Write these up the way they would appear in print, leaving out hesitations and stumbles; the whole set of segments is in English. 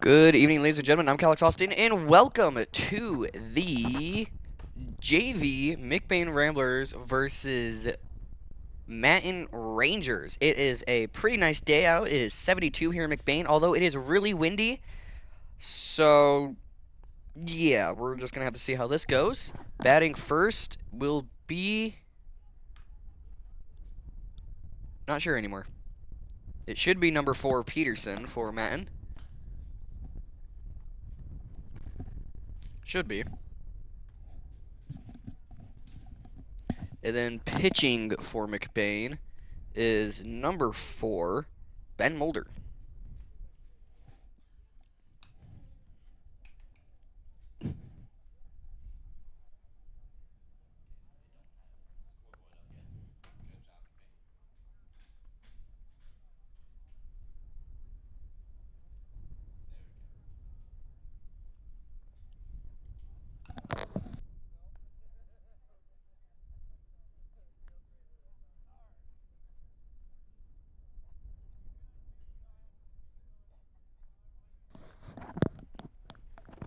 Good evening, ladies and gentlemen. I'm Calix Austin, and welcome to the JV McBain Ramblers versus Manton Rangers. It is a pretty nice day out. It is 72 here in McBain, although it is really windy. So, yeah, we're just going to have to see how this goes. Batting first will be... not sure anymore. It should be number 4, Peterson, for Manton. Should be. And then pitching for McBain is number 4, Ben Mulder.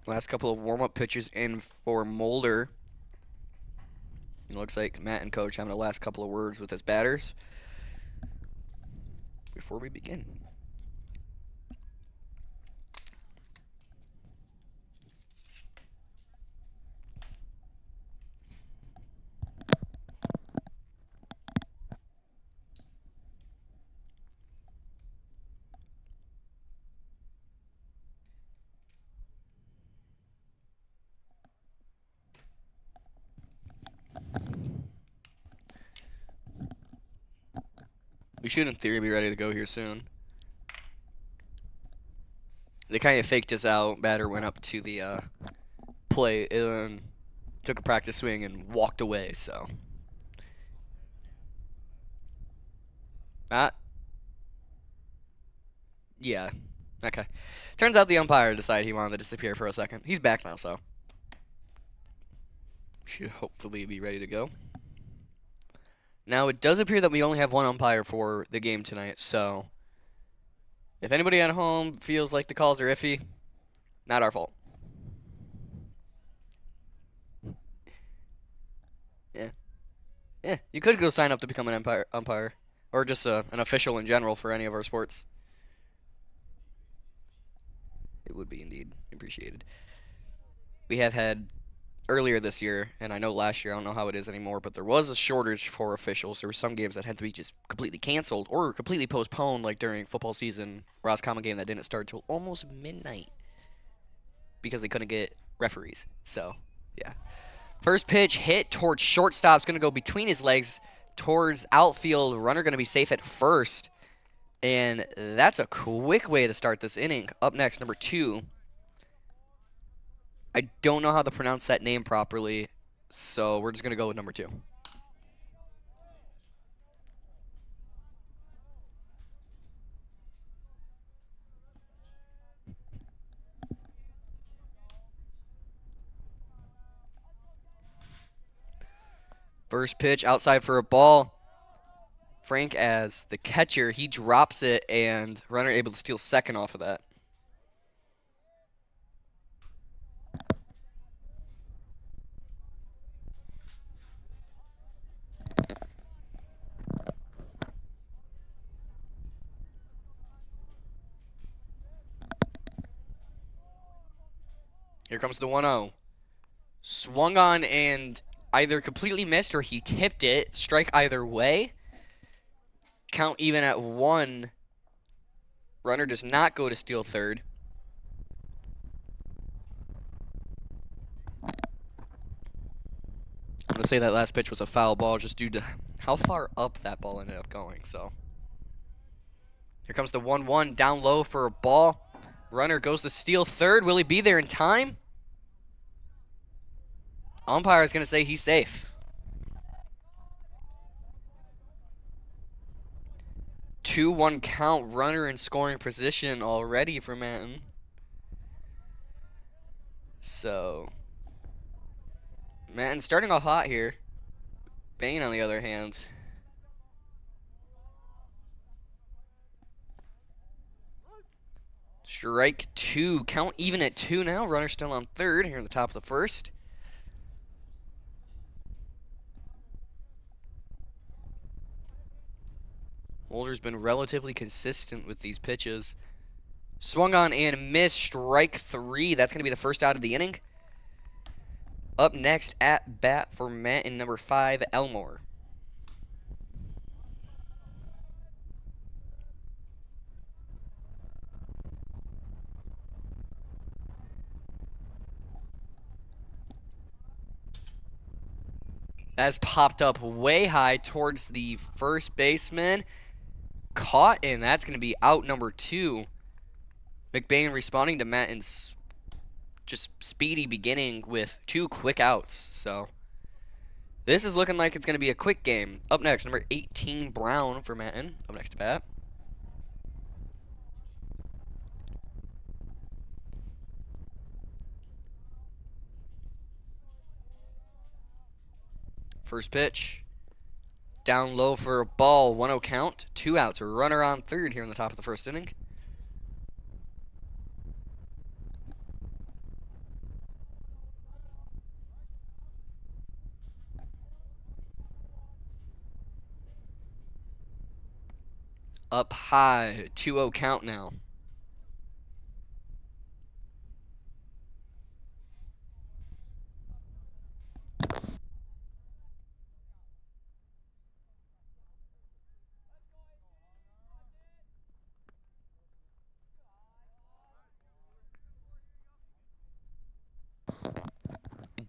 Last couple of warm-up pitches in for Mulder. It looks like Matt and Coach having the last couple of words with his batters before we begin. We should, in theory, be ready to go here soon. They kind of faked us out. Batter went up to the plate and took a practice swing and walked away, so. Yeah. Okay. Turns out the umpire decided he wanted to disappear for a second. He's back now, so. Should hopefully be ready to go. Now, it does appear that we only have one umpire for the game tonight, so if anybody at home feels like the calls are iffy, not our fault. Yeah. Yeah, you could go sign up to become an umpire or just an official in general for any of our sports. It would be indeed appreciated. We have had earlier this year, and I know last year, I don't know how it is anymore, but there was a shortage for officials. There were some games that had to be just completely canceled or completely postponed, like during football season. Roscommon game that didn't start till almost midnight because they couldn't get referees. So, yeah. First pitch hit towards shortstop. It's going to go between his legs towards outfield. Runner going to be safe at first. And that's a quick way to start this inning. Up next, number 2. I don't know how to pronounce that name properly, so we're just going to go with number 2. First pitch outside for a ball. Frank, as the catcher, he drops it, and runner able to steal second off of that. Here comes the 1-0. Swung on and either completely missed or he tipped it. Strike either way. Count even at 1. Runner does not go to steal third. I'm going to say that last pitch was a foul ball just due to how far up that ball ended up going. So here comes the 1-1 down low for a ball. Runner goes to steal third. Will he be there in time? Umpire is going to say he's safe. 2-1 count. Runner in scoring position already for Manton. So Manton starting off hot here. Bain, on the other hand, Strike two. Count even at two now. Runner still on third here in the top of the first. Mulder's been relatively consistent with these pitches. Swung on and missed. Strike three. That's going to be the first out of the inning. Up next at bat for Manton, number 5, Elmore. That's popped up way high towards the first baseman. Caught, and that's going to be out number 2. McBain responding to Manton's just speedy beginning with 2 quick outs. So this is looking like it's going to be a quick game. Up next, number 18, Brown for Manton. Up next to bat. First pitch. Down low for a ball. 1-0 count. 2 outs. A runner on third here in the top of the first inning. Up high. 2-0 count now.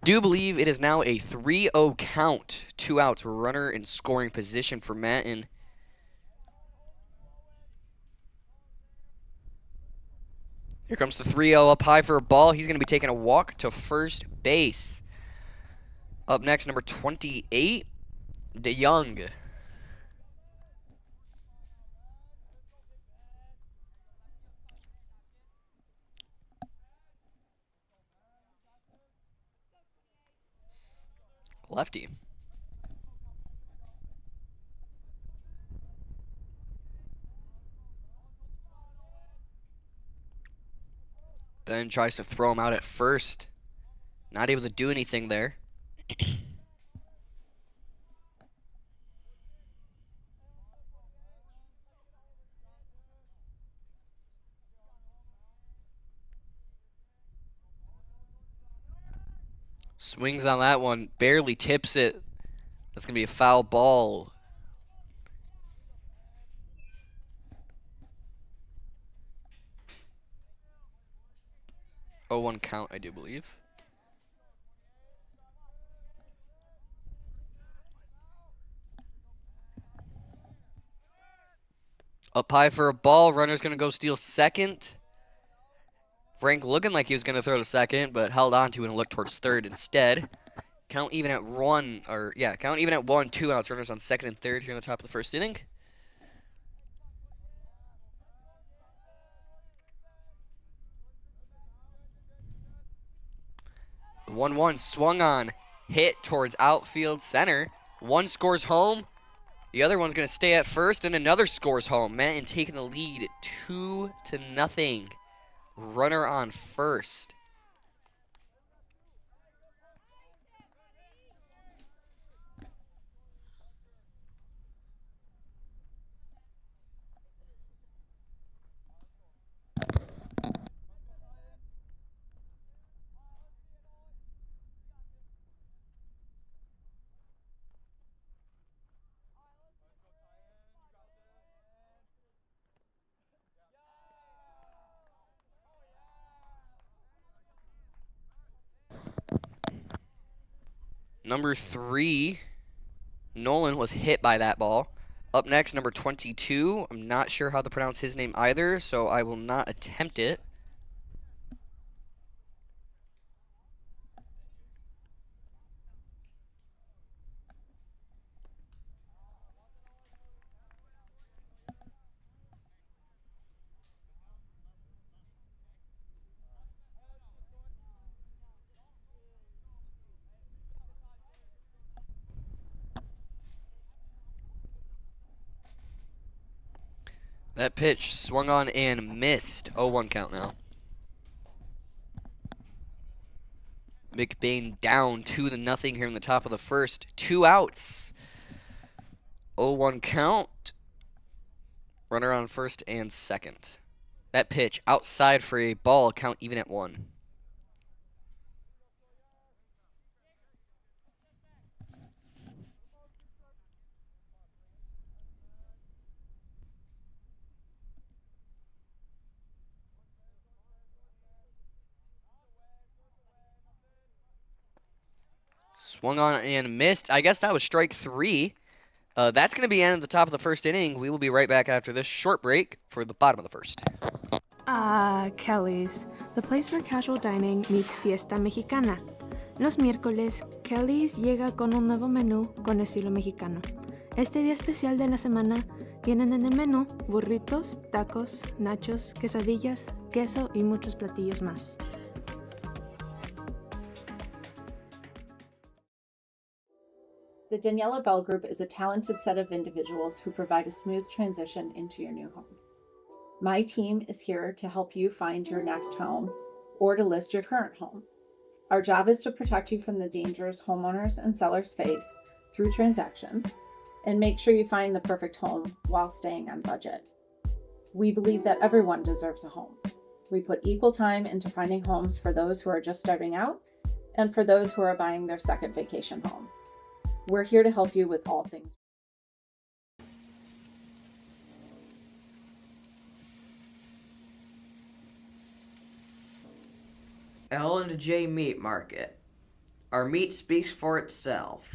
Do believe it is now a 3-0 count. 2 outs. Runner in scoring position for Manton. Here comes the 3-0 up high for a ball. He's going to be taking a walk to first base. Up next, number 28, DeYoung. Lefty. Ben tries to throw him out at first. Not able to do anything there. Swings on that one. Barely tips it. That's going to be a foul ball. Oh, 1 count, I do believe. Up high for a ball. Runner's going to go steal second. Frank looking like he was going to throw to second, but held on to it and looked towards third instead. Count even at 1, or yeah, count even at 1, 2 outs. Runners on second and third here in the top of the first inning. 1-1 swung on, hit towards outfield center. One scores home. The other one's going to stay at first, and another scores home. Manton taking the lead 2-0. Runner on first. Number 3, Nolan was hit by that ball. Up next, number 22. I'm not sure how to pronounce his name either, so I will not attempt it. That pitch swung on and missed. 0-1 count now. McBain down 2-0 here in the top of the first. 2 outs. 0-1 count. Runner on first and second. That pitch outside for a ball, count even at 1. Swung on and missed. I guess that was strike 3. That's going to be end at the top of the first inning. We will be right back after this short break for the bottom of the first. Kelly's, the place where casual dining meets fiesta mexicana. Los miércoles, Kelly's llega con un nuevo menú con estilo mexicano. Este día especial de la semana tienen en el menú burritos, tacos, nachos, quesadillas, queso y muchos platillos más. The Daniela Bell Group is a talented set of individuals who provide a smooth transition into your new home. My team is here to help you find your next home or to list your current home. Our job is to protect you from the dangers homeowners and sellers face through transactions and make sure you find the perfect home while staying on budget. We believe that everyone deserves a home. We put equal time into finding homes for those who are just starting out and for those who are buying their second vacation home. We're here to help you with all things. L&J Meat Market. Our meat speaks for itself.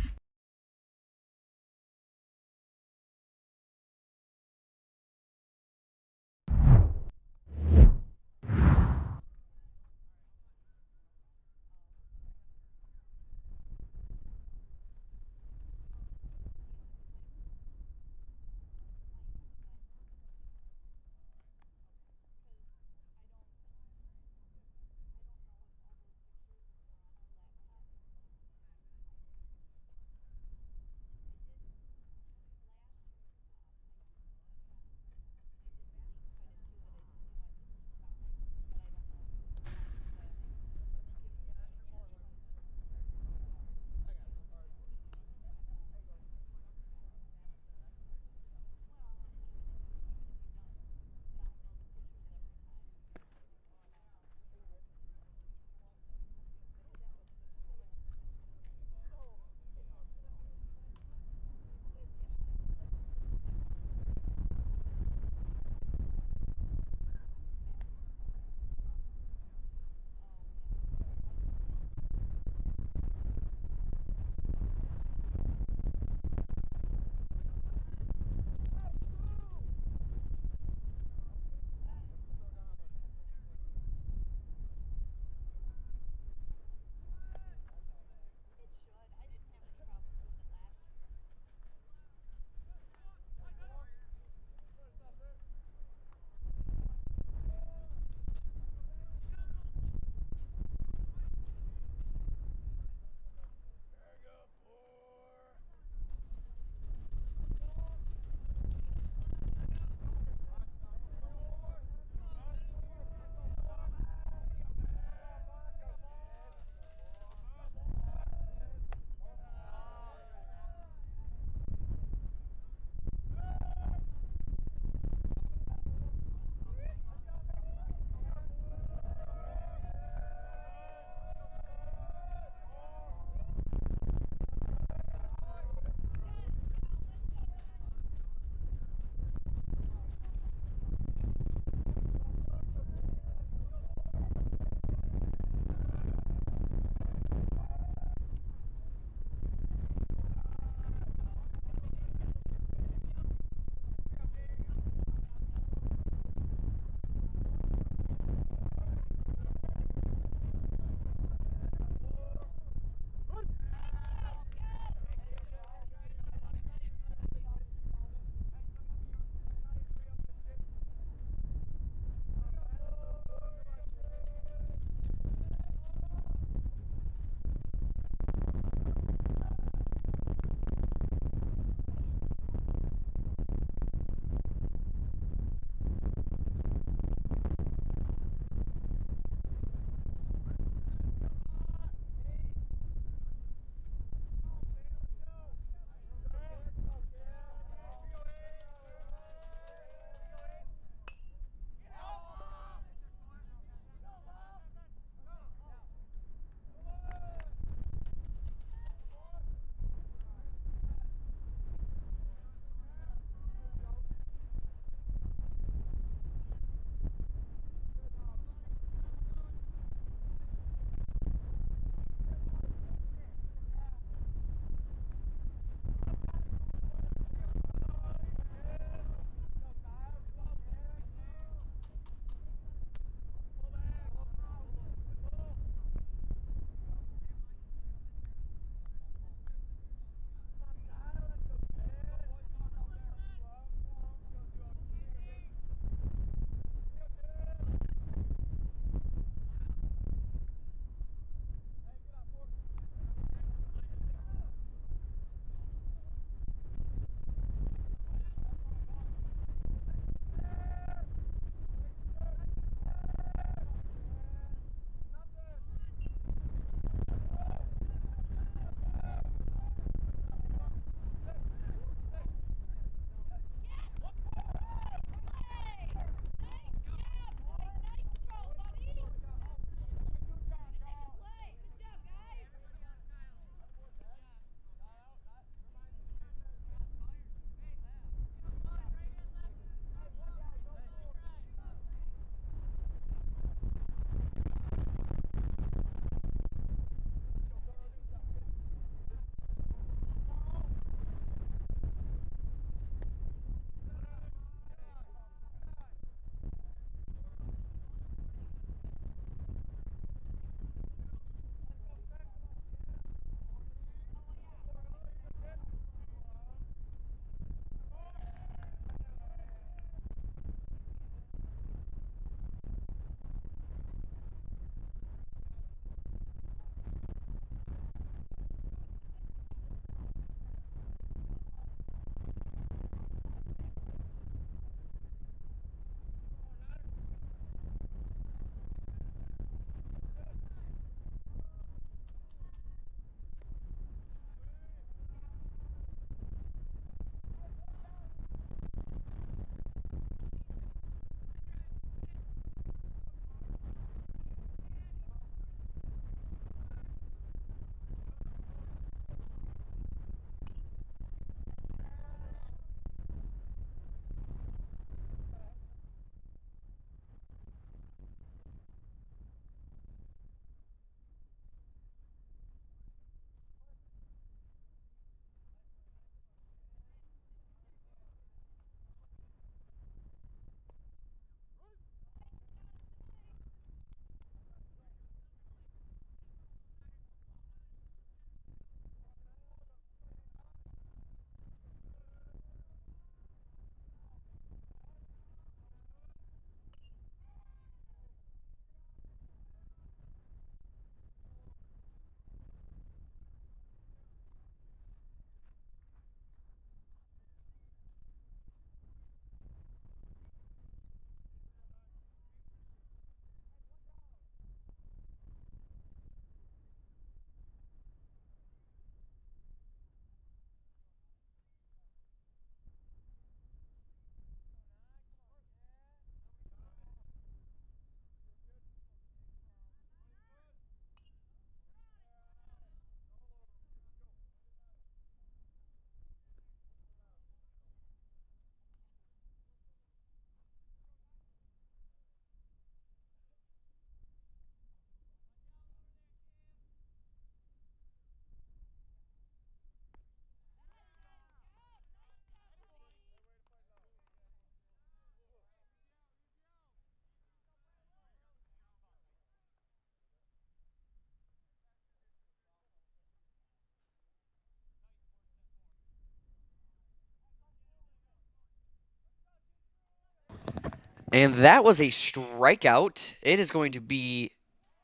And that was a strikeout. It is going to be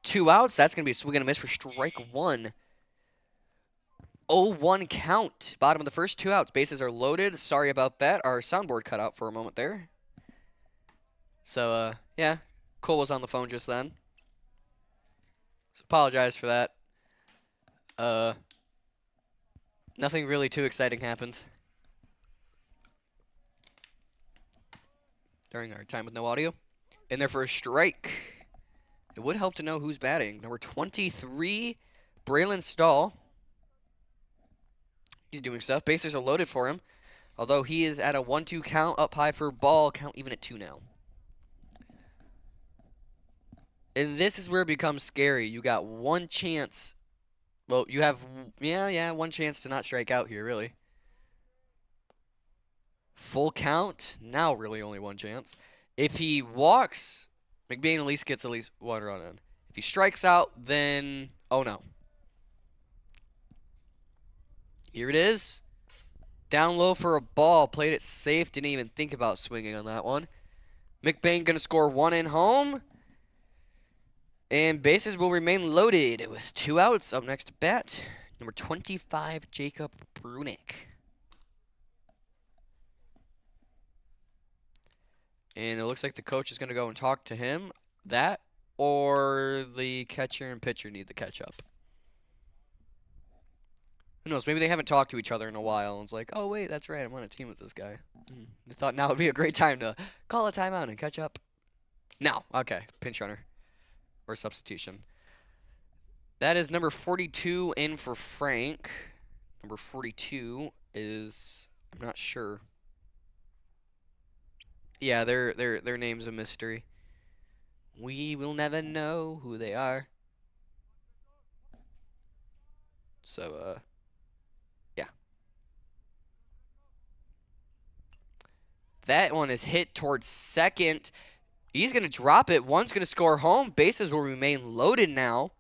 2 outs. That's going to be a swing and a miss for strike one. 0-1 count. Bottom of the first, 2 outs. Bases are loaded. Sorry about that. Our soundboard cut out for a moment there. So, yeah. Cole was on the phone just then. So apologize for that. Nothing really too exciting happened during our time with no audio. And there for a strike. It would help to know who's batting. Number 23, Braylon Stahl. He's doing stuff. Bases are loaded for him. Although he is at a 1-2 count, up high for ball. Count even at 2 now. And this is where it becomes scary. You got one chance. Well, you have, one chance to not strike out here, really. Full count. Now really only one chance. If he walks, McBain at least gets at least one run in. If he strikes out, then, oh no. Here it is. Down low for a ball. Played it safe. Didn't even think about swinging on that one. McBain going to score 1 in home. And bases will remain loaded with 2 outs. Up next to bat, number 25, Jacob Brunick. And it looks like the coach is going to go and talk to him. That or the catcher and pitcher need to catch up. Who knows? Maybe they haven't talked to each other in a while. And it's like, oh, wait, that's right. I'm on a team with this guy. They thought now would be a great time to call a timeout and catch up. No. Okay. Pinch runner. Or substitution. That is number 42 in for Frank. Number 42 is, I'm not sure. Yeah, their name's a mystery. We will never know who they are. So, yeah. That one is hit towards second. He's going to drop it. One's going to score home. Bases will remain loaded now.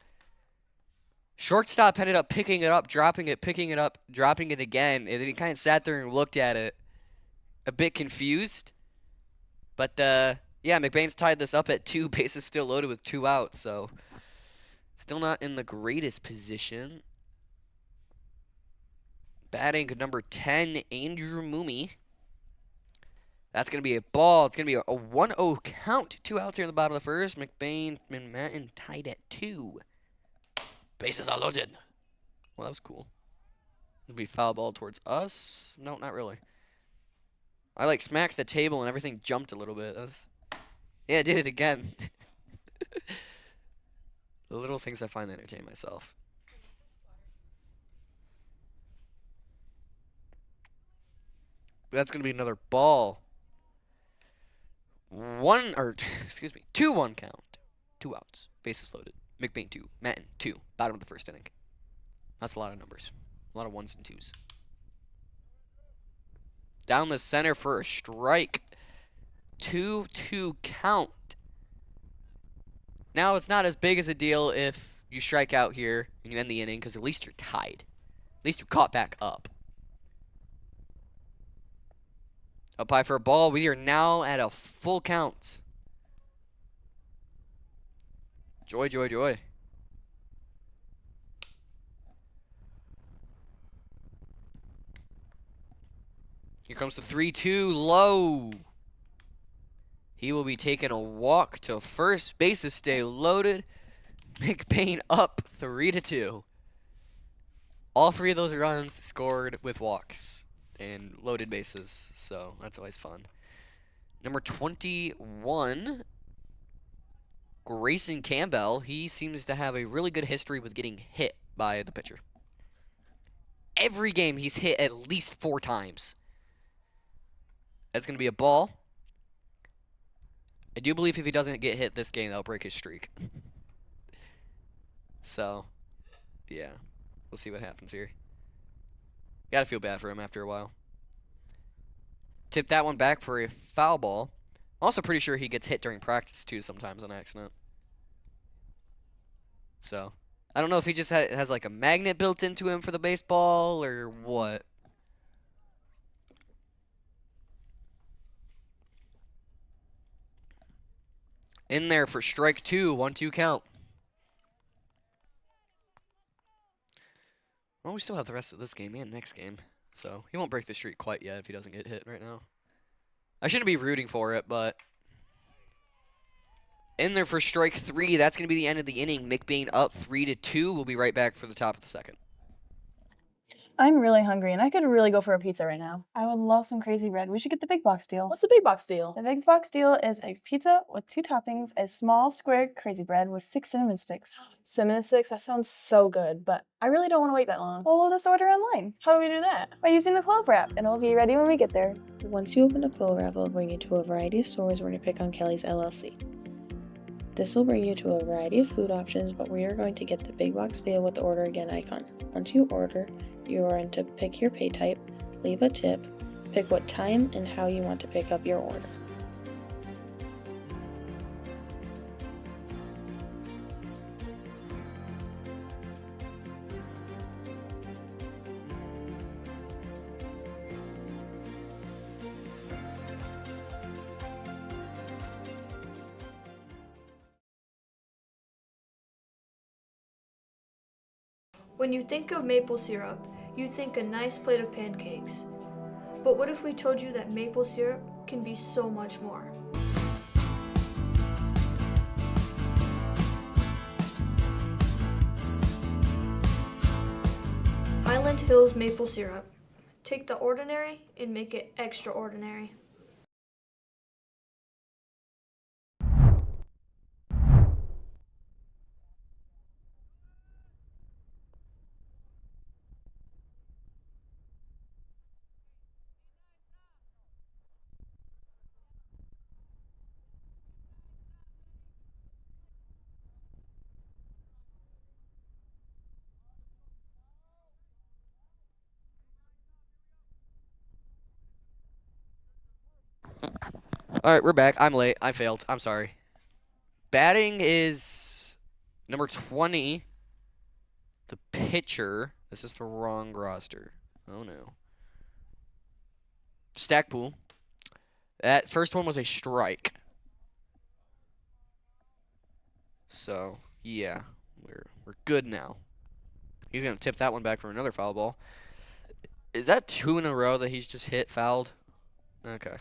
Shortstop ended up picking it up, dropping it, picking it up, dropping it again. And then he kind of sat there and looked at it, a bit confused. But, yeah, McBain's tied this up at 2. Bases still loaded with 2 outs, so still not in the greatest position. Batting number 10, Andrew Mooney. That's going to be a ball. It's going to be a 1-0 count. 2 outs here in the bottom of the first. McBain and Manton tied at 2. Bases are loaded. Well, that was cool. It'll be foul ball towards us. No, not really. I, like, smacked the table and everything jumped a little bit. Yeah, I did it again. The little things I find to entertain myself. That's going to be another ball. 2-1 count. 2 outs. Bases loaded. McBain 2. Manton 2. Bottom of the first inning. That's a lot of numbers. A lot of 1s and 2s. Down the center for a strike. 2-2 count. Now, it's not as big as a deal if you strike out here and you end the inning because at least you're tied. At least you caught back up. Up high for a ball. We are now at a full count. Joy, joy, joy. Here comes the 3-2 low. He will be taking a walk to first. Bases stay loaded. McBain up 3-2. All 3 of those runs scored with walks and loaded bases, so that's always fun. Number 21, Grayson Campbell. He seems to have a really good history with getting hit by the pitcher. Every game he's hit at least 4 times. That's going to be a ball. I do believe if he doesn't get hit this game, that'll break his streak. So, yeah. We'll see what happens here. Gotta feel bad for him after a while. Tip that one back for a foul ball. Also pretty sure he gets hit during practice, too, sometimes on accident. So, I don't know if he just has like a magnet built into him for the baseball or what. In there for strike 2, 1-2 count. Well, we still have the rest of this game and next game, so he won't break the streak quite yet if he doesn't get hit right now. I shouldn't be rooting for it, but in there for strike 3. That's going to be the end of the inning. McBain up 3-2. We'll be right back for the top of the second. I'm really hungry and I could really go for a pizza right now. I would love some crazy bread. We should get the big box deal. What's the big box deal? The big box deal is a pizza with 2 toppings, a small square crazy bread with 6 cinnamon sticks. Cinnamon sticks? That sounds so good, but I really don't want to wait that long. Well, we'll just order online. How do we do that? By using the Clove Wrap, and it'll be ready when we get there. Once you open the Clove Wrap, it'll bring you to a variety of stores where to pick on Kelly's LLC. This will bring you to a variety of food options, but we are going to get the big box deal with the order again icon. Once you order, you are in to pick your pay type, leave a tip, pick what time and how you want to pick up your order. When you think of maple syrup, you think a nice plate of pancakes. But what if we told you that maple syrup can be so much more? Highland Hills maple syrup. Take the ordinary and make it extraordinary. All right, we're back. I'm late. I failed. I'm sorry. Batting is number 20. The pitcher. This is the wrong roster. Oh, no. Stackpool. That first one was a strike. So, yeah. We're good now. He's going to tip that one back for another foul ball. Is that 2 in a row that he's just hit fouled? Okay.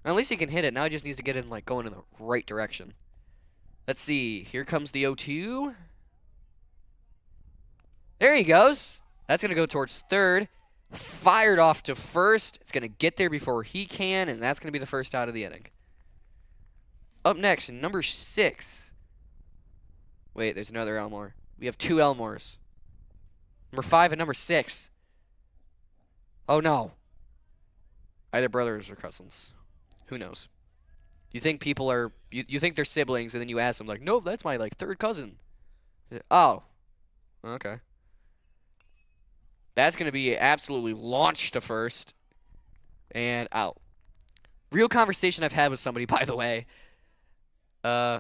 At least he can hit it. Now he just needs to get in, like, going in the right direction. Let's see. Here comes the 0-2. There he goes. That's going to go towards third. Fired off to first. It's going to get there before he can, and that's going to be the first out of the inning. Up next, number 6. Wait, there's another Elmore. We have 2 Elmores. Number 5 and number 6. Oh, no. Either brothers or cousins. Who knows? You think people are... You think they're siblings, and then you ask them, like, no, that's my, like, 3rd cousin. Oh. Okay. That's going to be absolutely launched to first. And out. Real conversation I've had with somebody, by the way. I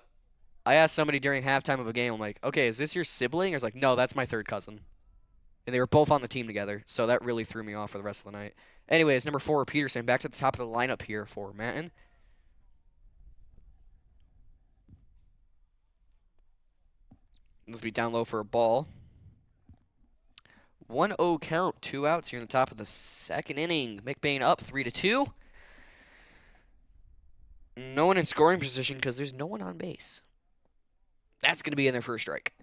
asked somebody during halftime of a game, I'm like, okay, is this your sibling? I was like, no, that's my 3rd cousin. And they were both on the team together, so that really threw me off for the rest of the night. Anyways, number 4, Peterson, back to the top of the lineup here for Manton. Let's be down low for a ball. 1-0 count, 2 outs here in the top of the second inning. McBain up 3-2. No one in scoring position because there's no one on base. That's going to be in there for a strike.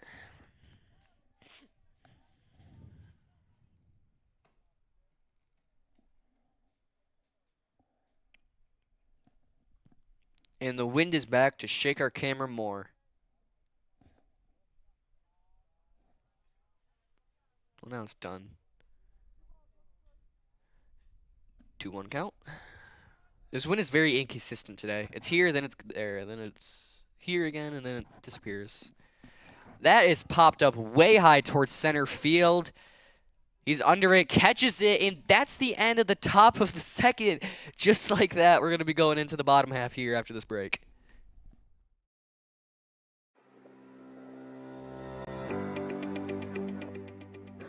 And the wind is back to shake our camera more. Well, now it's done. 2-1 count. This wind is very inconsistent today. It's here, then it's there, then it's here again, and then it disappears. That is popped up way high towards center field. He's under it, catches it, and that's the end of the top of the second. Just like that, we're going to be going into the bottom half here after this break.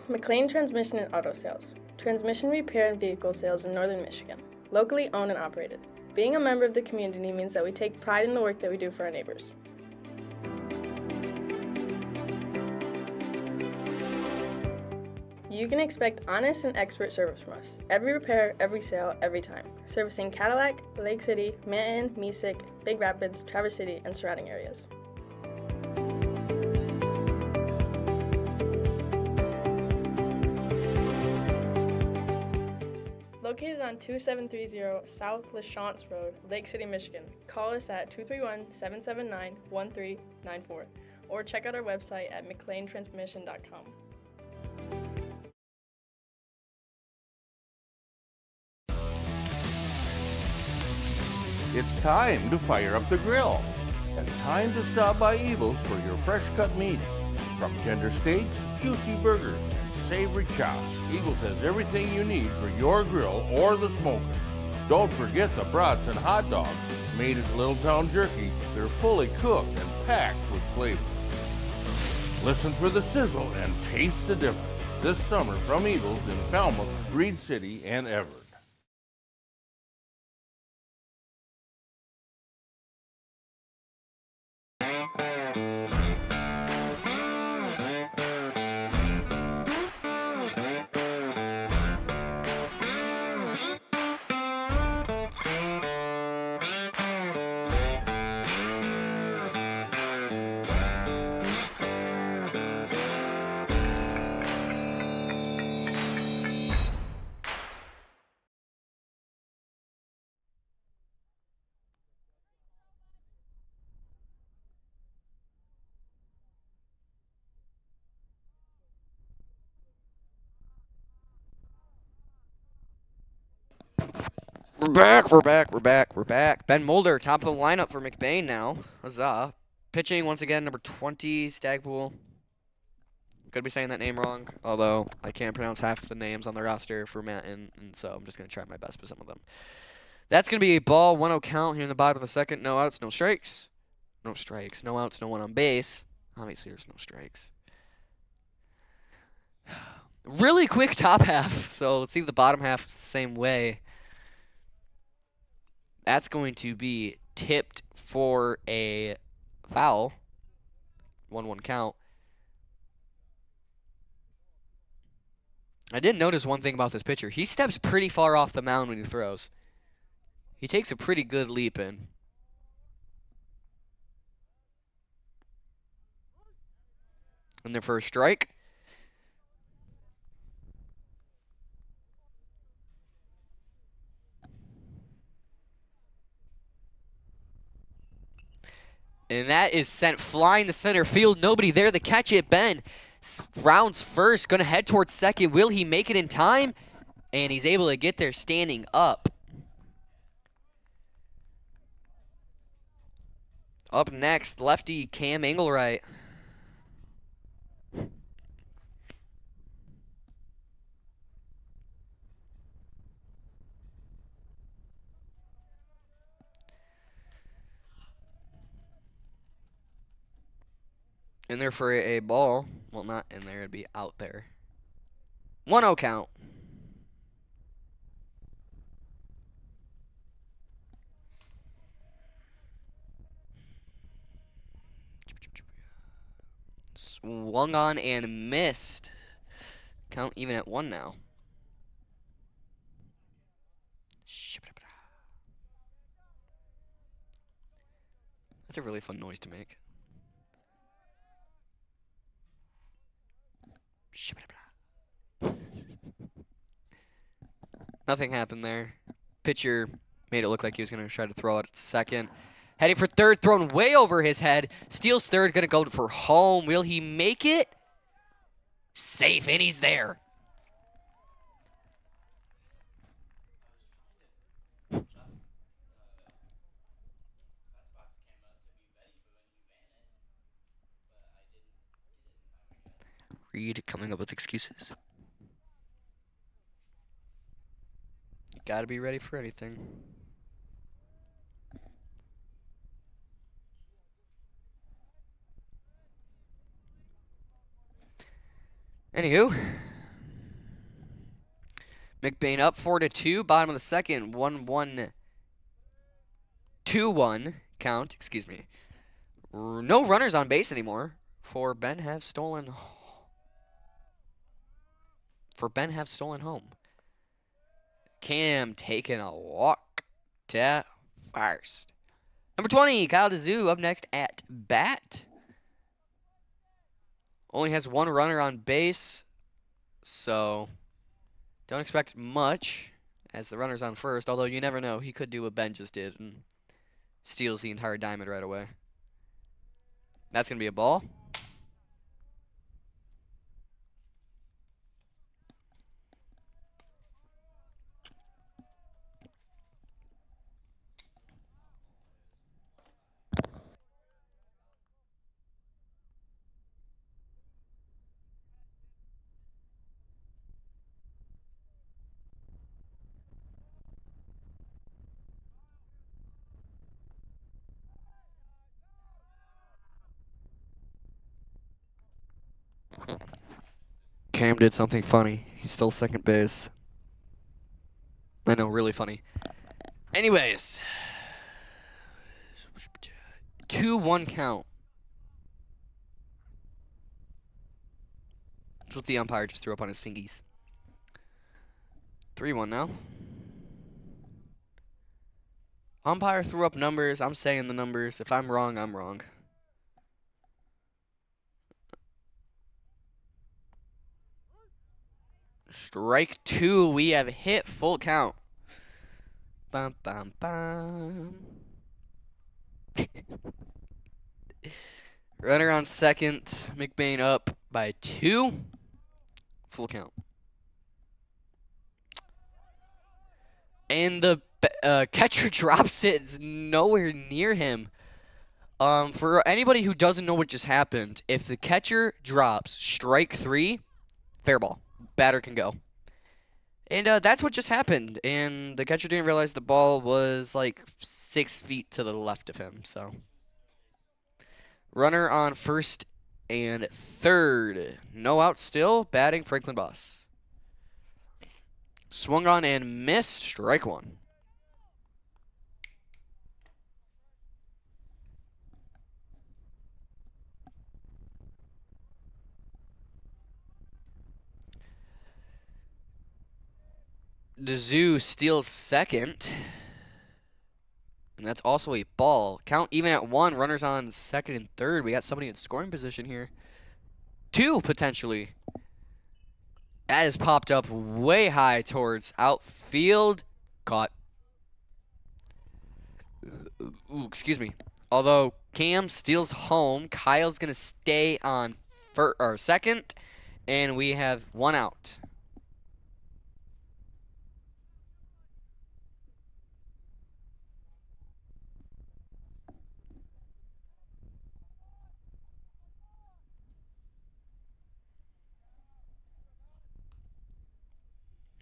McLean Transmission and Auto Sales. Transmission repair and vehicle sales in Northern Michigan. Locally owned and operated. Being a member of the community means that we take pride in the work that we do for our neighbors. You can expect honest and expert service from us. Every repair, every sale, every time. Servicing Cadillac, Lake City, Manton, Mesick, Big Rapids, Traverse City, and surrounding areas. Located on 2730 South LaChance Road, Lake City, Michigan. Call us at 231-779-1394 or check out our website at mcleantransmission.com. It's time to fire up the grill and time to stop by Evil's for your fresh cut meats. From tender steaks, juicy burgers, and savory chops, Eagles has everything you need for your grill or the smoker. Don't forget the brats and hot dogs made at Little Town Jerky. They're fully cooked and packed with flavor. Listen for the sizzle and taste the difference this summer from Eagles in Falmouth, Reed City, and Everett. We're back. Ben Mulder, top of the lineup for McBain now. Huzzah. Pitching, once again, number 20, Stagpool. Could be saying that name wrong, although I can't pronounce half the names on the roster for Manton, and so I'm just going to try my best with some of them. That's going to be a ball, 1-0 count here in the bottom of the second. No outs, no strikes. No strikes, no outs, no one on base. Obviously, there's no strikes. Really quick top half, so let's see if the bottom half is the same way. That's going to be tipped for a foul. 1-1 count. I did notice one thing about this pitcher. He steps pretty far off the mound when he throws. He takes a pretty good leap in. And their first strike. And that is sent flying to center field. Nobody there to catch it. Ben rounds first, going to head towards second. Will he make it in time? And he's able to get there standing up. Up next, lefty Cam Engelwright. In there for a ball. Well, not in there. It'd be out there. 1-0 count. Swung on and missed. Count even at 1 now. That's a really fun noise to make. Nothing happened there. Pitcher made it look like he was going to try to throw it at second. Heading for third, thrown way over his head. Steals third, going to go for home. Will he make it? Safe, and he's there. Reed coming up with excuses. Gotta be ready for anything. Anywho, McBain up 4-2, bottom of the second, 1-1 2-1 count, excuse me. No runners on base anymore for Ben have stolen home. Cam taking a walk to first. Number 20, Kyle DeZoo up next at bat. Only has one runner on base, so don't expect much as the runner's on first, although you never know. He could do what Ben just did and steals the entire diamond right away. That's going to be a ball. Cam did something funny. He stole second base. I know, really funny. Anyways. 2-1 count. That's what the umpire just threw up on his fingies. 3-1 now. Umpire threw up numbers. I'm saying the numbers. If I'm wrong, I'm wrong. Strike 2. We have hit full count. Bum, bum, bum. Runner on second. McBain up by 2. Full count. And the catcher drops it. It's nowhere near him. For anybody who doesn't know what just happened, if the catcher drops strike 3, fair ball. Batter can go. And that's what just happened. And the catcher didn't realize the ball was like 6 feet to the left of him. So, runner on first and third. No out still. Batting Franklin Boss. Swung on and missed. Strike 1. DeZoo steals second. And that's also a ball. Count even at 1. Runners on second and third. We got somebody in scoring position here. 2, potentially. That has popped up way high towards outfield. Caught. Ooh, excuse me. Although Cam steals home, Kyle's going to stay on second. And we have 1 out.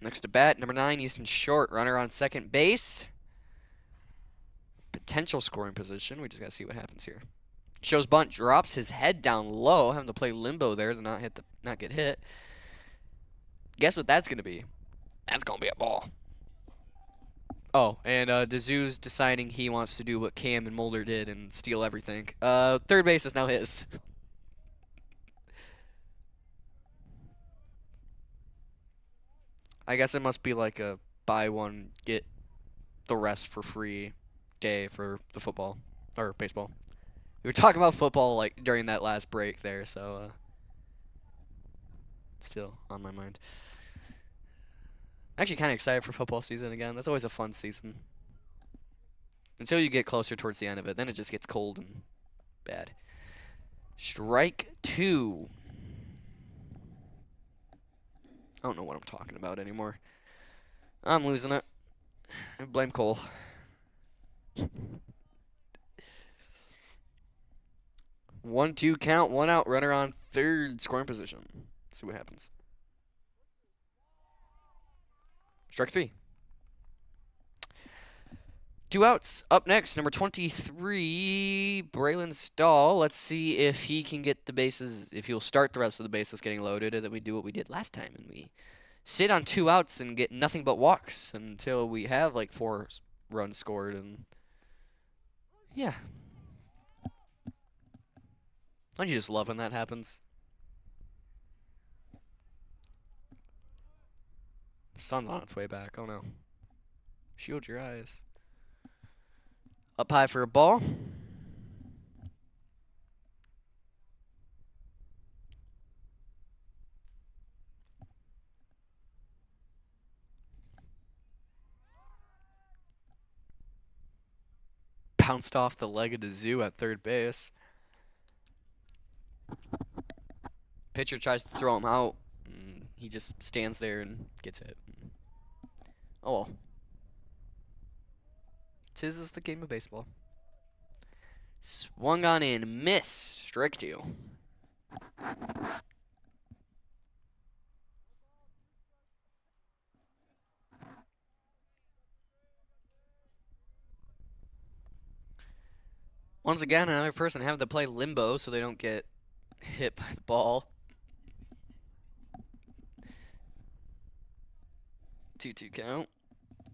Next to bat, number 9, Easton Short. Runner on second base. Potential scoring position. We just got to see what happens here. Shows bunt, drops his head down low, having to play limbo there to not get hit. Guess what that's going to be? That's going to be a ball. Oh, and DeZoo's deciding he wants to do what Cam and Mulder did and steal everything. Third base is now his. I guess it must be like a buy one, get the rest for free day for the football or baseball. We were talking about football like during that last break there, so still on my mind. Actually kind of excited for football season again. That's always a fun season. Until you get closer towards the end of it, then it just gets cold and bad. Strike 2. I don't know what I'm talking about anymore. I'm losing it. I blame Cole. 1-2 count, 1 out, runner on third, scoring position. Let's see what happens. Strike 3. 2 outs. Up next, number 23, Braylon Stahl. Let's see if he can get the bases, if he'll start the rest of the bases getting loaded, and then we do what we did last time, and we sit on 2 outs and get nothing but walks until we have like 4 runs scored, and Yeah. Don't you just love when that happens? The sun's on its way back. Oh no. Shield your eyes. Up high for a ball. Bounced off the leg of the zoo at third base. Pitcher tries to throw him out. And he just stands there and gets hit. Oh well. Tis is the game of baseball. Swung on and missed. Strike two. Once again, another person having to play limbo so they don't get hit by the ball. 2-2 count.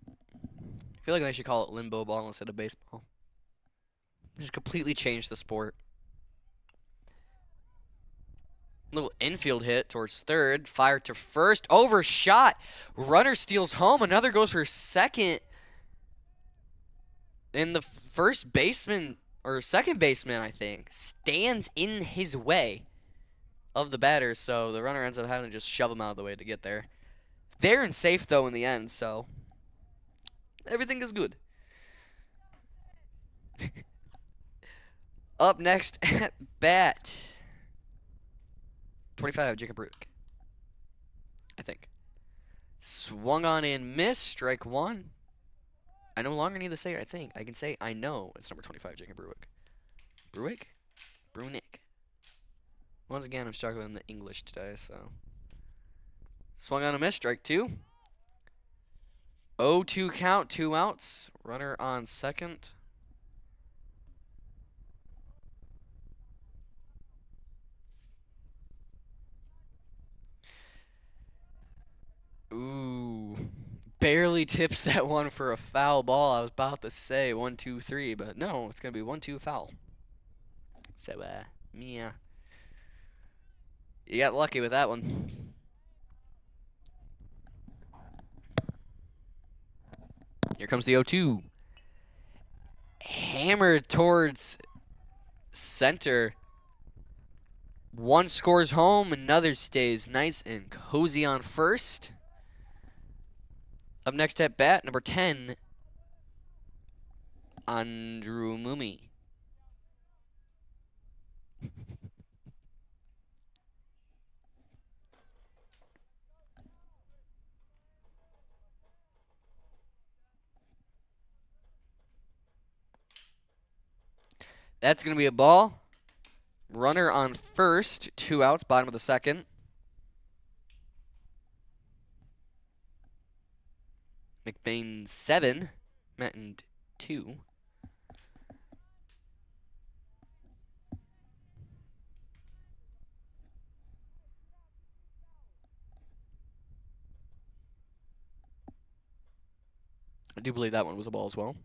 I feel like they should call it limbo ball instead of baseball. Just completely change the sport. Little infield hit towards third. Fire to first. Overshot. Runner steals home. Another goes for second. And the first baseman, or second baseman, I think, stands in his way of the batter. So the runner ends up having to just shove him out of the way to get there. They're in safe, though, in the end. So everything is good. Up next at bat. 25, Jacob Rudick. I think. Swung on and missed. Strike one. I no longer need to say I think. I can say I know it's number 25, Jacob Bruick. Bruick? Brunick. Once again, I'm struggling in the English today, so. Swung on a miss. Strike two. 0-2 count. 2 outs. Runner on second. Ooh. Barely tips that one for a foul ball. I was about to say 1, 2, 3, but no, it's going to be 1-2 foul. So, yeah. You got lucky with that one. Here comes the 0-2. Hammered towards center. One scores home, another stays nice and cozy on first. Up next at bat, number 10, Andrew Mumi. That's going to be a ball. Runner on first, 2 outs, bottom of the second. McBain 7, Manton 2. I do believe that one was a ball as well.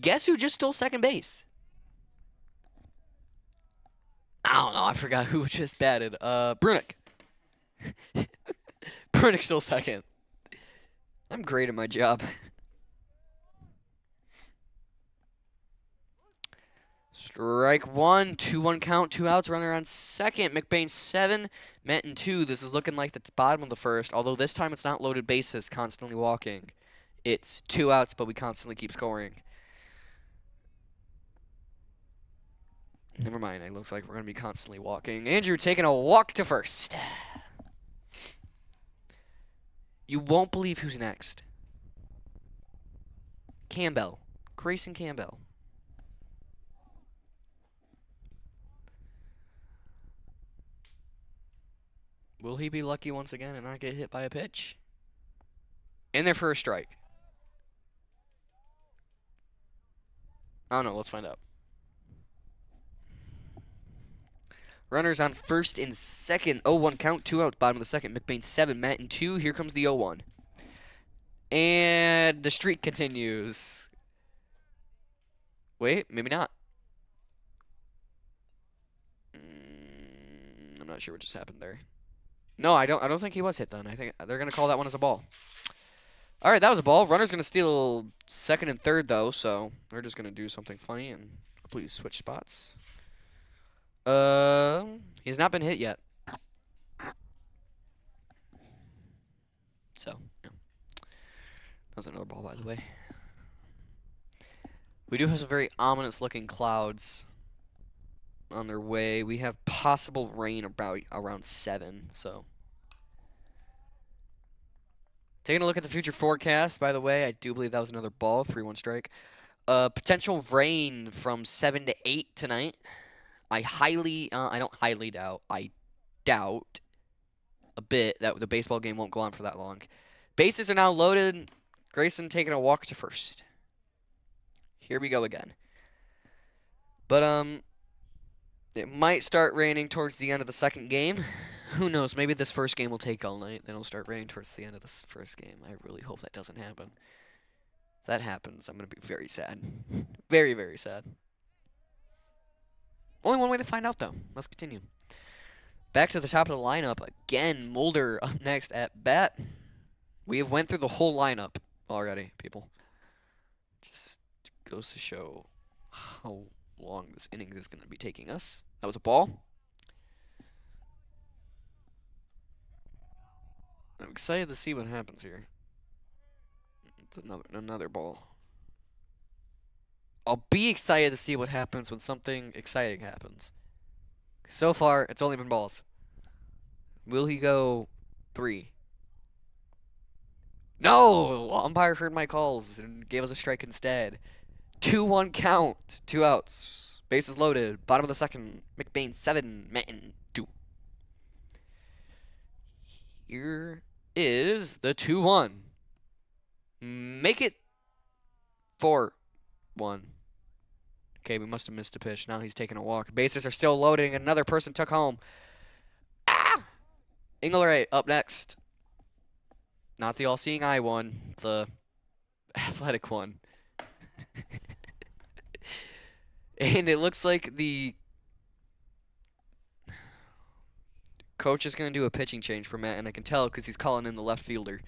Guess who just stole second base? I don't know. I forgot who just batted. Brunick. Brunick still second. I'm great at my job. Strike one. 2-1 count. 2 outs. Runner on second. McBain 7. Manton 2. This is looking like the bottom of the first. Although this time it's not loaded bases. Constantly walking. It's 2 outs, but we constantly keep scoring. Never mind. It looks like we're going to be constantly walking. Andrew taking a walk to first. You won't believe who's next. Campbell. Grayson Campbell. Will he be lucky once again and not get hit by a pitch? In there for a strike. I don't know. Let's find out. Runners on first and second. 0-1 count, 2 outs, bottom of the second. McBain 7, Manton 2. Here comes the 0-1. And the streak continues. Wait, maybe not. I'm not sure what just happened there. No, I don't think he was hit then. I think they're gonna call that one as a ball. All right, that was a ball. Runner's gonna steal second and third though, so they're just gonna do something funny and please switch spots. He's not been hit yet. So, yeah. That was another ball, by the way. We do have some very ominous looking clouds on their way. We have possible rain about around 7, so. Taking a look at the future forecast, by the way, I do believe that was another ball, 3-1 strike. Potential rain from 7 to 8 tonight. I don't highly doubt, I doubt a bit that the baseball game won't go on for that long. Bases are now loaded. Grayson taking a walk to first. Here we go again. But, it might start raining towards the end of the second game. Who knows? Maybe this first game will take all night. Then it'll start raining towards the end of this first game. I really hope that doesn't happen. If that happens, I'm going to be very sad. Very, very sad. Only one way to find out, though. Let's continue. Back to the top of the lineup. Again, Mulder up next at bat. We have went through the whole lineup already, people. Just goes to show how long this inning is going to be taking us. That was a ball. I'm excited to see what happens here. It's another ball. I'll be excited to see what happens when something exciting happens. So far, it's only been balls. Will he go 3? No! Umpire heard my calls and gave us a strike instead. 2-1 count. 2 outs. Bases loaded. Bottom of the second. McBain 7. Manton 2. Here is the 2-1. Make it 4-1. Okay, we must have missed a pitch. Now he's taking a walk. Bases are still loading. Another person took home. Ah! Ingleray up next. Not the all-seeing eye one. The athletic one. And it looks like the coach is going to do a pitching change for Matt, and I can tell because he's calling in the left fielder,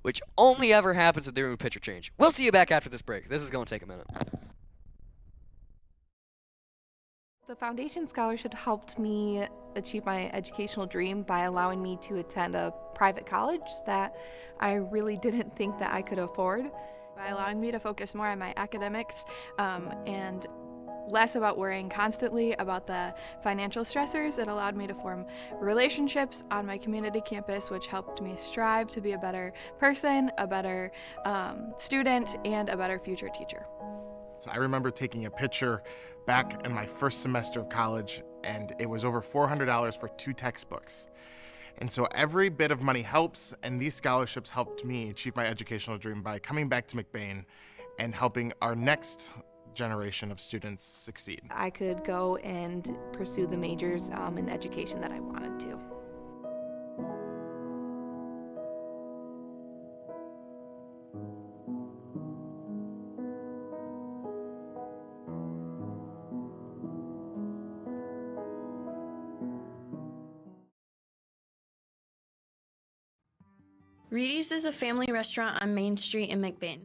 which only ever happens if they're doing a pitcher change. We'll see you back after this break. This is going to take a minute. The foundation scholarship helped me achieve my educational dream by allowing me to attend a private college that I really didn't think that I could afford. By allowing me to focus more on my academics and less about worrying constantly about the financial stressors, it allowed me to form relationships on my community campus, which helped me strive to be a better person, a better student, and a better future teacher. So I remember taking a picture back in my first semester of college, and it was over $400 for 2 textbooks. And so every bit of money helps, and these scholarships helped me achieve my educational dream by coming back to McBain and helping our next generation of students succeed. I could go and pursue the majors in education that I wanted to. Reedy's is a family restaurant on Main Street in McBain.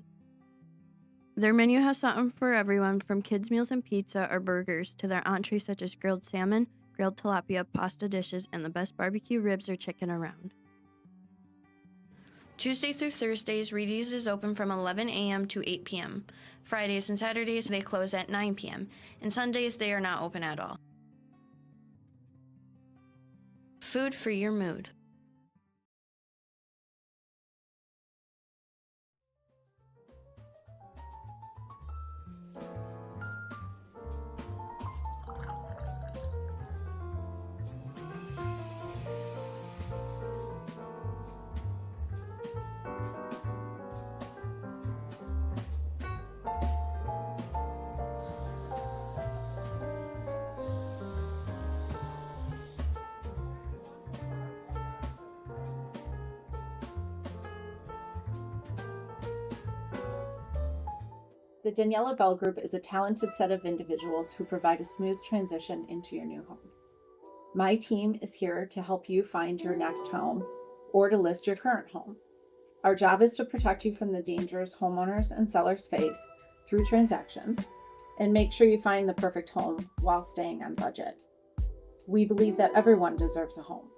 Their menu has something for everyone, from kids' meals and pizza or burgers to their entrees such as grilled salmon, grilled tilapia, pasta dishes, and the best barbecue ribs or chicken around. Tuesday through Thursdays, Reedy's is open from 11 a.m. to 8 p.m. Fridays and Saturdays, they close at 9 p.m. And Sundays, they are not open at all. Food for your mood. The Daniela Bell Group is a talented set of individuals who provide a smooth transition into your new home. My team is here to help you find your next home or to list your current home. Our job is to protect you from the dangers homeowners and sellers face through transactions and make sure you find the perfect home while staying on budget. We believe that everyone deserves a home.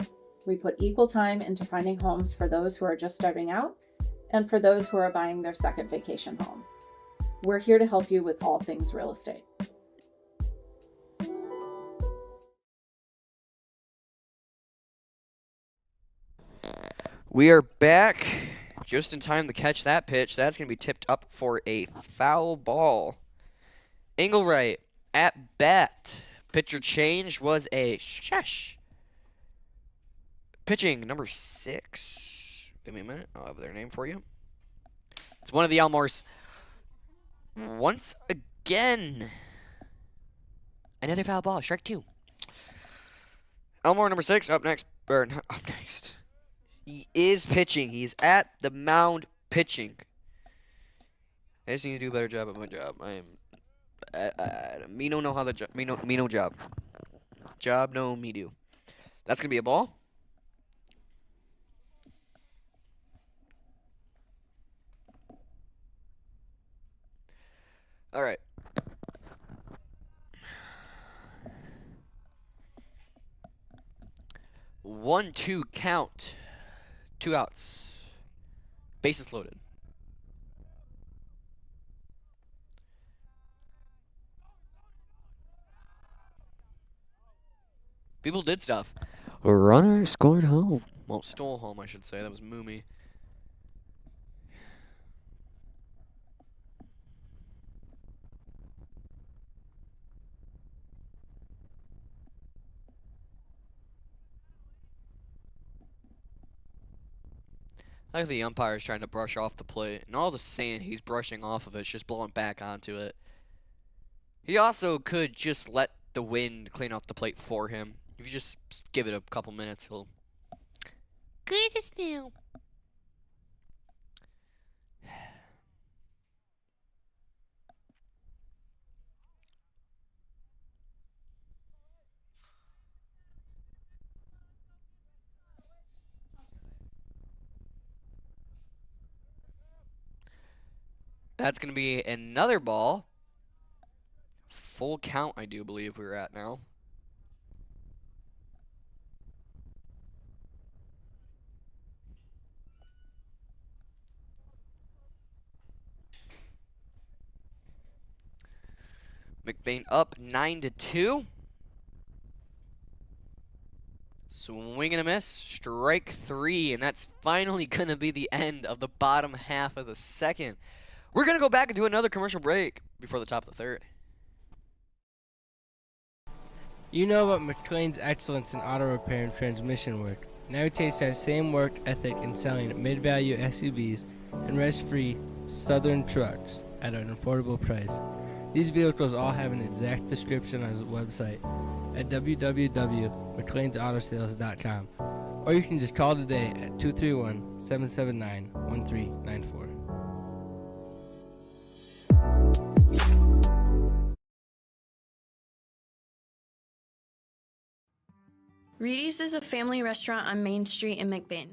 We put equal time into finding homes for those who are just starting out and for those who are buying their second vacation home. We're here to help you with all things real estate. We are back just in time to catch that pitch. That's going to be tipped up for a foul ball. Engelwright at bat. Pitcher change was a shush. Pitching number 6. Give me a minute. I'll have their name for you. It's one of the Elmores. Once again. Another foul ball. Strike 2. Elmore number 6 up next. Or not up next. He is pitching. He's at the mound pitching. I just need to do a better job at my job. Me don't know how the job. Me no job. Job no me do. That's gonna be a ball. All right. One, 2 count. 2 outs. Bases loaded. People did stuff. A runner scored home. Well, stole home, I should say. That was Moomy. I like the umpire's trying to brush off the plate, and all the sand he's brushing off of it's just blowing back onto it. He also could just let the wind clean off the plate for him. If you just give it a couple minutes, he'll good as new. That's going to be another ball. Full count, I do believe we're at now. McBain up 9-2. Swing and a miss. Strike 3, and that's finally going to be the end of the bottom half of the second. We're going to go back and do another commercial break before the top of the third. You know about McLean's excellence in auto repair and transmission work. Now he takes that same work ethic in selling mid-value SUVs and rest-free Southern trucks at an affordable price. These vehicles all have an exact description on his website at www.mcleansautosales.com, or you can just call today at 231-779-1394. Reedy's is a family restaurant on Main Street in McBain.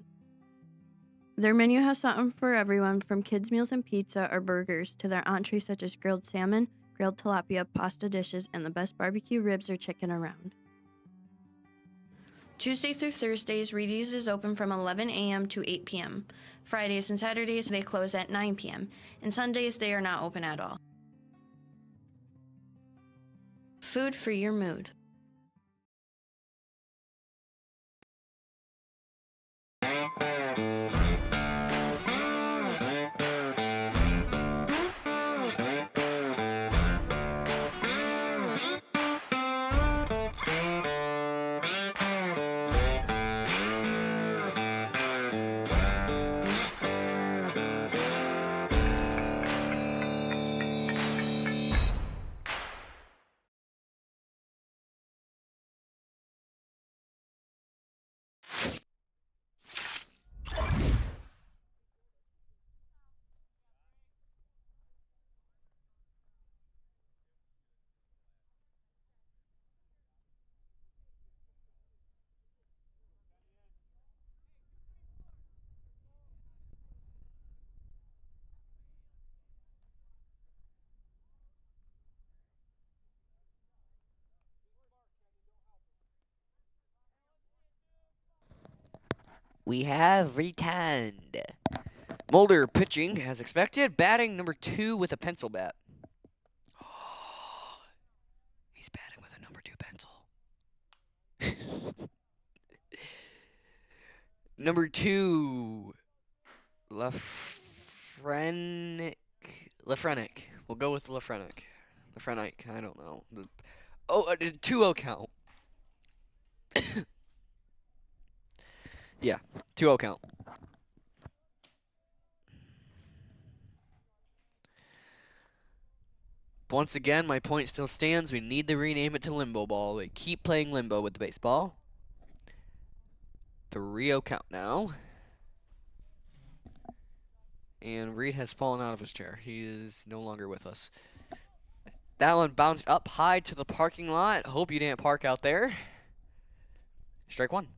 Their menu has something for everyone from kids' meals and pizza or burgers to their entrees such as grilled salmon, grilled tilapia, pasta dishes, and the best barbecue ribs or chicken around. Tuesday through Thursdays, Reedy's is open from 11 a.m. to 8 p.m. Fridays and Saturdays, they close at 9 p.m. And Sundays, they are not open at all. Food for your mood. We have returned. Mulder pitching as expected, batting number 2 with a pencil bat. He's batting with a number 2 pencil. Number 2, Lafrenic. We'll go with Lafrenic. I don't know. A 2-0 count. Yeah, 2-0 count. Once again, my point still stands. We need to rename it to Limbo Ball. They keep playing Limbo with the baseball. 3-0 count now. And Reed has fallen out of his chair. He is no longer with us. That one bounced up high to the parking lot. Hope you didn't park out there. Strike 1.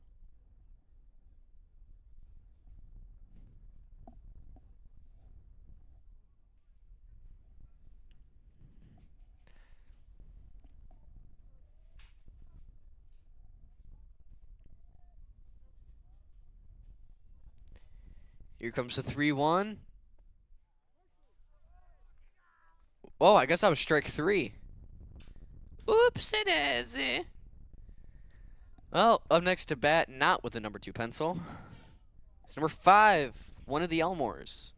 Here comes the 3-1. Oh, I guess I was strike 3. Oops, it is. Well, up next to bat, not with the number 2 pencil. It's number 5, one of the Elmores.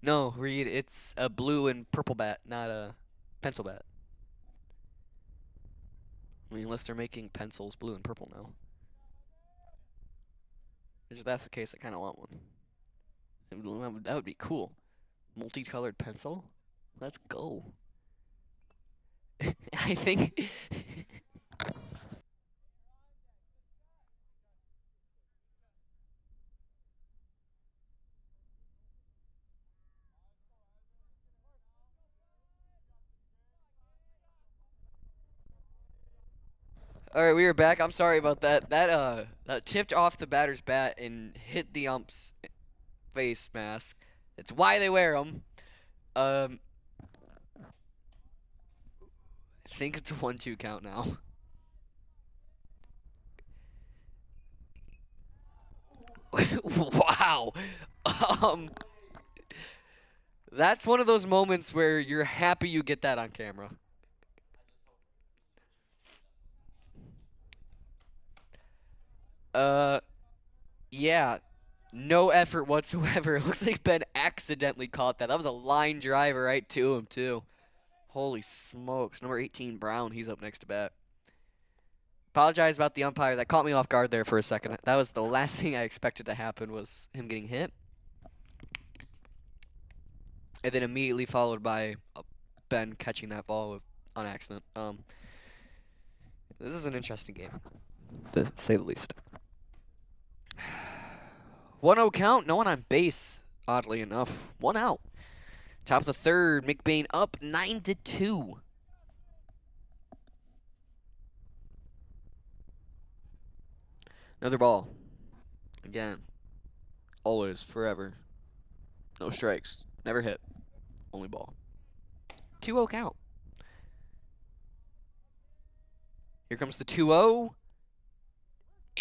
No, Reed, it's a blue and purple bat, not a pencil bat. I mean, unless they're making pencils blue and purple now. If that's the case, I kind of want one. That would be cool. Multicolored pencil? Let's go. I think... All right, we are back. I'm sorry about that. That tipped off the batter's bat and hit the ump's face mask. It's why they wear them. I think it's a 1-2 count now. Wow. That's one of those moments where you're happy you get that on camera. Yeah. No effort whatsoever. It looks like Ben accidentally caught that. That was a line driver right to him, too. Holy smokes. Number 18, Brown. He's up next to bat. Apologize about the umpire. That caught me off guard there for a second. That was the last thing I expected to happen was him getting hit. And then immediately followed by Ben catching that ball on accident. This is an interesting game, to say the least. 1-0 count, no one on base, oddly enough. 1 out. Top of the 3rd, McBain up 9-2. Another ball. Again. Always, forever. No strikes. Never hit. Only ball. 2-0 count. Here comes the 2-0.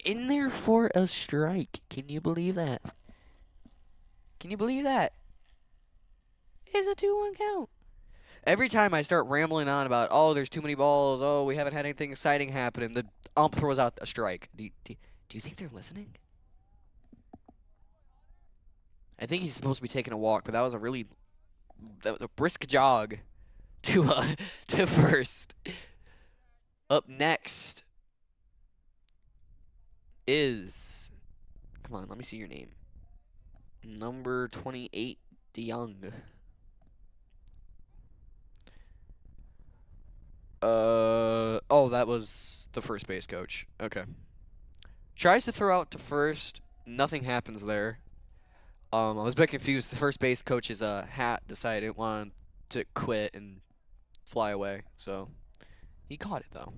In there for a strike. Can you believe that? Can you believe that? It's a 2-1 count. Every time I start rambling on about, oh, there's too many balls, oh, we haven't had anything exciting happen, the ump throws out a strike. Do you think they're listening? I think he's supposed to be taking a walk, but that was a brisk jog to first. Up next is, come on, let me see your name. Number 28, DeYoung. Oh, that was the first base coach. Okay. Tries to throw out to first. Nothing happens there. I was a bit confused. The first base coach's hat decided it wanted to quit and fly away. So he caught it, though.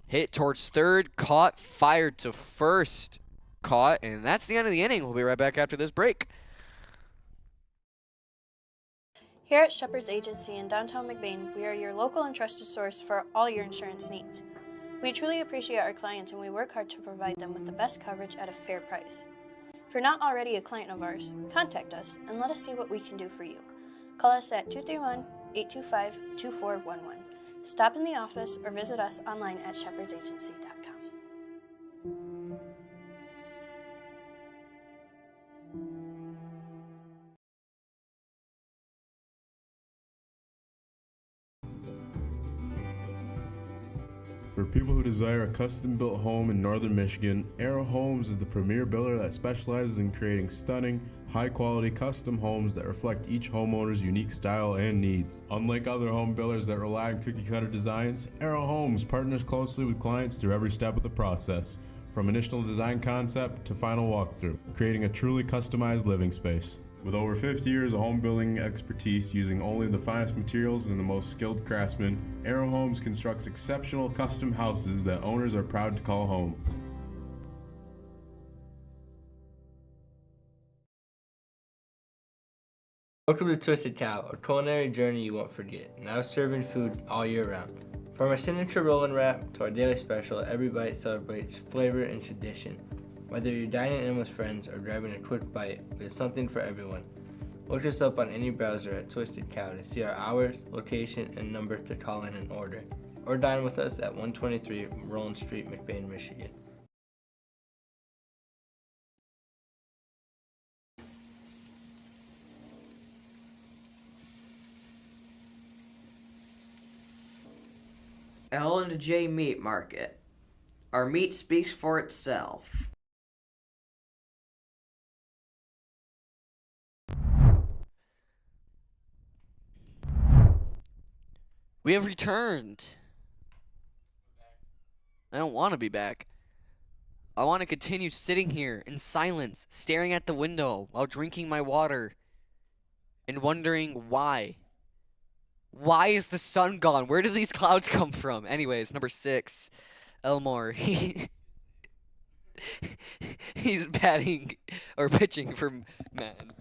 Hit towards third, caught, fired to first, caught, and that's the end of the inning. We'll be right back after this break. Here at Shepherd's Agency in downtown McBain, we are your local and trusted source for all your insurance needs. We truly appreciate our clients and we work hard to provide them with the best coverage at a fair price. If you're not already a client of ours, contact us and let us see what we can do for you. Call us at 231-825-2411. Stop in the office or visit us online at shepherdsagency.com. For people who desire a custom-built home in northern Michigan, Arrow Homes is the premier builder that specializes in creating stunning, high-quality custom homes that reflect each homeowner's unique style and needs. Unlike other home builders that rely on cookie-cutter designs, Arrow Homes partners closely with clients through every step of the process, from initial design concept to final walkthrough, creating a truly customized living space. With over 50 years of home building expertise using only the finest materials and the most skilled craftsmen, Arrow Homes constructs exceptional custom houses that owners are proud to call home. Welcome to Twisted Cow, a culinary journey you won't forget, now serving food all year round. From our signature roll and wrap to our daily special, every bite celebrates flavor and tradition. Whether you're dining in with friends or grabbing a quick bite, there's something for everyone. Look us up on any browser at Twisted Cow to see our hours, location, and number to call in and order. Or dine with us at 123 Roland Street, McBain, Michigan. L&J Meat Market. Our meat speaks for itself. We have returned. I don't want to be back. I want to continue sitting here in silence, staring at the window while drinking my water and wondering why. Why is the sun gone? Where do these clouds come from? Anyways, number 6, Elmore. He's batting or pitching for Manton.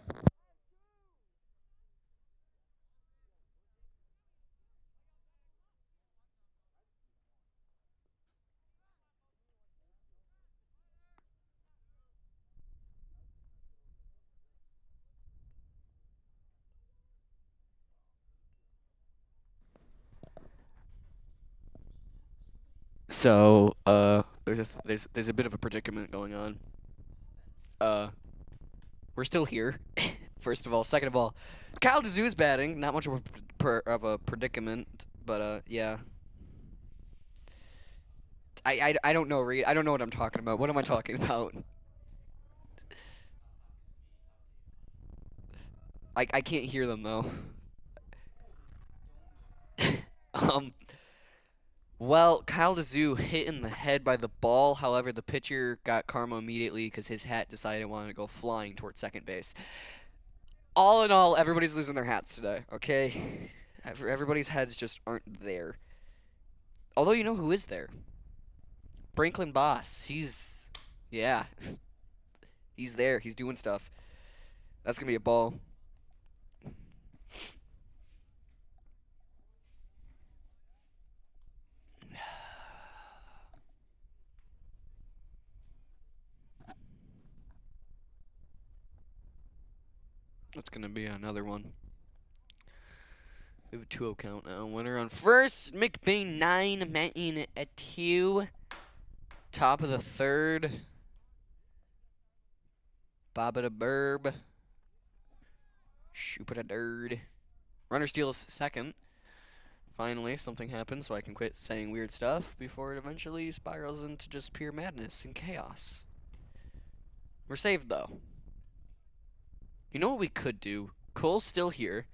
So, there's a bit of a predicament going on. We're still here. First of all, second of all, Kyle DeZu's batting. Not much of a predicament, but yeah. I don't know, Reed. I don't know what I'm talking about. What am I talking about? I can't hear them though. Well, Kyle DeZu hit in the head by the ball. However, the pitcher got karma immediately because his hat decided it wanted to go flying towards second base. All in all, everybody's losing their hats today, okay? Everybody's heads just aren't there. Although you know who is there? Franklin Boss. Yeah. He's there. He's doing stuff. That's going to be a ball. That's going to be another one. We have a 2-0 count now. Winner on first. McBain 9, Manton at 2. Top of the third. Bob at a burb. Shoop at a dird. Runner steals second. Finally, something happens so I can quit saying weird stuff before it eventually spirals into just pure madness and chaos. We're saved, though. You know what we could do? Cole's still here.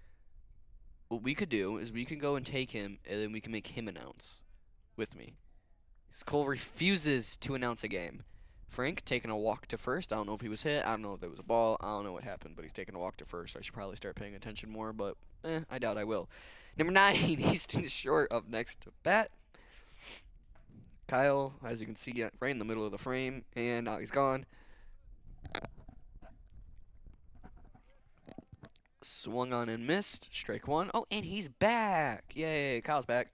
What we could do is we can go and take him, and then we can make him announce with me. Because Cole refuses to announce a game. Frank taking a walk to first. I don't know if he was hit. I don't know if there was a ball. I don't know what happened, but he's taking a walk to first. I should probably start paying attention more, but I doubt I will. Number 9, Easton Short up next to bat. Kyle, as you can see, right in the middle of the frame, and now he's gone. Swung on and missed. Strike one. Oh, and he's back. Yay, Kyle's back.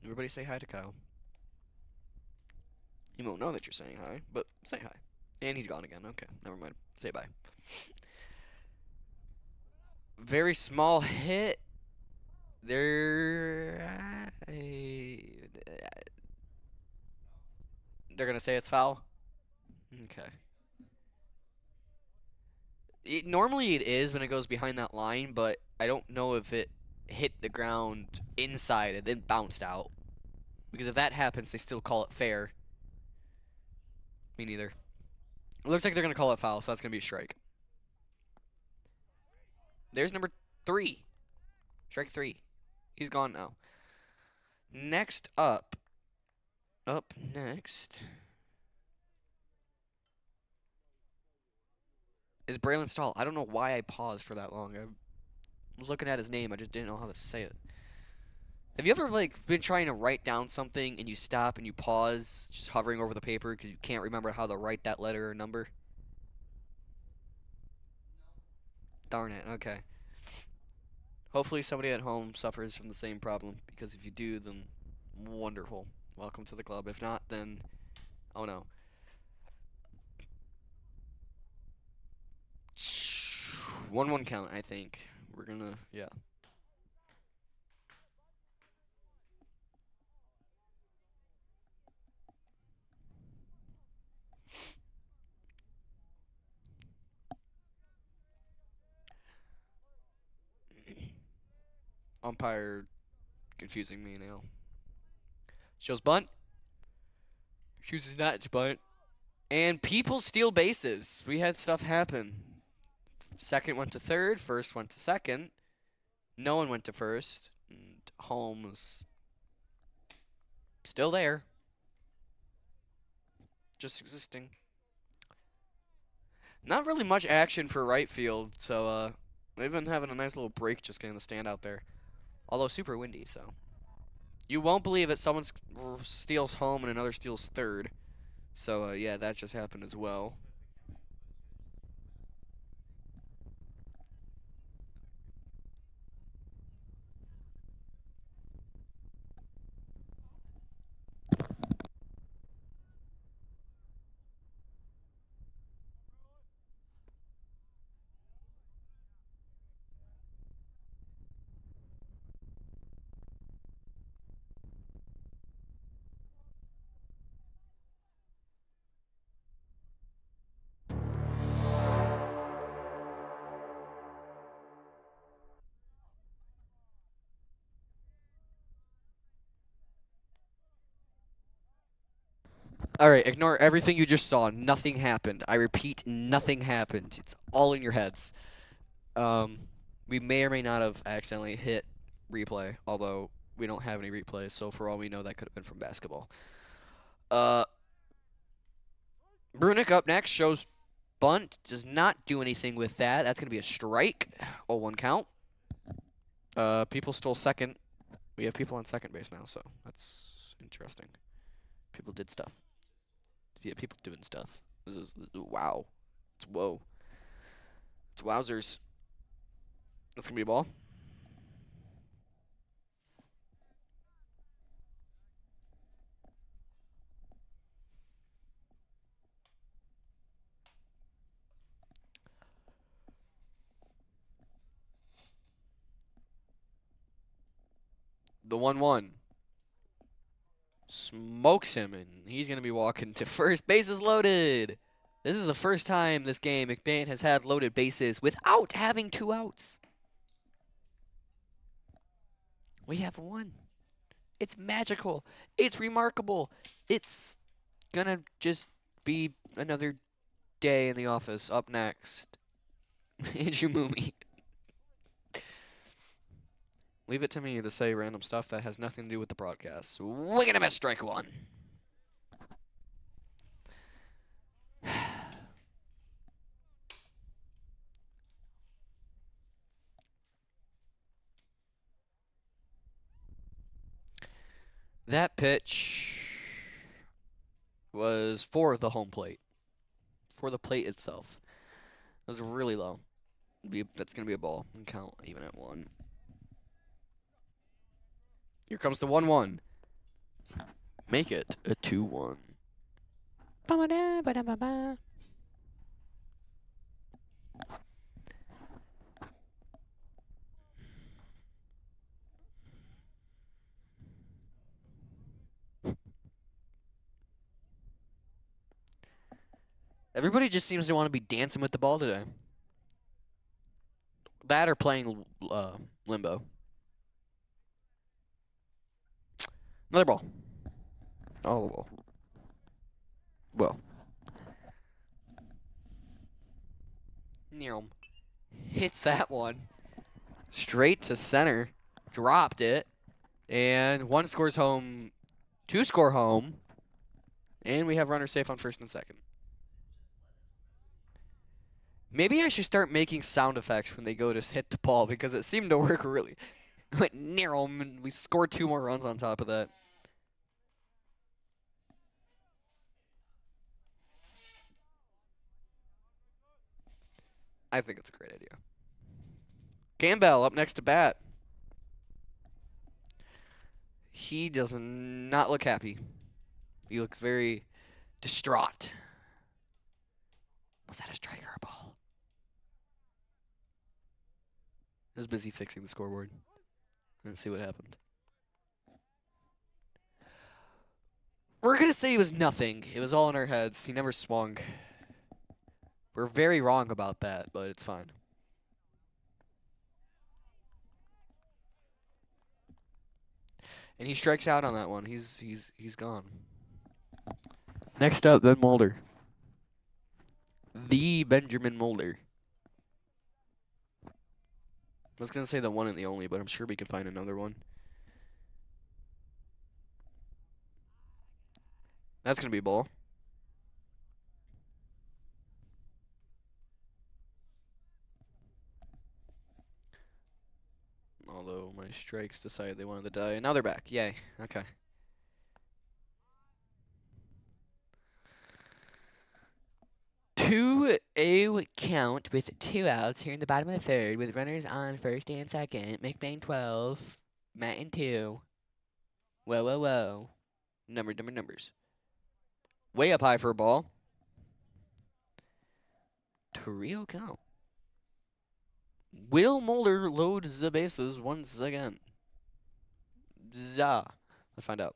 Everybody say hi to Kyle. He won't know that you're saying hi, but say hi. And he's gone again. Okay, never mind. Say bye. Very small hit. They're gonna say it's foul. Okay. Normally it is when it goes behind that line, but I don't know if it hit the ground inside and then bounced out. Because if that happens, they still call it fair. Me neither. It looks like they're gonna call it foul, so that's gonna be a strike. There's number 3. Strike 3. He's gone now. Next up. Up next is Braylon Stahl. I don't know why I paused for that long. I was looking at his name. I just didn't know how to say it. Have you ever like been trying to write down something and you stop and you pause, just hovering over the paper because you can't remember how to write that letter or number? Darn it. Okay. Hopefully somebody at home suffers from the same problem, because if you do, then wonderful. Welcome to the club. If not, then oh no. 1-1 count, I think. We're gonna, yeah. Umpire confusing me now. Shows bunt. Chooses not to bunt. And people steal bases. We had stuff happen. Second went to third. First went to second. No one went to first. And Holmes still there. Just existing. Not really much action for right field, so they've been having a nice little break just getting the stand out there. Although super windy, so. You won't believe it, someone steals home and another steals third. So yeah, that just happened as well. Alright, ignore everything you just saw. Nothing happened. I repeat, nothing happened. It's all in your heads. We may or may not have accidentally hit replay, although we don't have any replays, so for all we know, that could have been from basketball. Brunick up next, shows bunt. Does not do anything with that. That's going to be a strike. 0-1 count. People stole second. We have people on second base now, so that's interesting. People did stuff. Yeah, people doing stuff. This is wow. It's whoa. It's wowzers. That's gonna be a ball. The 1-1. Smokes him, and he's gonna be walking to first. Bases loaded. This is the first time this game McBain has had loaded bases without having 2 outs. We have 1. It's magical. It's remarkable. It's gonna just be another day in the office. Up next, Andrew Moomy. Leave it to me to say random stuff that has nothing to do with the broadcast. We're gonna miss strike 1. That pitch was for the home plate. For the plate itself. was really low. That's going to be a ball. And count even at 1. Here comes the 1-1. Make it a 2-1. Everybody just seems to want to be dancing with the ball today. That or playing limbo. Another ball. Oh, well. Well. Neum hits that one. Straight to center. Dropped it. And 1 scores home. 2 score home. And we have runners safe on first and second. Maybe I should start making sound effects when they go to hit the ball because it seemed to work really. It went near them, and we scored 2 more runs on top of that. I think it's a great idea. Campbell up next to bat. He does not look happy. He looks very distraught. Was that a strike or a ball? I was busy fixing the scoreboard. Let's see what happened. We're going to say it was nothing. It was all in our heads. He never swung. We're very wrong about that, but it's fine. And he strikes out on that one. He's gone. Next up, Ben Mulder. The Benjamin Mulder. I was going to say the one and the only, but I'm sure we can find another one. That's going to be a ball. Although my strikes decided they wanted to die. And now they're back. Yay. Okay. A count with 2 outs here in the bottom of the third with runners on first and second. McBain 12, Manton 2. Whoa, whoa, whoa. Numbers. Way up high for a ball. 3-0 count. Will Mulder load the bases once again? Let's find out.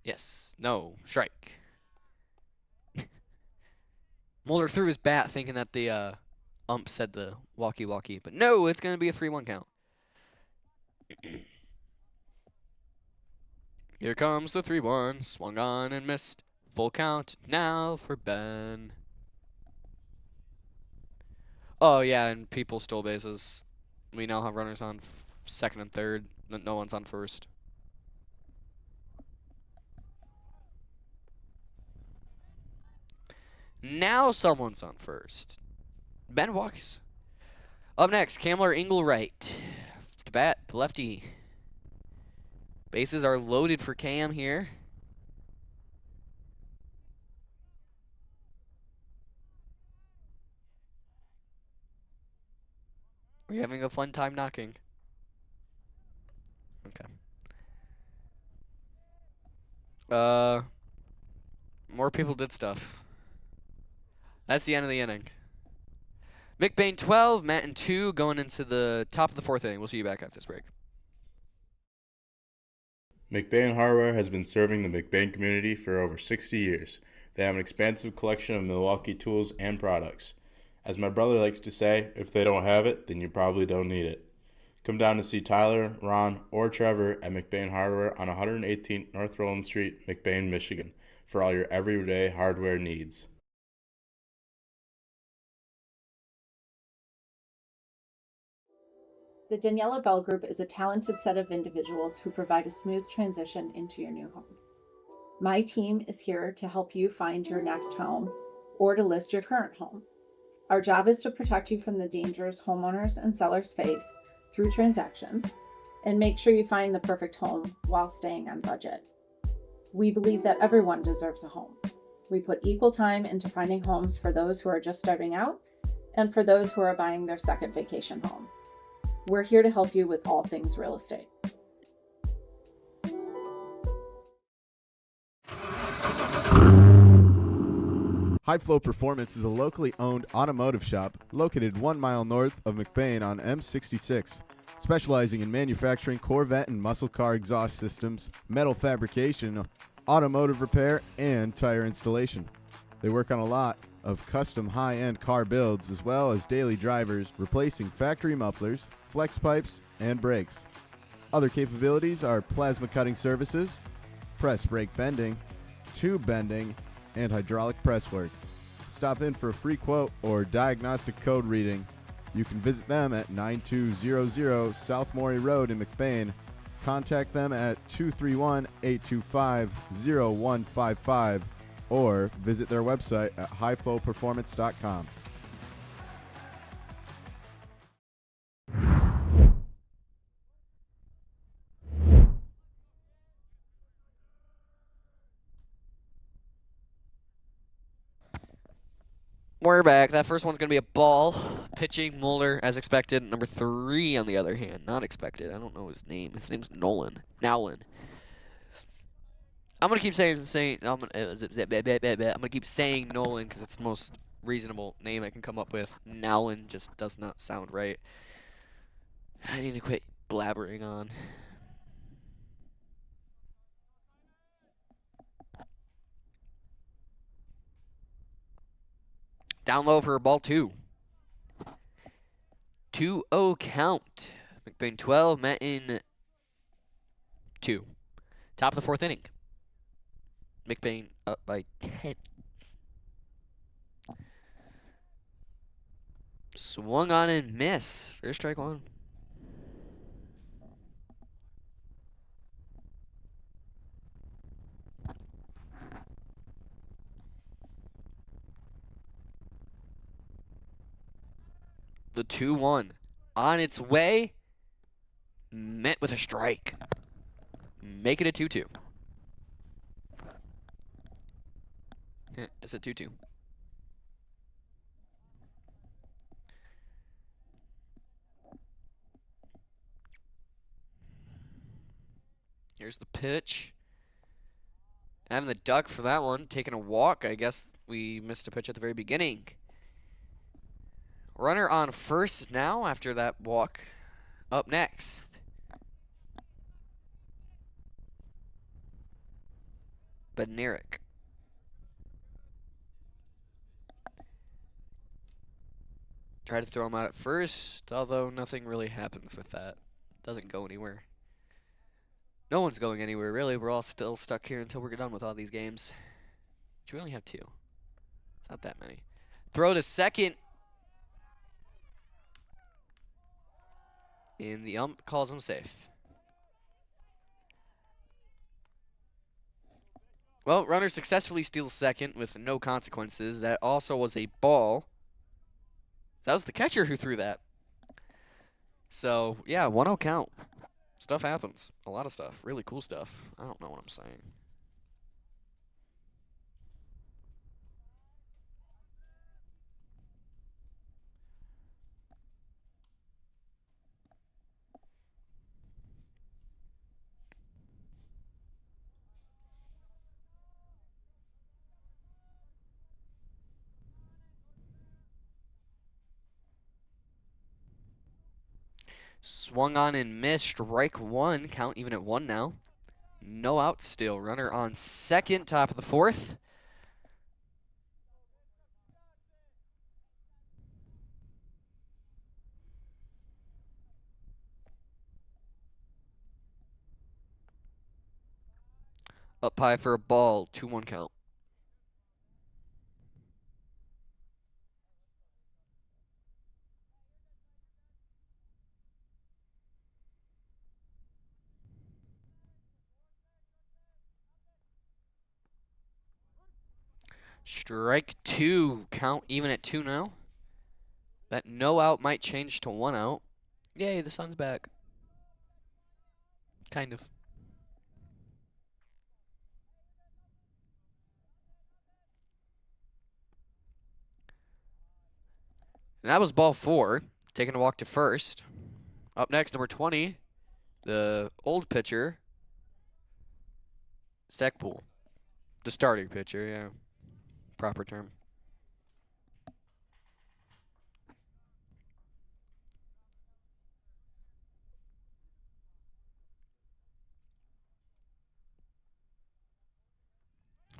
Yes. No. Strike. Mulder threw his bat thinking that the ump said the walkie-walkie. But no, it's going to be a 3-1 count. Here comes the 3-1. Swung on and missed. Full count now for Ben. Oh, yeah, and people stole bases. We now have runners on second and third. No one's on first. Now someone's on first. Ben walks. Up next, Kamler Engelwright. To bat, lefty. Bases are loaded for Cam here. Are you having a fun time knocking? Okay. More people did stuff. That's the end of the inning. McBain 12, Manton 2, going into the top of the 4th inning. We'll see you back after this break. McBain Hardware has been serving the McBain community for over 60 years. They have an expansive collection of Milwaukee tools and products. As my brother likes to say, if they don't have it, then you probably don't need it. Come down to see Tyler, Ron, or Trevor at McBain Hardware on 118th North Roland Street, McBain, Michigan, for all your everyday hardware needs. The Daniela Bell Group is a talented set of individuals who provide a smooth transition into your new home. My team is here to help you find your next home or to list your current home. Our job is to protect you from the dangers homeowners and sellers face through transactions and make sure you find the perfect home while staying on budget. We believe that everyone deserves a home. We put equal time into finding homes for those who are just starting out and for those who are buying their second vacation home. We're here to help you with all things real estate. High Flow Performance is a locally owned automotive shop located 1 mile north of McBain on M66, specializing in manufacturing Corvette and muscle car exhaust systems, metal fabrication, automotive repair, and tire installation. They work on a lot of custom high-end car builds as well as daily drivers, replacing factory mufflers, flex pipes, and brakes. Other capabilities are plasma cutting services, press brake bending, tube bending, and hydraulic press work. Stop in for a free quote or diagnostic code reading. You can visit them at 9200 South Morey Road in McBain. Contact them at 231-825-0155 or visit their website at highflowperformance.com. We're back. That first one's going to be a ball. Pitching, Mueller, as expected. Number 3, on the other hand, not expected. I don't know his name. His name's Nowlin. I'm going to keep I'm going to keep saying Nolan because it's the most reasonable name I can come up with. Nowlin just does not sound right. I need to quit blabbering on. Down low for ball 2. 2-0 count. McBain 12, Manton 2. Top of the 4th inning. McBain up by 10. Swung on and miss. There's strike 1. The 2-1 on its way, met with a strike. Make it a 2-2. Yeah, it's a 2-2. Here's the pitch. Having the duck for that one, taking a walk. I guess we missed a pitch at the very beginning. Runner on first now after that walk. Up next. Bednarik. Try to throw him out at first, although nothing really happens with that. Doesn't go anywhere. No one's going anywhere, really. We're all still stuck here until we're done with all these games. Which we only have 2. It's not that many. Throw to second. And the ump calls him safe. Well, runner successfully steals second with no consequences. That also was a ball. That was the catcher who threw that. So, yeah, 1-0 count. Stuff happens. A lot of stuff. Really cool stuff. I don't know what I'm saying. Swung on and missed. Strike 1. Count even at 1 now. No out still. Runner on second. Top of the 4th. Up high for a ball. 2-1 count. Strike 2. Count even at 2 now. That no out might change to 1 out. Yay, the sun's back. Kind of. And that was ball 4, taking a walk to first. Up next, number 20, the old pitcher, Stackpool. The starting pitcher, yeah. Proper term.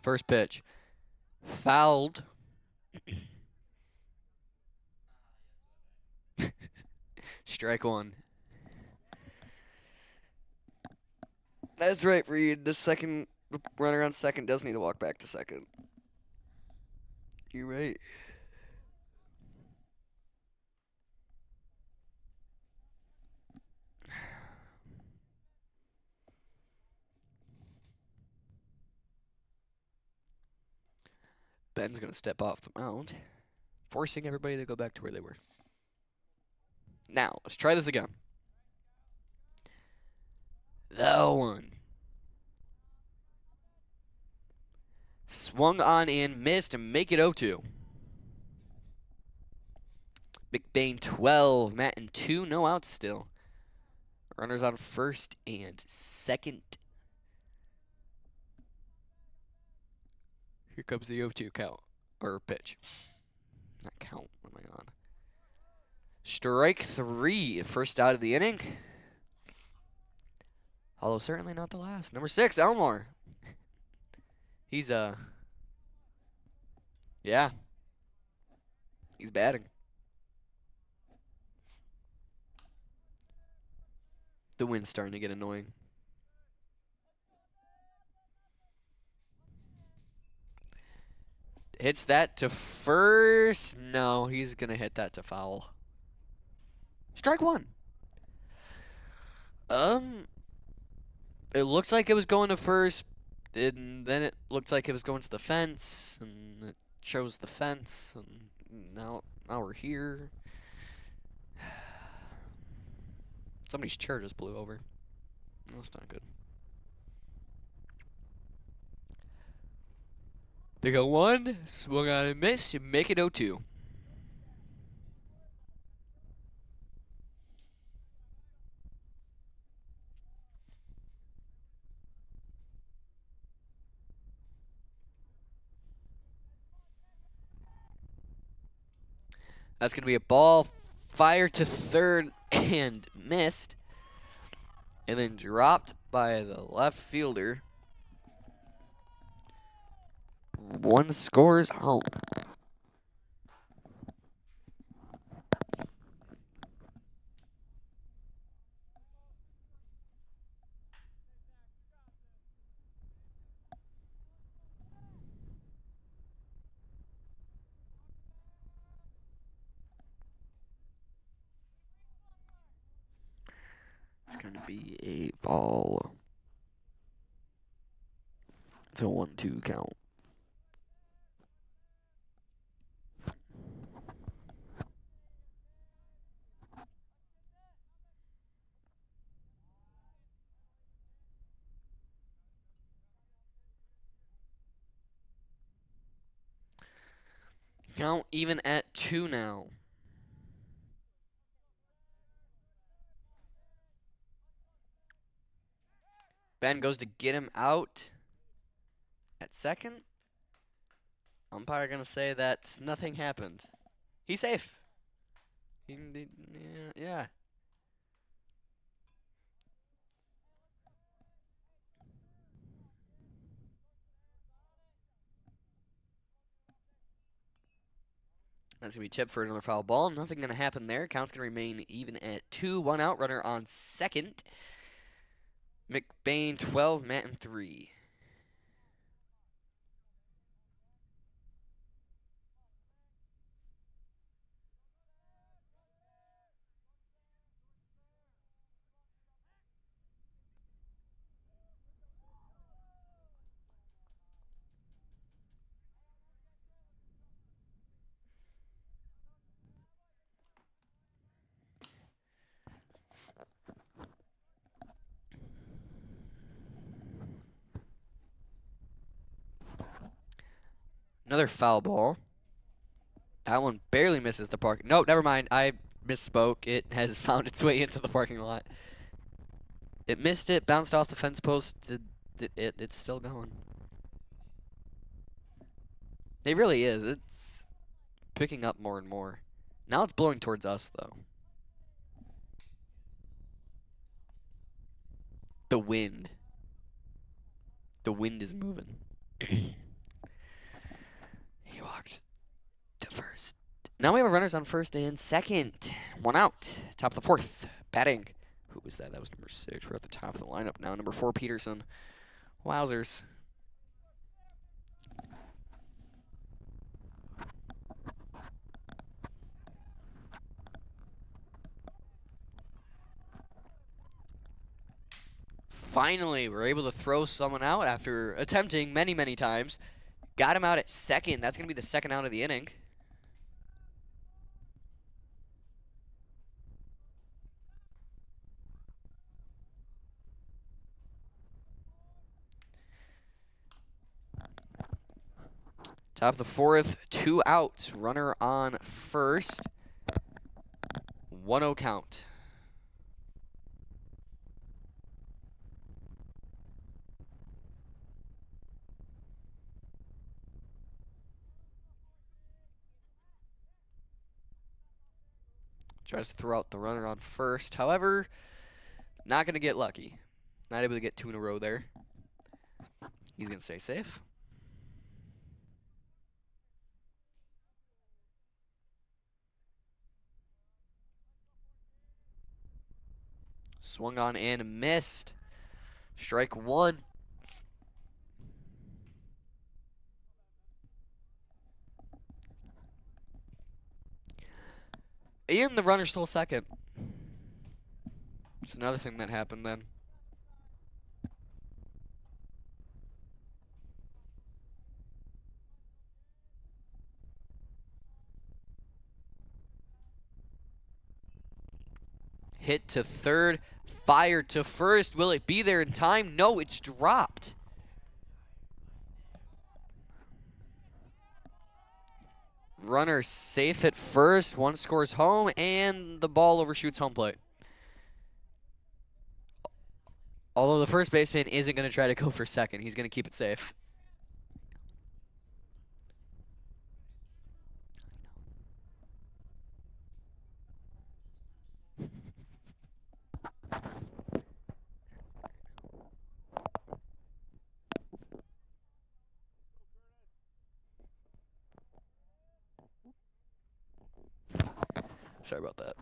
First pitch. Fouled. Strike 1. That's right, Reed. The second runner on second does need to walk back to second. You're right. Ben's going to step off the mound, forcing everybody to go back to where they were. Now, let's try this again. The 1. Swung on and missed to make it 0-2. McBain 12, Manton 2, no outs still. Runners on first and second. Here comes the 0-2 count, or pitch. Not count, what am I on? Strike 3, first out of the inning. Although certainly not the last. Number 6, Elmore. He's, yeah. He's batting. The wind's starting to get annoying. Hits that to first. No, he's going to hit that to foul. Strike 1. It looks like it was going to first, and then it looked like it was going to the fence, and it shows the fence, and now we're here. Somebody's chair just blew over. That's not good. They go 1, swung on and missed, you make it 0-2. That's going to be a ball fired to third and missed. And then dropped by the left fielder. 1 scores home. It's going to be a ball. It's a 1-2 count. Count even at 2 now. Ben goes to get him out at second. Umpire going to say that nothing happened. He's safe. Yeah. That's going to be tipped for another foul ball. Nothing going to happen there. Count's going to remain even at 2. 1 out. Runner on second. McBain 12, Manton 3. Another foul ball That one barely misses the park. Nope, never mind. I misspoke. It has found its way into the parking lot. It missed it, bounced off the fence post. It's still going. It really is. It's picking up more and more. Now it's blowing towards us, though. The wind. The wind is moving. He walked to first. Now we have runners on first and second. One out. Top of the fourth. Batting. Who was that? That was number 6. We're at the top of the lineup now. Number 4, Peterson. Wowzers. Finally, we're able to throw someone out after attempting many, many times. Got him out at second. That's going to be the second out of the inning. Top of the fourth, 2 outs. Runner on first. 1-0 count. Tries to throw out the runner on first. However, not going to get lucky. Not able to get 2 in a row there. He's going to stay safe. Swung on and missed. Strike 1. And the runner stole second. It's another thing that happened then. Hit to third, fired to first. Will it be there in time? No, it's dropped. Runner safe at first. One scores home, and the ball overshoots home plate. Although the first baseman isn't going to try to go for second. He's going to keep it safe. Sorry about that.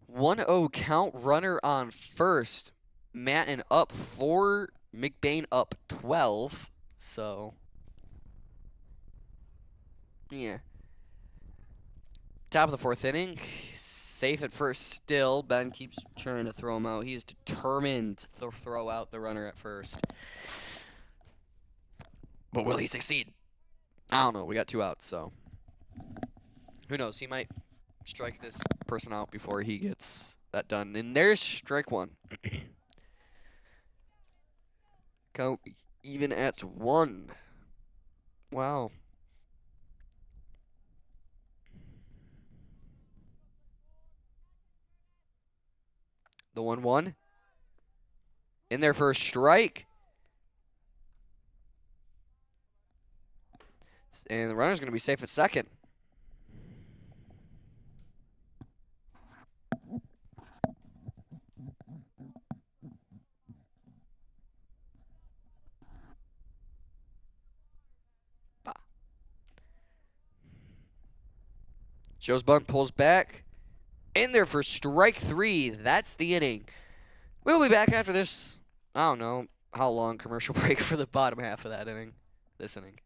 One 0 count, runner on first. Manton up 4, McBain up 12. So, yeah. Top of the fourth inning. Safe at first still. Ben keeps trying to throw him out. He is determined to throw out the runner at first. But will he succeed? I don't know. We got 2 outs, so who knows? He might strike this person out before he gets that done. And there's strike 1. Count even at 1. Wow. The 1-1. In there for a strike. And the runner's going to be safe at second. Joe's bunt pulls back. In there for strike 3. That's the inning. We'll be back after this. I don't know how long commercial break for the bottom half of that inning. This inning.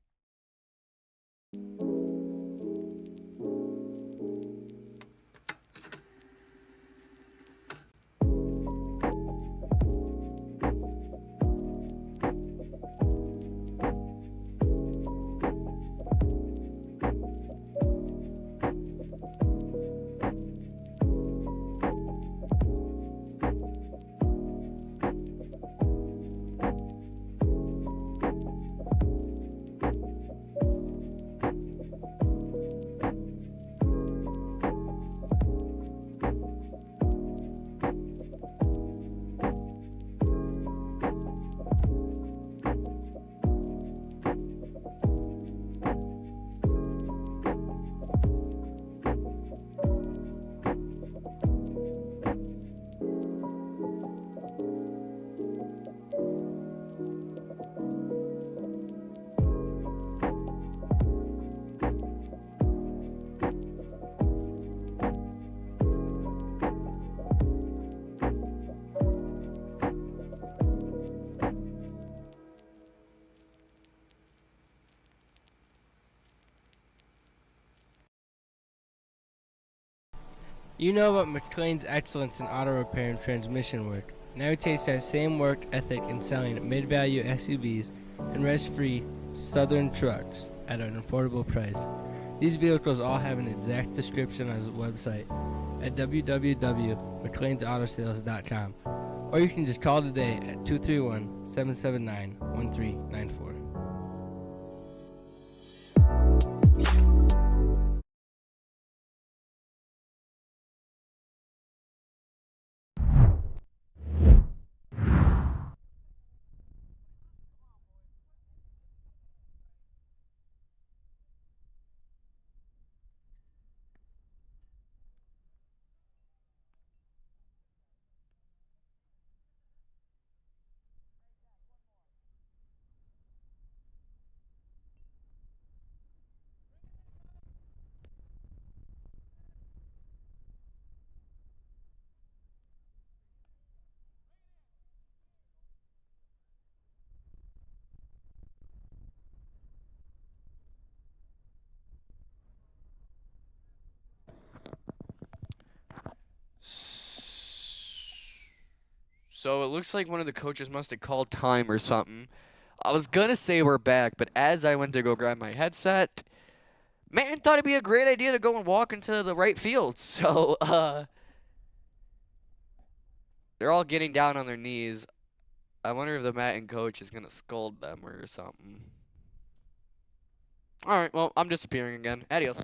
You know about McLean's excellence in auto repair and transmission work. Now he takes that same work ethic in selling mid-value SUVs and rest-free Southern trucks at an affordable price. These vehicles all have an exact description on his website at www.mcleansautosales.com, or you can just call today at 231-779-1394. So it looks like one of the coaches must have called time or something. I was gonna say we're back, but as I went to go grab my headset, man thought it'd be a great idea to go and walk into the right field. So, they're all getting down on their knees. I wonder if the Manton coach is gonna scold them or something. Alright, well, I'm disappearing again. Adios.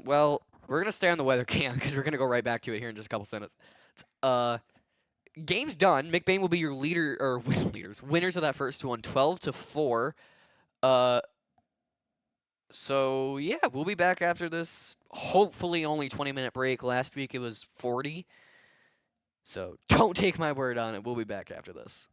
Well, we're gonna stay on the weather cam because we're gonna go right back to it here in just a couple minutes. Game's done. McBain will be your leader or winners of that first one, 12-4. So yeah, we'll be back after this. Hopefully, only 20-minute break. Last week it was 40. So don't take my word on it. We'll be back after this.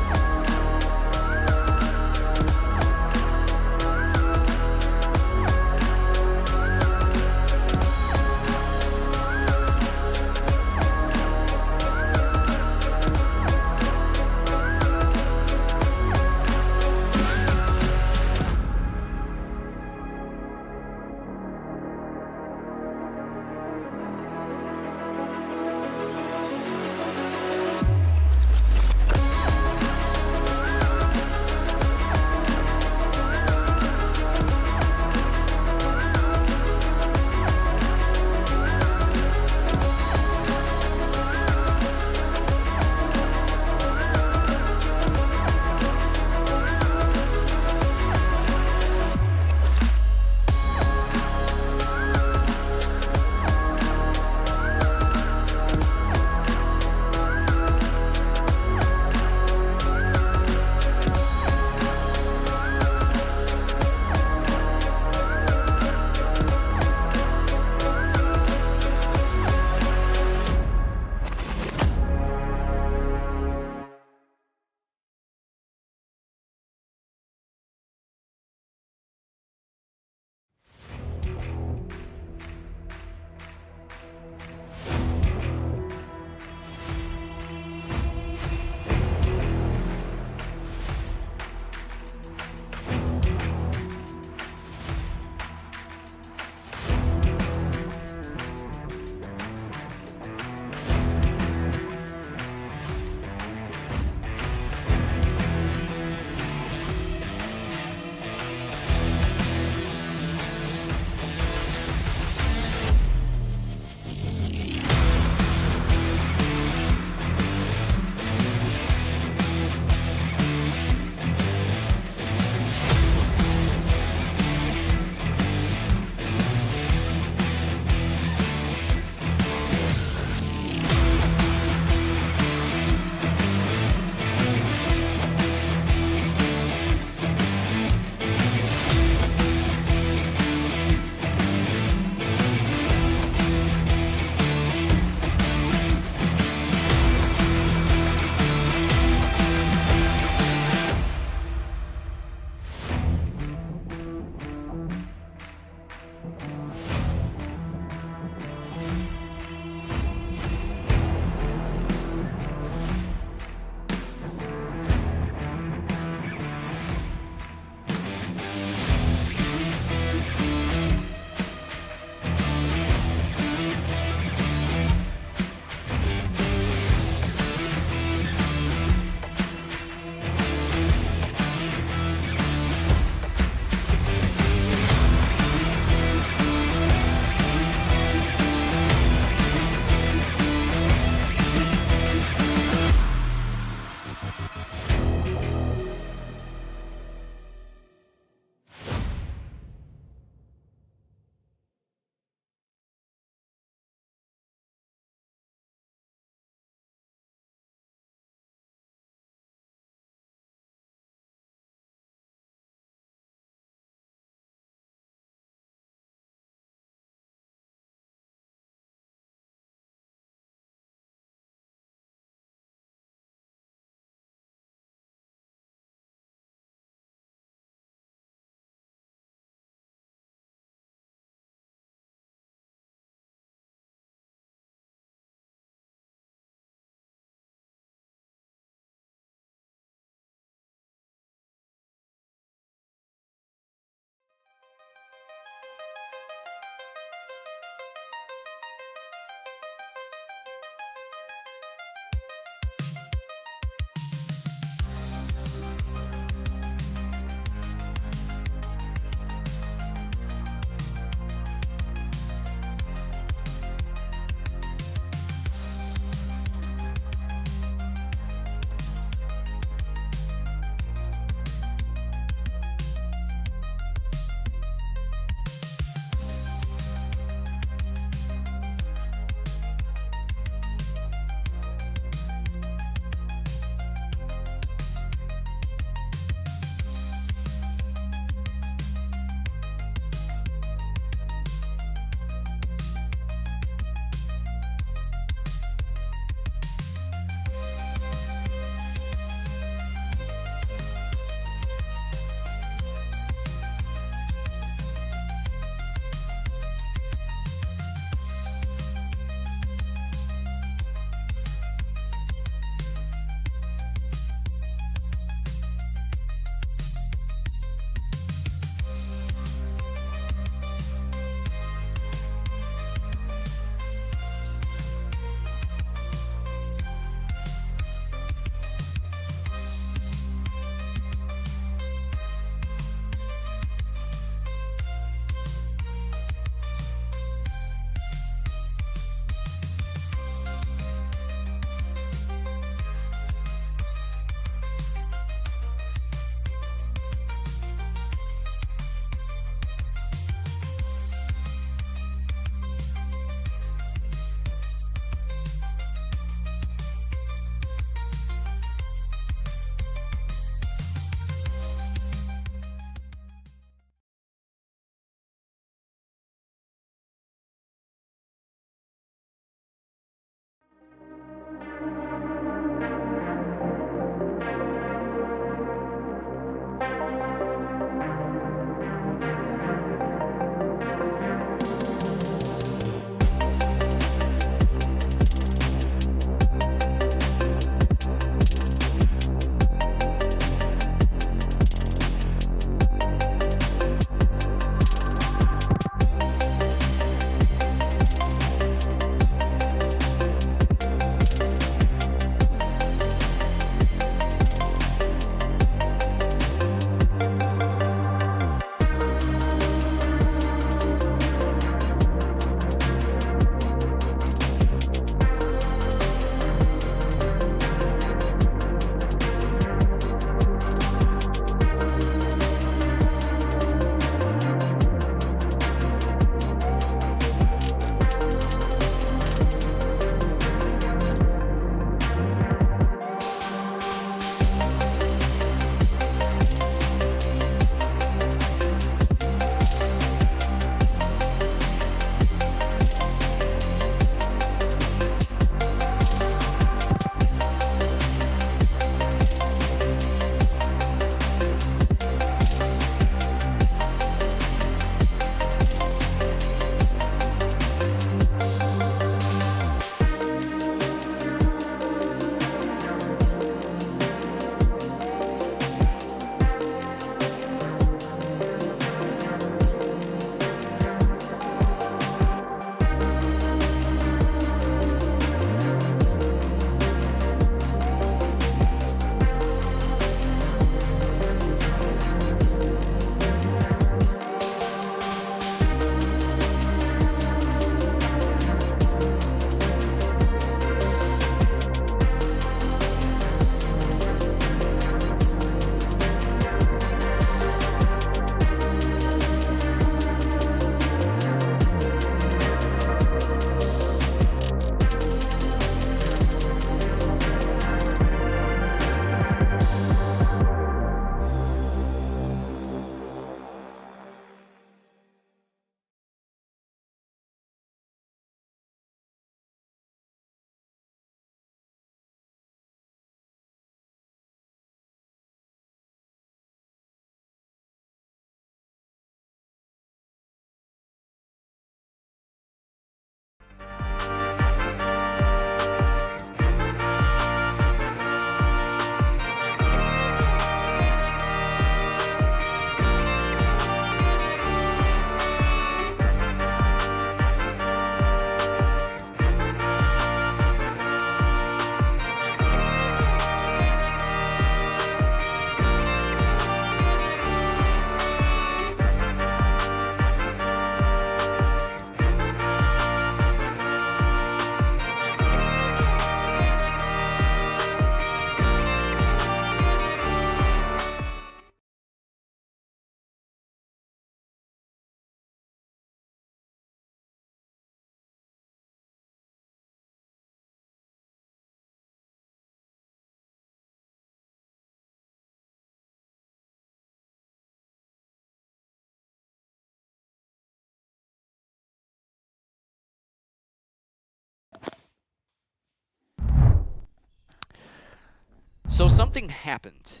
So something happened.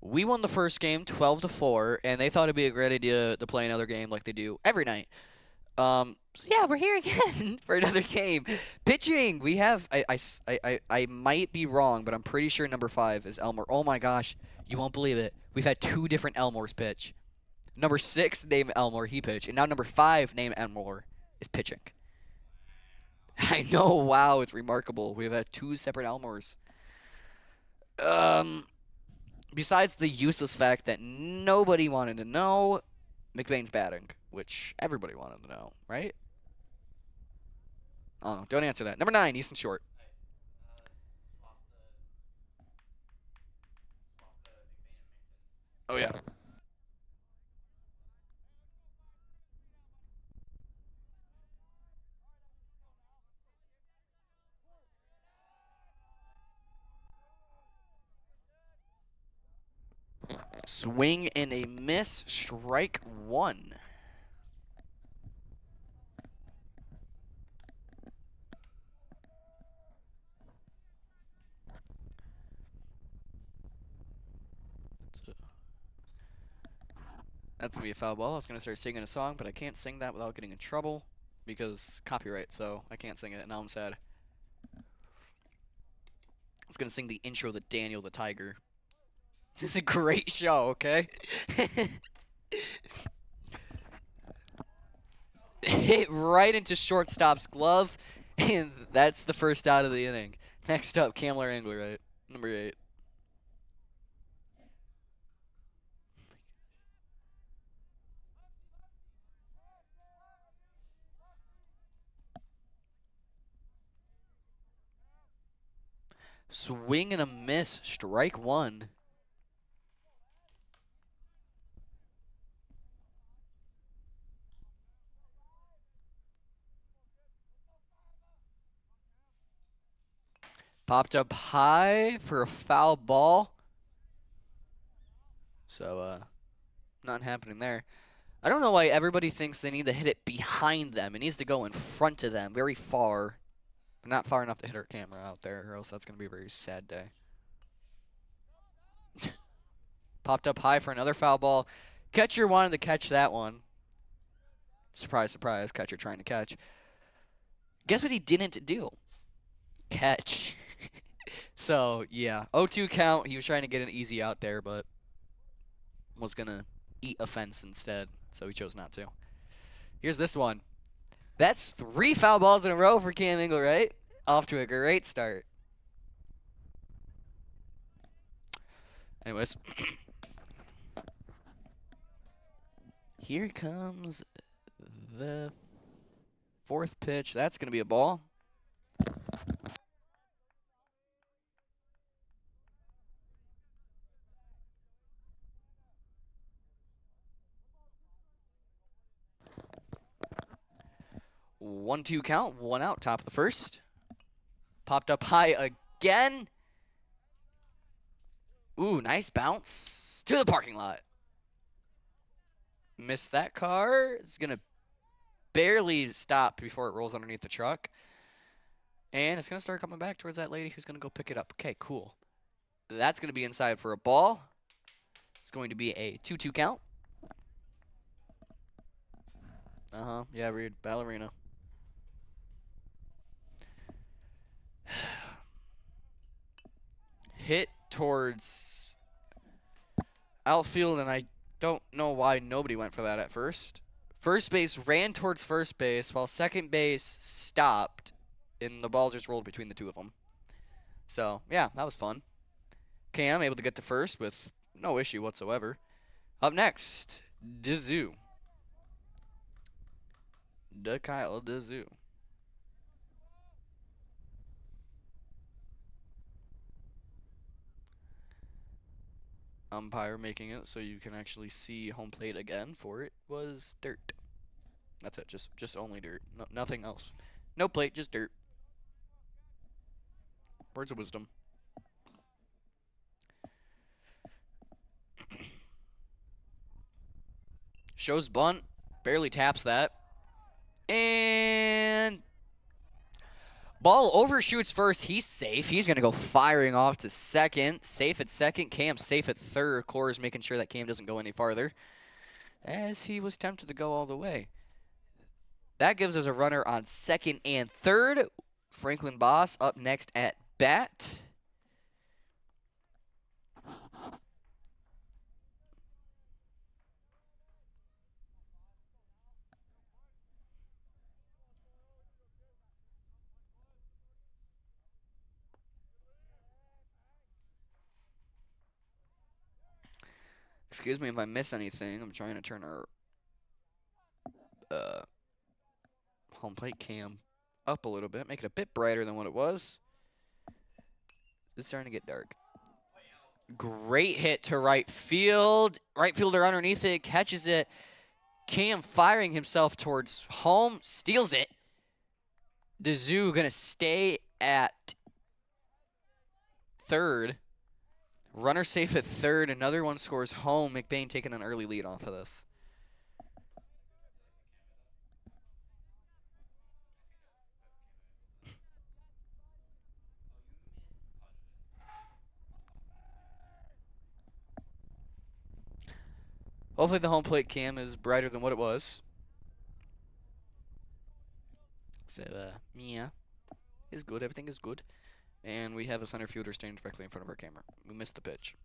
We won the first game 12-4, and they thought it'd be a great idea to play another game like they do every night. So yeah, we're here again for another game. Pitching, we have, I might be wrong, but I'm pretty sure number 5 is Elmore. Oh my gosh, you won't believe it. We've had 2 different Elmores pitch. Number 6 named Elmore, he pitched, and now number 5 named Elmore is pitching. I know, wow, it's remarkable. We've had 2 separate Elmores. Besides the useless fact that nobody wanted to know, McBain's batting, which everybody wanted to know, right? Oh, don't answer that. Number 9, Easton Short. Oh, yeah. Swing and a miss, strike 1. That's going to be a foul ball. I was going to start singing a song, but I can't sing that without getting in trouble because copyright, so I can't sing it, and now I'm sad. I was going to sing the intro to Daniel the Tiger. This is a great show, okay? Hit right into shortstop's glove, and that's the first out of the inning. Next up, Kamler Angler, right? Number 8. Swing and a miss, strike 1. Popped up high for a foul ball. So, not happening there. I don't know why everybody thinks they need to hit it behind them. It needs to go in front of them, very far. But not far enough to hit our camera out there, or else that's going to be a very sad day. Popped up high for another foul ball. Catcher wanted to catch that one. Surprise, surprise, catcher trying to catch. Guess what he didn't do? Catch. So, yeah, 0-2 count. He was trying to get an easy out there, but was going to eat a fence instead, so he chose not to. Here's this one. That's 3 foul balls in a row for Cam Engel, right? Off to a great start. Anyways. Here comes the 4th pitch. That's going to be a ball. One, 2 count, 1 out, top of the 1st. Popped up high again. Ooh, nice bounce to the parking lot. Missed that car. It's going to barely stop before it rolls underneath the truck. And it's going to start coming back towards that lady who's going to go pick it up. Okay, cool. That's going to be inside for a ball. It's going to be a 2-2 count. Yeah, Reed, ballerina. Hit towards outfield, and I don't know why nobody went for that at first. First base ran towards first base while second base stopped, and the ball just rolled between the two of them. So, yeah, that was fun. Cam able to get to first with no issue whatsoever. Up next, Dezoo. Kyle Dezoo. Umpire making it so you can actually see home plate again for it was dirt. That's it, just only dirt. No, nothing else. No plate, just dirt. Words of wisdom. Shows bunt, barely taps that. And Ball overshoots first. He's safe. He's going to go firing off to second. Safe at second. Cam safe at third. Core's making sure that Cam doesn't go any farther, as he was tempted to go all the way. That gives us a runner on second and third. Franklin Boss up next at bat. Excuse me if I miss anything. I'm trying to turn our home plate cam up a little bit, make it a bit brighter than what it was. It's starting to get dark. Great hit to right field. Right fielder underneath it, catches it. Cam firing himself towards home, steals it. DeZoo gonna stay at third. Runner safe at third. Another one scores home. McBain taking an early lead off of this. Hopefully the home plate cam is brighter than what it was. So, yeah, it's good. Everything is good. And we have a center fielder standing directly in front of our camera. We missed the pitch.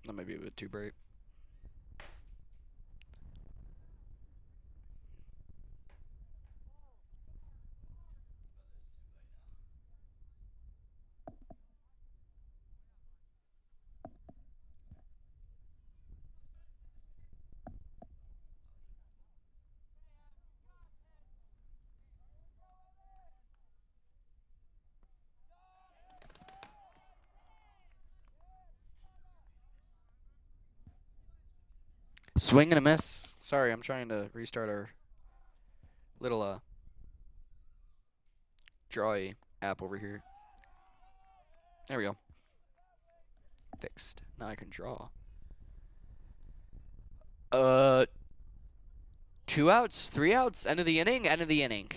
That might be a bit too bright. Swing and a miss. Sorry, I'm trying to restart our little drawy app over here. There we go. Fixed. Now I can draw. 2 outs, 3 outs, end of the inning, end of the inning.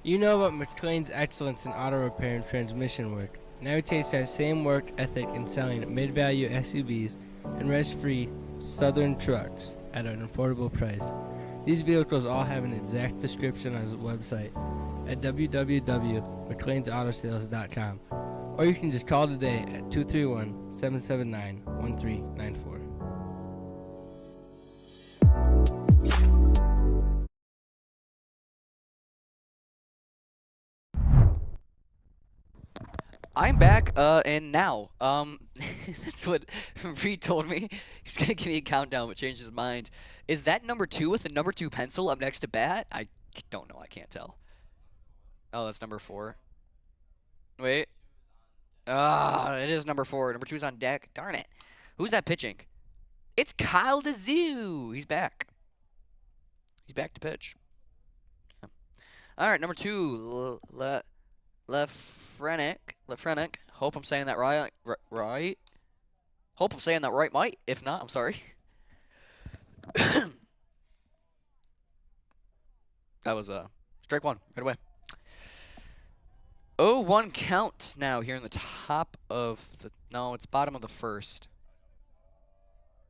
You know about McLean's excellence in auto repair and transmission work. Now it takes that same work ethic in selling mid-value SUVs and rest-free Southern trucks at an affordable price. These vehicles all have an exact description on his website at www.mcleansautosales.com, or you can just call today at 231-779-1394. I'm back, and now, that's what Reed told me. He's gonna give me a countdown, but changed his mind. Is that number 2 with the number 2 pencil up next to bat? I don't know. I can't tell. Oh, that's number 4. Wait. Ah, it is number 4. Number 2 is on deck. Darn it. Who's that pitching? It's Kyle DeZoo. He's back. He's back to pitch. Yeah. All right, number 2, Lefrenic. Hope I'm saying that right. Right. Hope I'm saying that right, Mike. If not, I'm sorry. That was strike 1 right away. 0-1 count now here in the top of the... No, it's bottom of the first.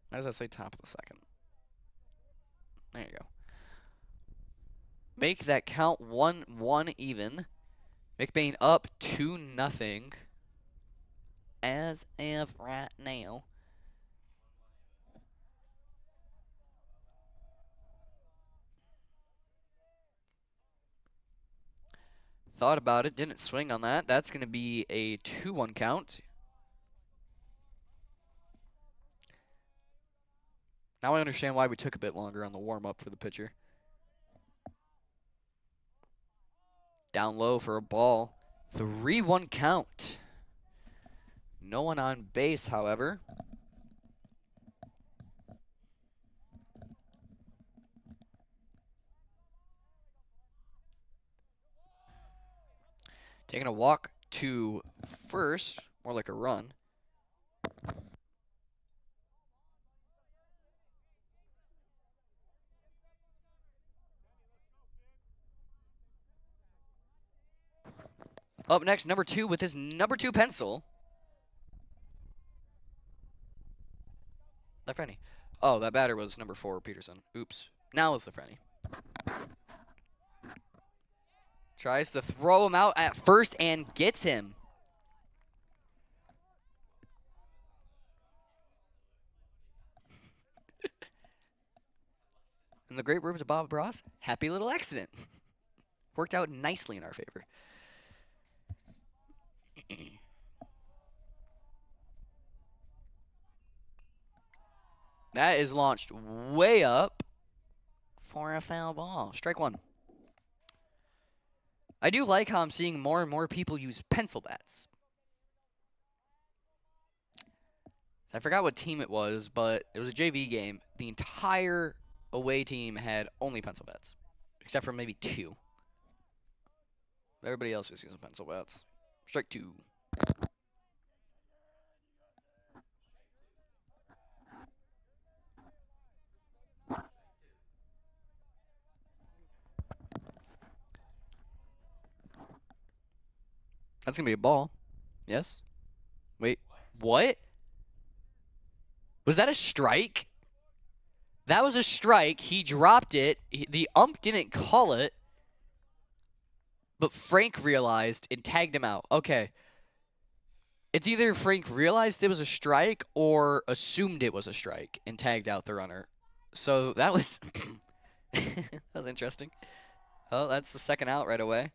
Why does that say top of the second? There you go. Make that count 1-1 even. McBain up 2-0 as of right now. Thought about it, didn't swing on that. That's going to be a 2-1 count. Now I understand why we took a bit longer on the warm-up for the pitcher. Down low for a ball. 3-1 count. No one on base, however. Taking a walk to first, more like a run. Up next, number 2 with his number 2 pencil. Lefreni. Oh, that batter was number 4, Peterson. Oops. Now it's Lefreni. Tries to throw him out at first and gets him. In the great words of Bob Ross, happy little accident. Worked out nicely in our favor. That is launched way up for a foul ball. Strike 1. I do like how I'm seeing more and more people use pencil bats. I forgot what team it was, but it was a JV game. The entire away team had only pencil bats, except for maybe 2. Everybody else was using pencil bats. Strike 2. That's going to be a ball. Yes? Wait, what? Was that a strike? That was a strike. He dropped it. The ump didn't call it. But Frank realized and tagged him out. Okay. It's either Frank realized it was a strike or assumed it was a strike and tagged out the runner. So that was... that was interesting. Oh, that's the second out right away.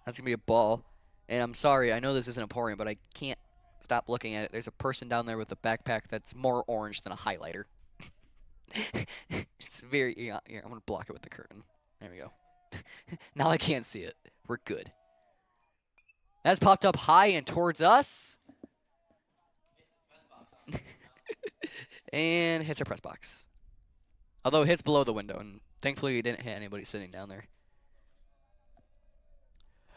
That's going to be a ball. And I'm sorry, I know this isn't important, but I can't stop looking at it. There's a person down there with a backpack that's more orange than a highlighter. It's very... Yeah, I'm going to block it with the curtain. There we go. Now I can't see it. We're good. That's popped up high and towards us. And hits our press box. Although it hits below the window, and thankfully it didn't hit anybody sitting down there.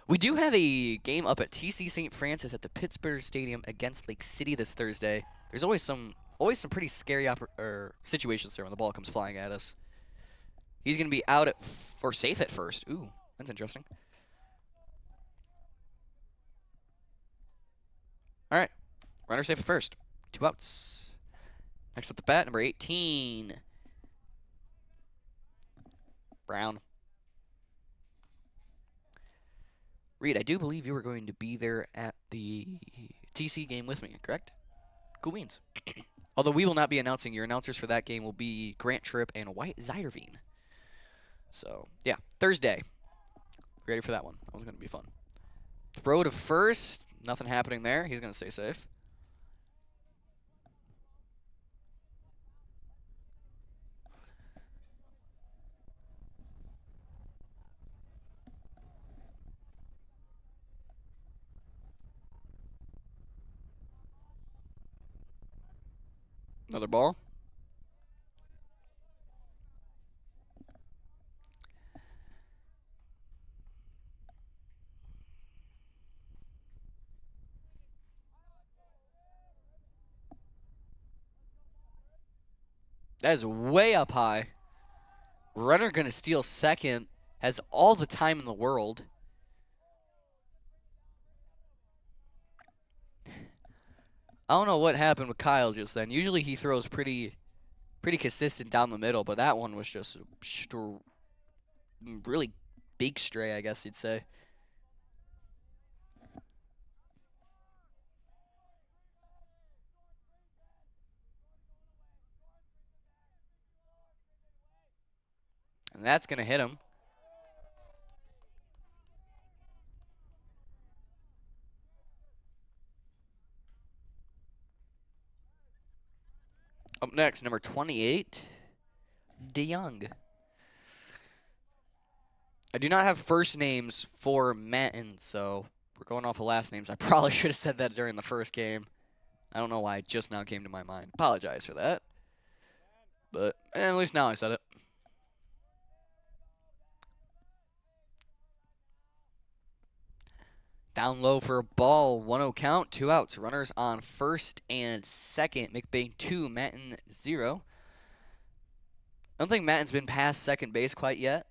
We do have a game up at TC St. Francis at the Pittsburgh Stadium against Lake City this Thursday. There's always some pretty scary situations there when the ball comes flying at us. He's going to be out at or safe at first. Ooh, that's interesting. All right, runner safe at first. 2 outs. Next up the bat, number 18. Brown. Reed, I do believe you were going to be there at the TC game with me, correct? Cool beans. Although we will not be announcing, your announcers for that game will be Grant Tripp and White Zeiderveen. So, yeah, Thursday. Ready for that one. That one's going to be fun. Throw to first. Nothing happening there. He's going to stay safe. Another ball. That is way up high. Runner gonna steal second. Has all the time in the world. I don't know what happened with Kyle just then. Usually he throws pretty consistent down the middle, but that one was just a really big stray, I guess you'd say. And that's going to hit him. Up next, number 28, DeYoung. I do not have first names for Manton, so we're going off of last names. I probably should have said that during the first game. I don't know why it just now came to my mind. Apologize for that. But at least now I said it. Down low for a ball, 1-0 count, 2 outs. Runners on first and second. McBain 2, Manton 0. I don't think Manton's been past second base quite yet.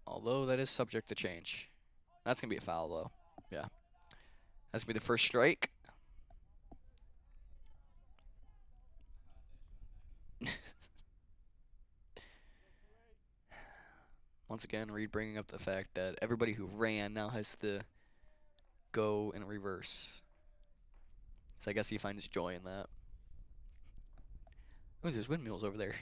Although that is subject to change. That's going to be a foul, though. Yeah. That's going to be the first strike. Once again, Reed bringing up the fact that everybody who ran now has to go in reverse. So I guess he finds joy in that. Oh, there's windmills over there.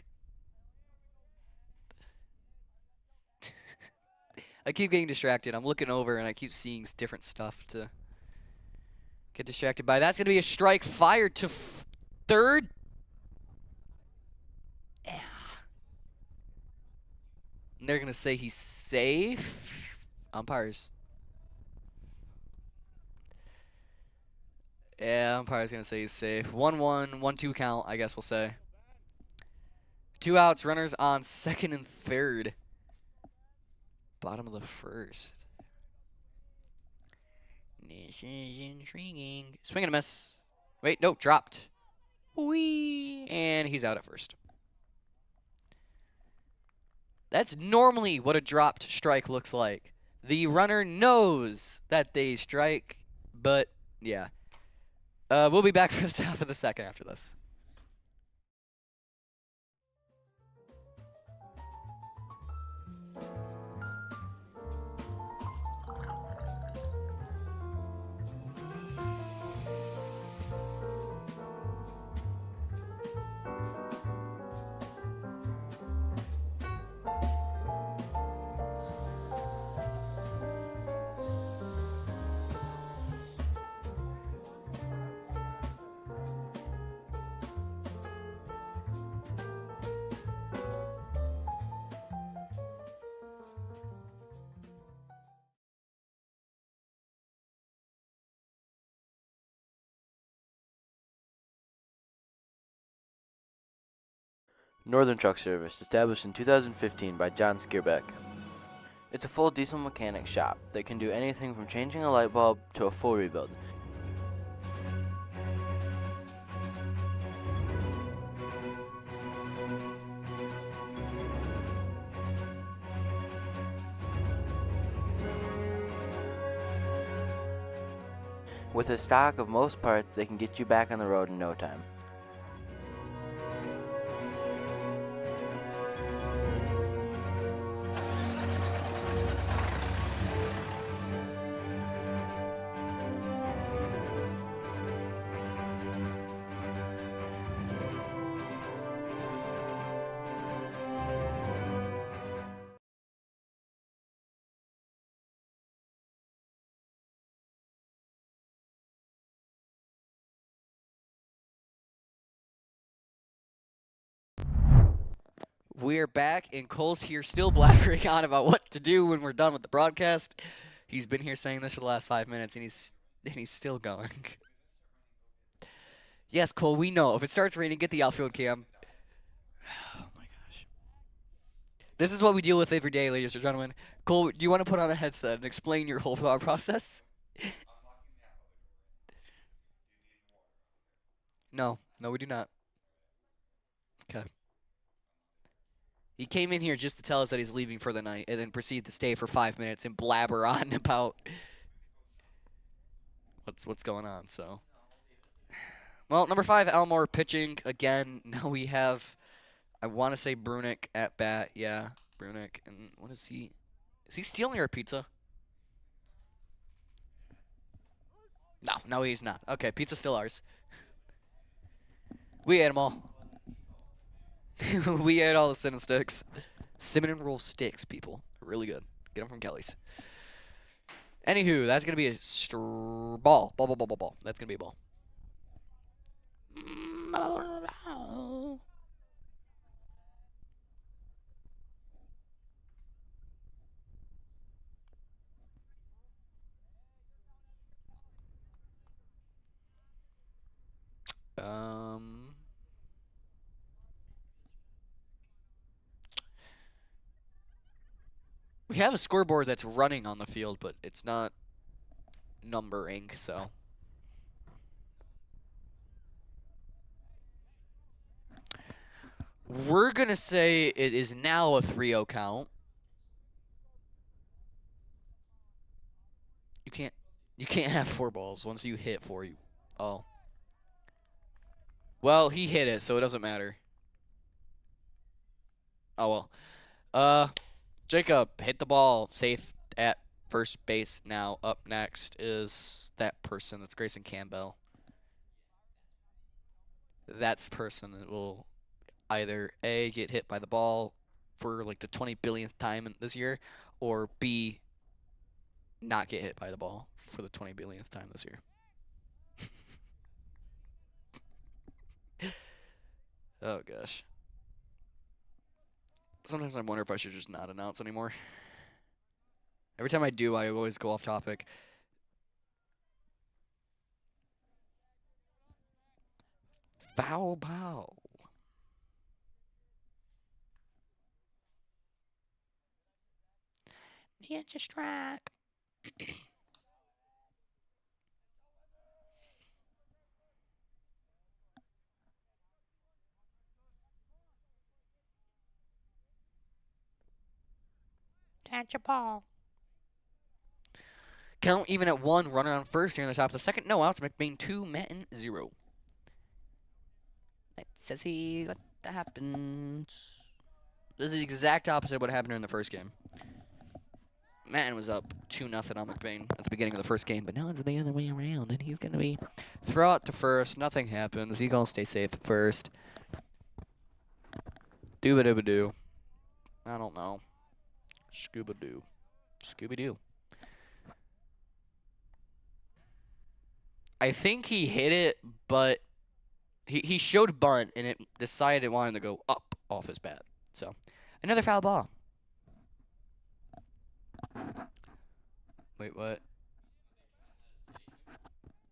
I keep getting distracted. I'm looking over and I keep seeing different stuff to get distracted by. That's going to be a strike fired to third. Yeah. And they're going to say he's safe. Umpires. Yeah, umpire's going to say he's safe. 1-1, 1-2 count, I guess we'll say. 2 outs, runners on second and third. Bottom of the first. This is intriguing. Swing and a miss. Wait, no, dropped. Whee! And he's out at first. That's normally what a dropped strike looks like. The runner knows that they strike, but yeah. We'll be back for the top of the second after this. Northern Truck Service, established in 2015 by John Skierbeck. It's a full diesel mechanic shop that can do anything from changing a light bulb to a full rebuild. With a stock of most parts, they can get you back on the road in no time. We're back, and Cole's here still blabbering on about what to do when we're done with the broadcast. He's been here saying this for the last 5 minutes, and he's still going. Yes, Cole, we know. If it starts raining, get the outfield cam. Oh, my gosh. This is what we deal with every day, ladies and gentlemen. Cole, do you want to put on a headset and explain your whole thought process? No, we do not. Okay. He came in here just to tell us that he's leaving for the night and then proceed to stay for 5 minutes and blabber on about what's going on, so. Well, number 5, Elmore pitching again. Now we have, I want to say Brunick at bat. Yeah, Brunick. And what is he? Is he stealing our pizza? No, he's not. Okay, pizza's still ours. We ate them all. We ate all the cinnamon sticks. Cinnamon roll sticks, people. They're really good. Get them from Kelly's. Anywho, that's going to be a ball. Ball. That's going to be a ball. We have a scoreboard that's running on the field, but it's not numbering, so. We're going to say it is now a 3-0 count. You can't have 4 balls once you hit 4. Oh. Well, he hit it, so it doesn't matter. Oh well. Jacob hit the ball safe at first base. Now up next is that person. That's Grayson Campbell. That's the person that will either A, get hit by the ball for like the 20 billionth time this year, or B, not get hit by the ball for the 20 billionth time this year. Oh gosh. Sometimes I wonder if I should just not announce anymore. Every time I do, I always go off topic. Foul pow. It's a strike. Catch a ball. Count even at 1, runner on first here in the top of the second. No outs. McBain 2, Manton 0. Let's see what happens. This is the exact opposite of what happened during the first game. Manton was up 2-0 on McBain at the beginning of the first game, but now it's the other way around, and he's going to be throw out to first. Nothing happens. He's going to stay safe at first. Dooba-dooba-doo. I don't know. Scooba-doo. Scooby-Doo. I think he hit it, but he showed bunt, and it decided it wanted to go up off his bat. So, another foul ball. Wait, what?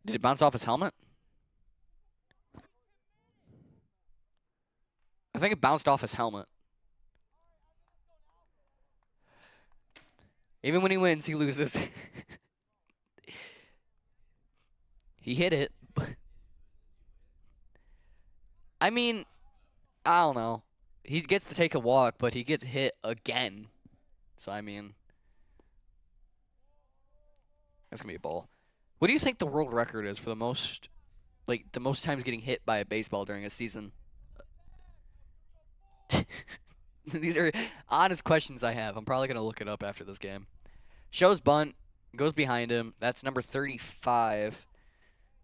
Did it bounce off his helmet? I think it bounced off his helmet. Even when he wins, he loses. He hit it. I mean, I don't know. He gets to take a walk, but he gets hit again. So, I mean, that's going to be a ball. What do you think the world record is for the most times getting hit by a baseball during a season? These are honest questions I have. I'm probably going to look it up after this game. Shows bunt, goes behind him. That's number 35.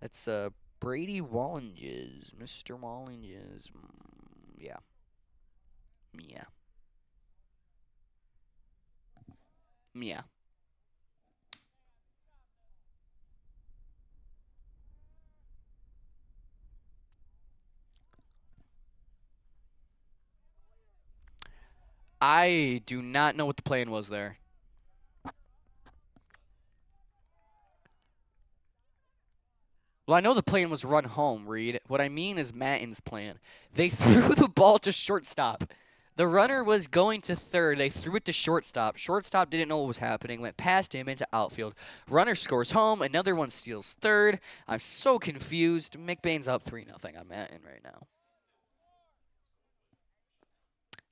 That's Brady Wallinges. Mr. Wallinges. Yeah. I do not know what the plan was there. Well, I know the plan was run home, Reed. What I mean is Manton's plan. They threw the ball to shortstop. The runner was going to third. They threw it to shortstop. Shortstop didn't know what was happening, went past him into outfield. Runner scores home. Another one steals third. I'm so confused. McBain's up 3-0 on Manton right now.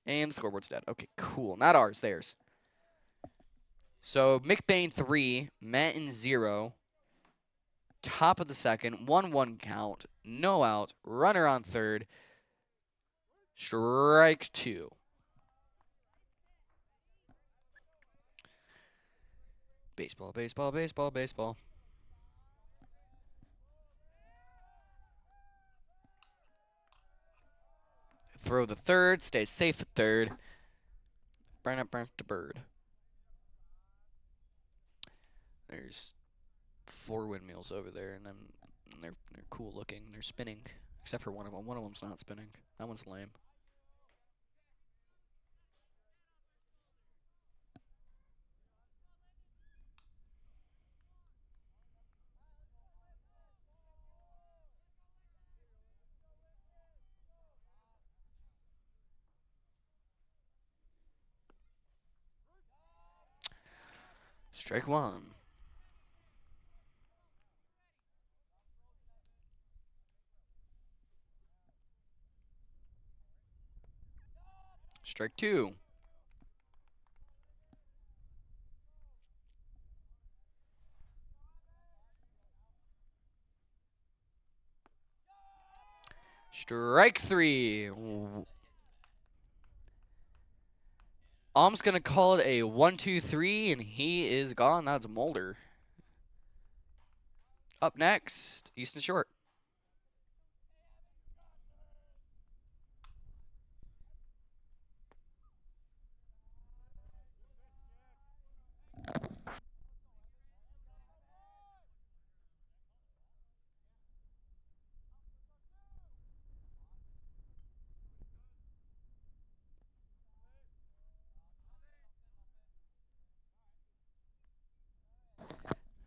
And the scoreboard's dead. Okay, cool. Not ours, theirs. So McBain 3, Manton 0. Top of the second, 1-1 count. No out. Runner on third. Strike 2. Baseball, baseball, baseball, baseball. Throw the third, stay safe at third. Burn up, burn the bird. There's 4 windmills over there, and they're cool looking. They're spinning, except for one of them. One of them's not spinning. That one's lame. Strike 1. Strike 2. Strike 3. Om's going to call it a 1-2-3, and he is gone. That's Mulder. Up next, Easton Short.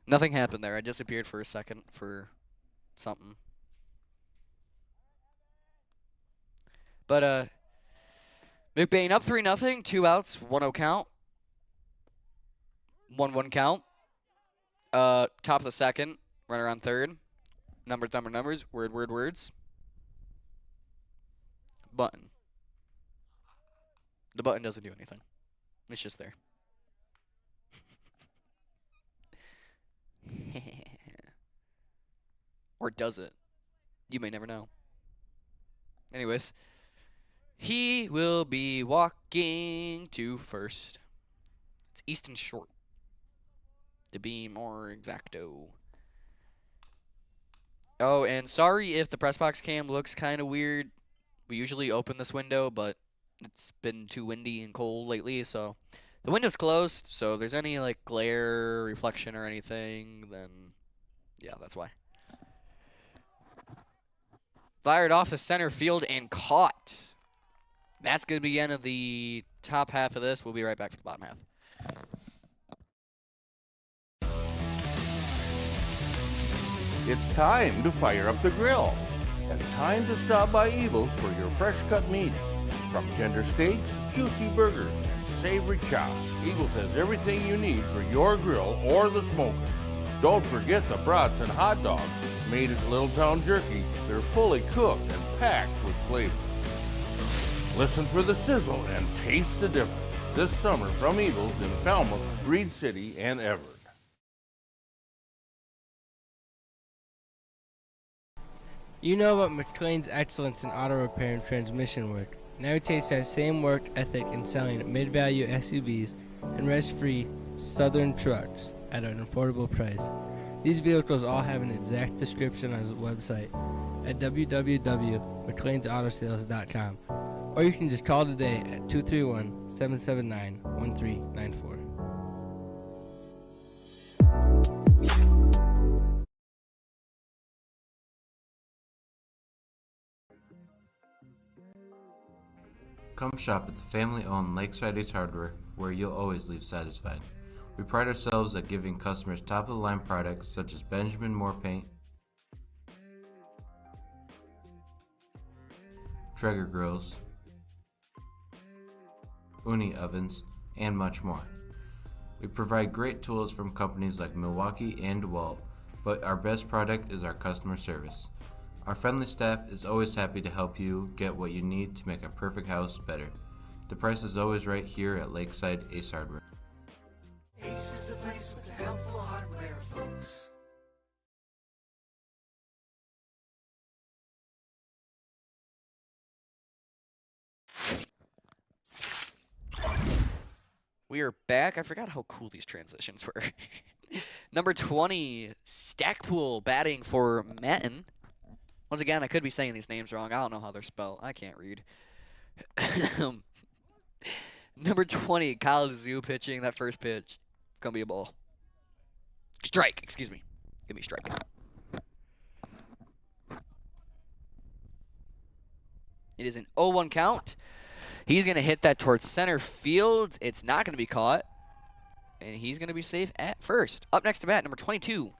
Nothing happened there. I disappeared for a second for something. But, McBain up 3-0, 2 outs, 1-0 count. 1-1 count. Top of the second, runner on third. Numbers, words. Button. The button doesn't do anything. It's just there. Or does it? You may never know. Anyways, he will be walking to first. It's Easton Short, to be more exacto. Oh, and sorry if the press box cam looks kind of weird. We usually open this window, but it's been too windy and cold lately, so the window's closed. So if there's any like glare, reflection, or anything, then yeah, that's why. Fired off the center field and caught. That's going to be the end of the top half of this. We'll be right back for the bottom half. It's time to fire up the grill. And time to stop by Eagles for your fresh cut meats. From tender steaks, juicy burgers, and savory chops, Eagles has everything you need for your grill or the smoker. Don't forget the brats and hot dogs. Made at Little Town Jerky, they're fully cooked and packed with flavor. Listen for the sizzle and taste the difference this summer from Eagles in Falmouth, Reed City, and Everett. You know about McLean's excellence in auto repair and transmission work. Now it takes that same work ethic in selling mid-value SUVs and rest-free Southern trucks at an affordable price. These vehicles all have an exact description on his website at www.mcleansautosales.com, or you can just call today at 231-779-1394. Come shop at the family-owned Lakeside Ace Hardware, where you'll always leave satisfied. We pride ourselves at giving customers top-of-the-line products such as Benjamin Moore paint, Traeger grills, uni ovens, and much more. We provide great tools from companies like Milwaukee and DeWalt, but our best product is our customer service. Our friendly staff is always happy to help you get what you need to make a perfect house better. The price is always right here at Lakeside Ace Hardware. Ace is the place with the helpful hardware, folks. We are back. I forgot how cool these transitions were. Number 20, Stackpool batting for Manton. Once again, I could be saying these names wrong. I don't know how they're spelled. I can't read. Number 20, Kyle Zoo pitching that first pitch. Gonna be a ball. Strike, excuse me. Give me strike. It is an 0-1 count. He's going to hit that towards center field. It's not going to be caught. And he's going to be safe at first. Up next to bat, number 22.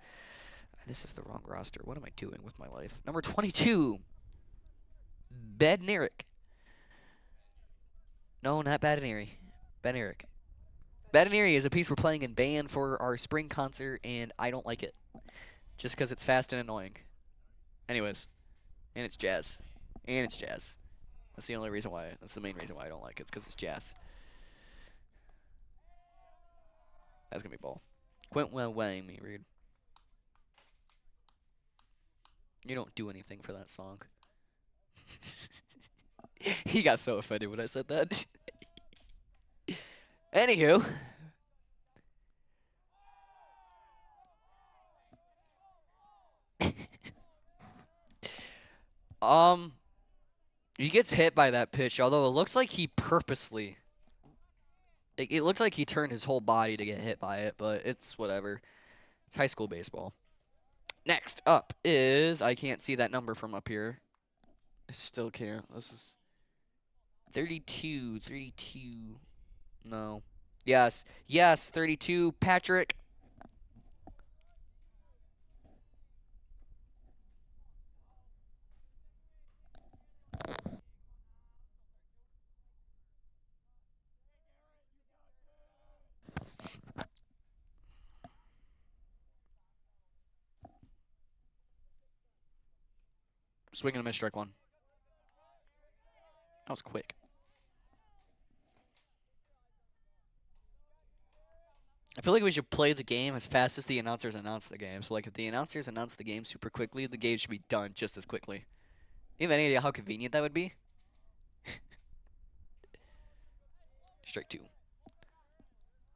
This is the wrong roster. What am I doing with my life? Number 22, Bednarik. No, not Badineri. Bednarik. Badineri is a piece we're playing in band for our spring concert, and I don't like it. Just because it's fast and annoying. Anyways. And it's jazz. And it's jazz. That's the only reason why. That's the main reason why I don't like it. It's because it's jazz. That's going to be ball. Quint way me, Reed. You don't do anything for that song. He got so offended when I said that. Anywho. He gets hit by that pitch, although it looks like he purposely. It looks like he turned his whole body to get hit by it, but it's whatever. It's high school baseball. Next up is, I can't see that number from up here. I still can't. This is 32. No. Yes, 32, Patrick. Swing and a miss, strike one. That was quick. I feel like we should play the game as fast as the announcers announce the game. So, like, if the announcers announce the game super quickly, the game should be done just as quickly. You have any idea how convenient that would be? Strike two.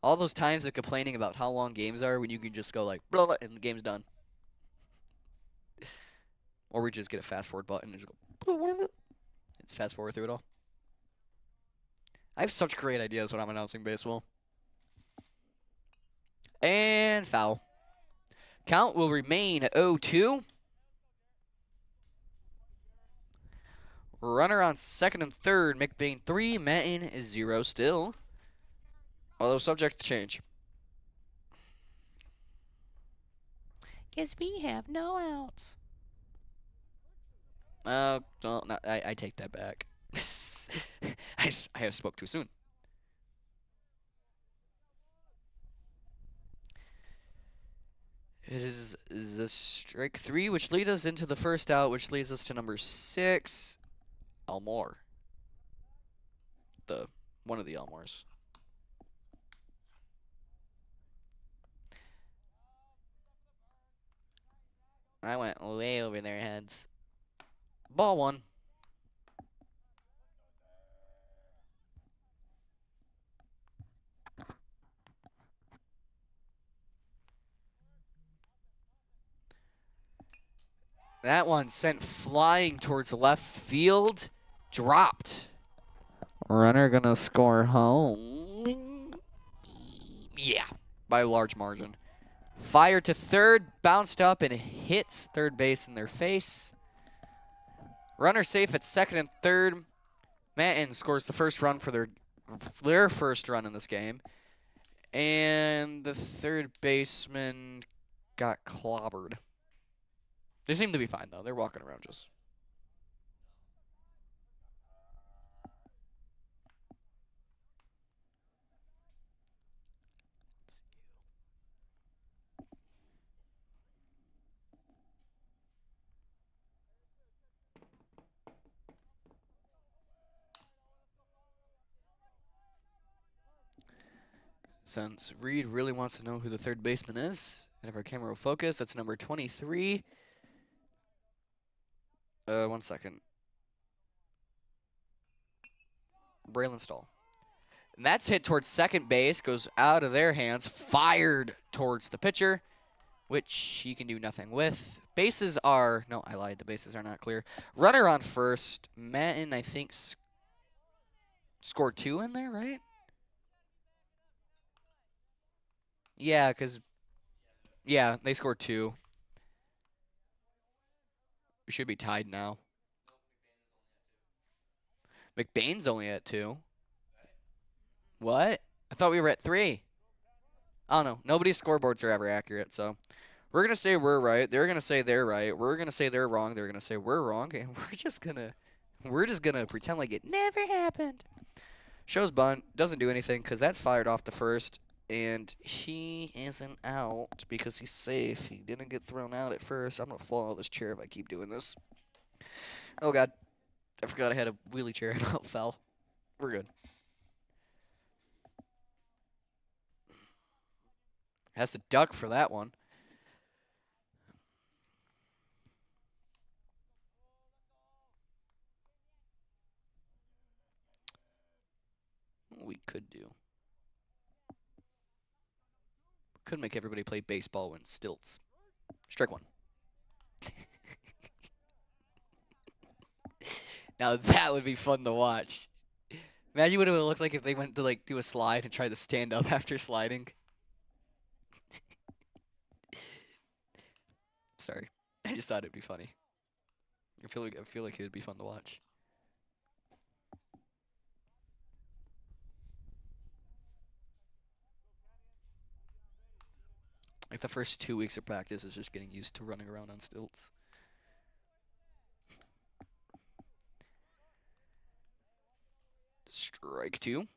All those times of complaining about how long games are when you can just go like, blah, blah, and the game's done. Or we just get a fast forward button and just go, it's fast forward through it all. I have such great ideas when I'm announcing baseball. And foul. Count will remain 0-2. Runner on second and third. McBain 3. Manton is 0 still. Although subject to change. Because we have no outs. No, I take that back. I have spoke too soon. It is the strike 3, which leads us into the first out, which leads us to number 6, Elmore. One of the Elmores. I went way over their heads. Ball one. That one sent flying towards left field. Dropped. Runner gonna score home. Yeah, by a large margin. Fired to third, bounced up and hits third base in their face. Runner safe at second and third. Manton scores the first run for their first run in this game. And the third baseman got clobbered. They seem to be fine, though. They're walking around just. since Reed really wants to know who the third baseman is. And if our camera will focus, that's number 23. 1 second. Braylon Stahl. And that's hit towards second base, goes out of their hands, fired towards the pitcher, which he can do nothing with. Bases are, no, I lied, the bases are not clear. Runner on first. Manton, I think, scored 2 in there, right? Yeah, because, yeah, they scored 2. We should be tied now. McBain's only at 2. What? I thought we were at 3. I don't know. Nobody's scoreboards are ever accurate, so we're going to say we're right. They're going to say they're right. We're going to say they're wrong. They're going to say we're wrong. And we're just going to pretend like it never happened. Shows bunt. Doesn't do anything because that's fired off the first. And he isn't out because he's safe. He didn't get thrown out at first. I'm going to fall out of this chair if I keep doing this. Oh, God. I forgot I had a wheelie chair and it fell. We're good. Has to duck for that one. What we could do. Could make everybody play baseball in stilts. Strike 1. Now that would be fun to watch. Imagine what it would look like if they went to like do a slide and tried to stand up after sliding. Sorry. I just thought it'd be funny. I feel like it would be fun to watch. Like the first 2 weeks of practice is just getting used to running around on stilts. Strike 2.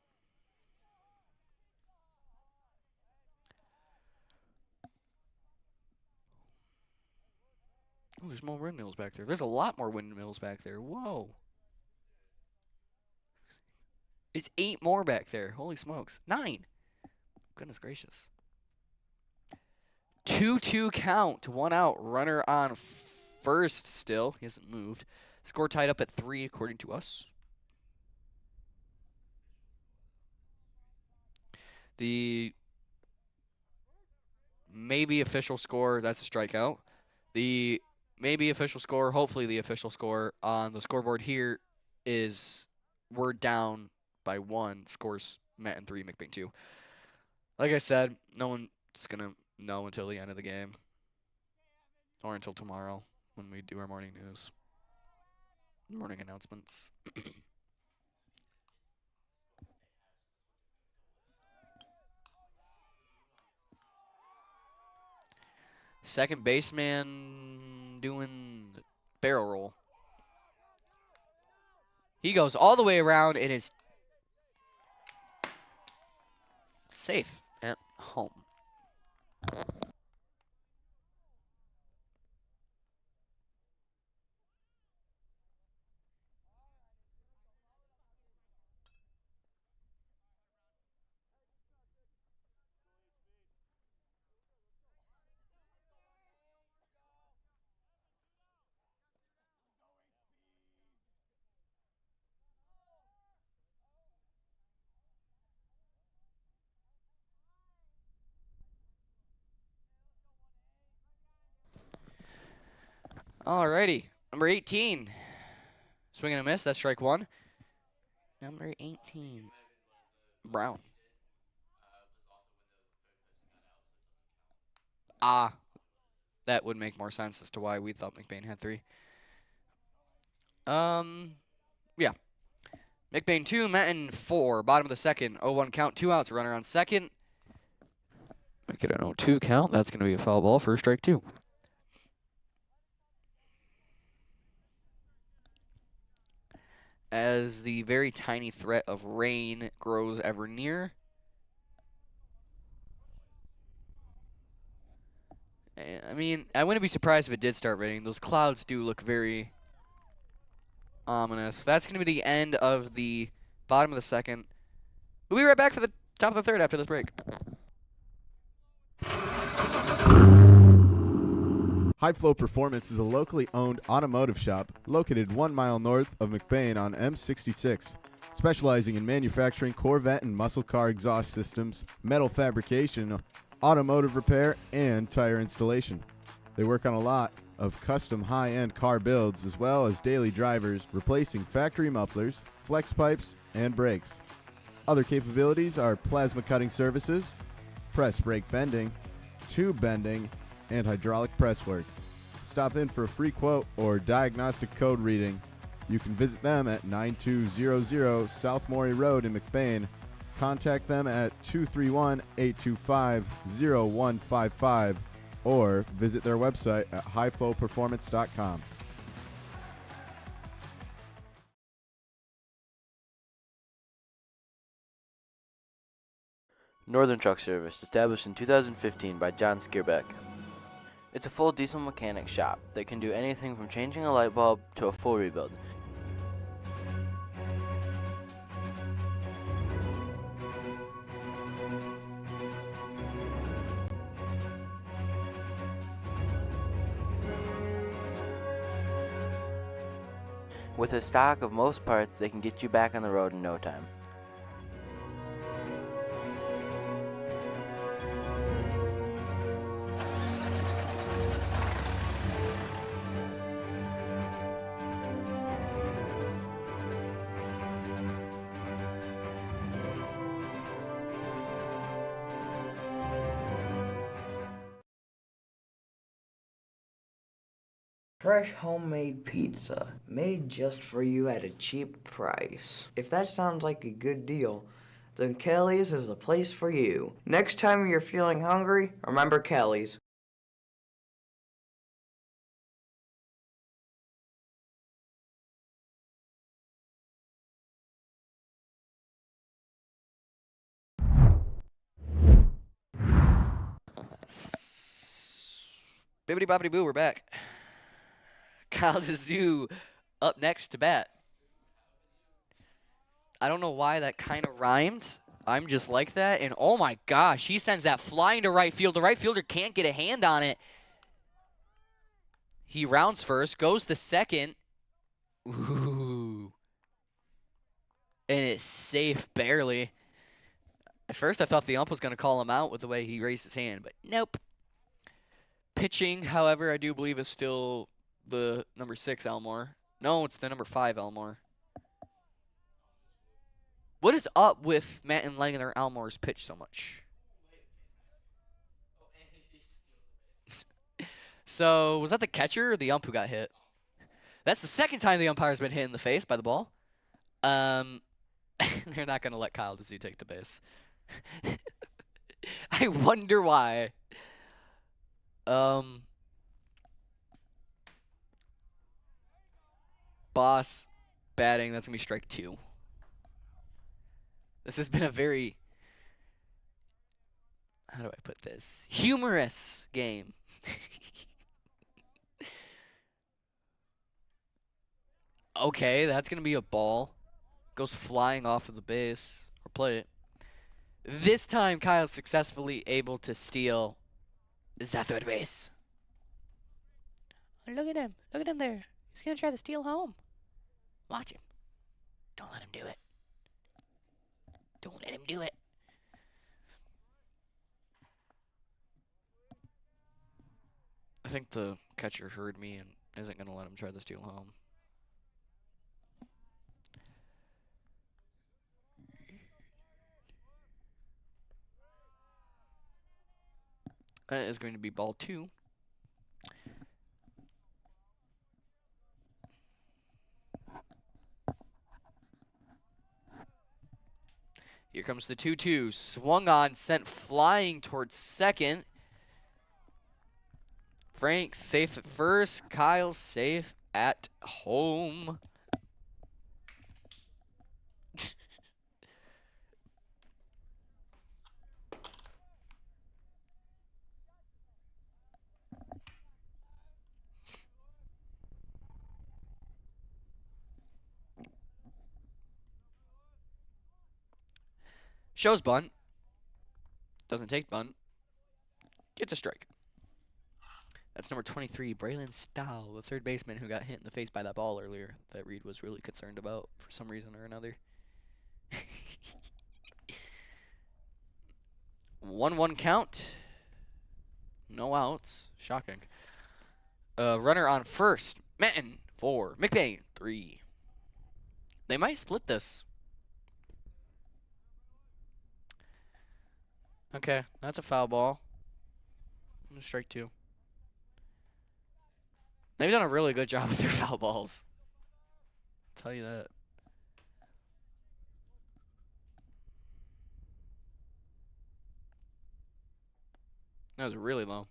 Oh, there's more windmills back there. There's a lot more windmills back there. Whoa. It's 8 more back there. Holy smokes. 9. Goodness gracious. 2-2 count. 1 out. Runner on first still. He hasn't moved. Score tied up at 3 according to us. The maybe official score, that's a strikeout. The maybe official score, hopefully the official score on the scoreboard here is we're down by 1. Scores Manton 3, McBain 2. Like I said, no one's going to know until the end of the game. Or until tomorrow when we do our morning news. Morning announcements. Second baseman doing barrel roll. He goes all the way around and is safe at home. Alrighty, number 18. Swing and a miss, that's strike 1. Number 18, Brown. Ah, that would make more sense as to why we thought McBain had 3. Yeah. McBain 2, Manton 4, bottom of the second, 0-1 count, 2 outs, runner on second. Make it an 0-2 count, that's going to be a foul ball for strike 2. As the very tiny threat of rain grows ever near. I mean, I wouldn't be surprised if it did start raining. Those clouds do look very ominous. That's going to be the end of the bottom of the second. We'll be right back for the Top of the third after this break. High Flow Performance is a locally owned automotive shop located 1 mile north of McBain on M66, specializing in manufacturing Corvette and muscle car exhaust systems, metal fabrication, automotive repair, and tire installation. They work on a lot of custom high-end car builds as well as daily drivers, replacing factory mufflers, flex pipes, and brakes. Other capabilities are plasma cutting services, press brake bending, tube bending, and hydraulic press work. Stop in for a free quote or diagnostic code reading. You can visit them at 9200 South Morey Road in McBain. Contact them at 231-825-0155 or visit their website at highflowperformance.com. Northern Truck Service, established in 2015 by John Skierbeck. It's a full diesel mechanic shop that can do anything from changing a light bulb to a full rebuild. With a stock of most parts, they can get you back on the road in no time. Fresh homemade pizza, made just for you at a cheap price. If that sounds like a good deal, then Kelly's is the place for you. Next time you're feeling hungry, remember Kelly's. Bibbidi bobbidi boo, we're back. Kyle DeZoo up next to bat. I don't know why that kind of rhymed. I'm just like that. And oh my gosh, he sends that flying to right field. The right fielder can't get a hand on it. He rounds first, goes to second. Ooh. And it's safe barely. At first I thought the ump was going to call him out with the way he raised his hand, but nope. Pitching, however, I do believe is still the number 6 Elmore. No, it's the number 5 Elmore. What is up with Manton letting their Elmores pitch so much? So, was that the catcher or the ump who got hit? That's the second time the umpire's been hit in the face by the ball. They're not going to let Kyle DeZoo take the base. I wonder why. Boss batting, that's going to be strike 2. This has been a very, how do I put this? Humorous game. Okay, that's going to be a ball. Goes flying off of the base or plate. This time, Kyle's successfully able to steal the third base. Look at him. Look at him there. He's going to try to steal home. Watch him. Don't let him do it. Don't let him do it. I think the catcher heard me and isn't going to let him try to steal home. That is going to be ball 2. Here comes the 2-2. Swung on, sent flying towards second. Frank safe at first. Kyle safe at home. Shows bunt. Doesn't take bunt. Gets a strike. That's number 23, Braylon Stahl, the third baseman who got hit in the face by that ball earlier that Reed was really concerned about for some reason or another. 1-1 count. No outs. Shocking. Runner on first. Manton, 4. McBain, 3. They might split this. Okay, that's a foul ball. Strike 2. They've done a really good job with their foul balls. I'll tell you that. That was really low.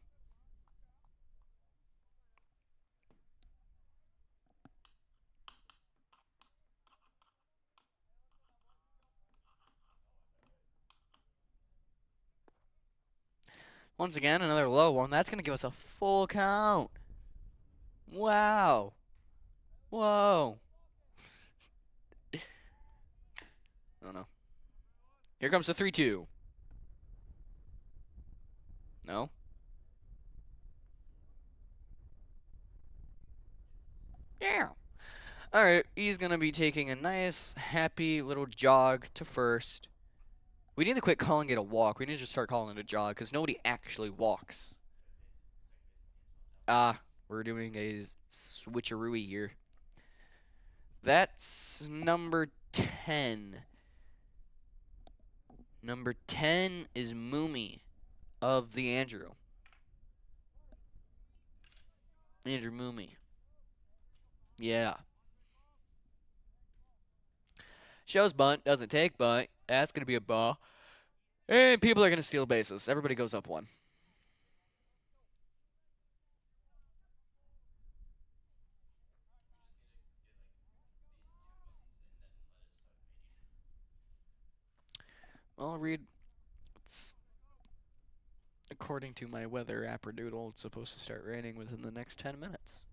Once again, another low one. That's going to give us a full count. Wow. Whoa. Oh, no. Here comes the 3-2. No. Yeah. All right, he's going to be taking a nice, happy little jog to first. We need to quit calling it a walk. We need to start calling it a jog because nobody actually walks. We're doing a switcheroo here. That's number 10. Number 10 is Moomy of the Andrew. Andrew Moomy. Yeah. Shows bunt, doesn't take bunt. That's going to be a ball. And people are going to steal bases. Everybody goes up 1. Well, Reed, it's according to my weather apperdoodle, it's supposed to start raining within the next 10 minutes.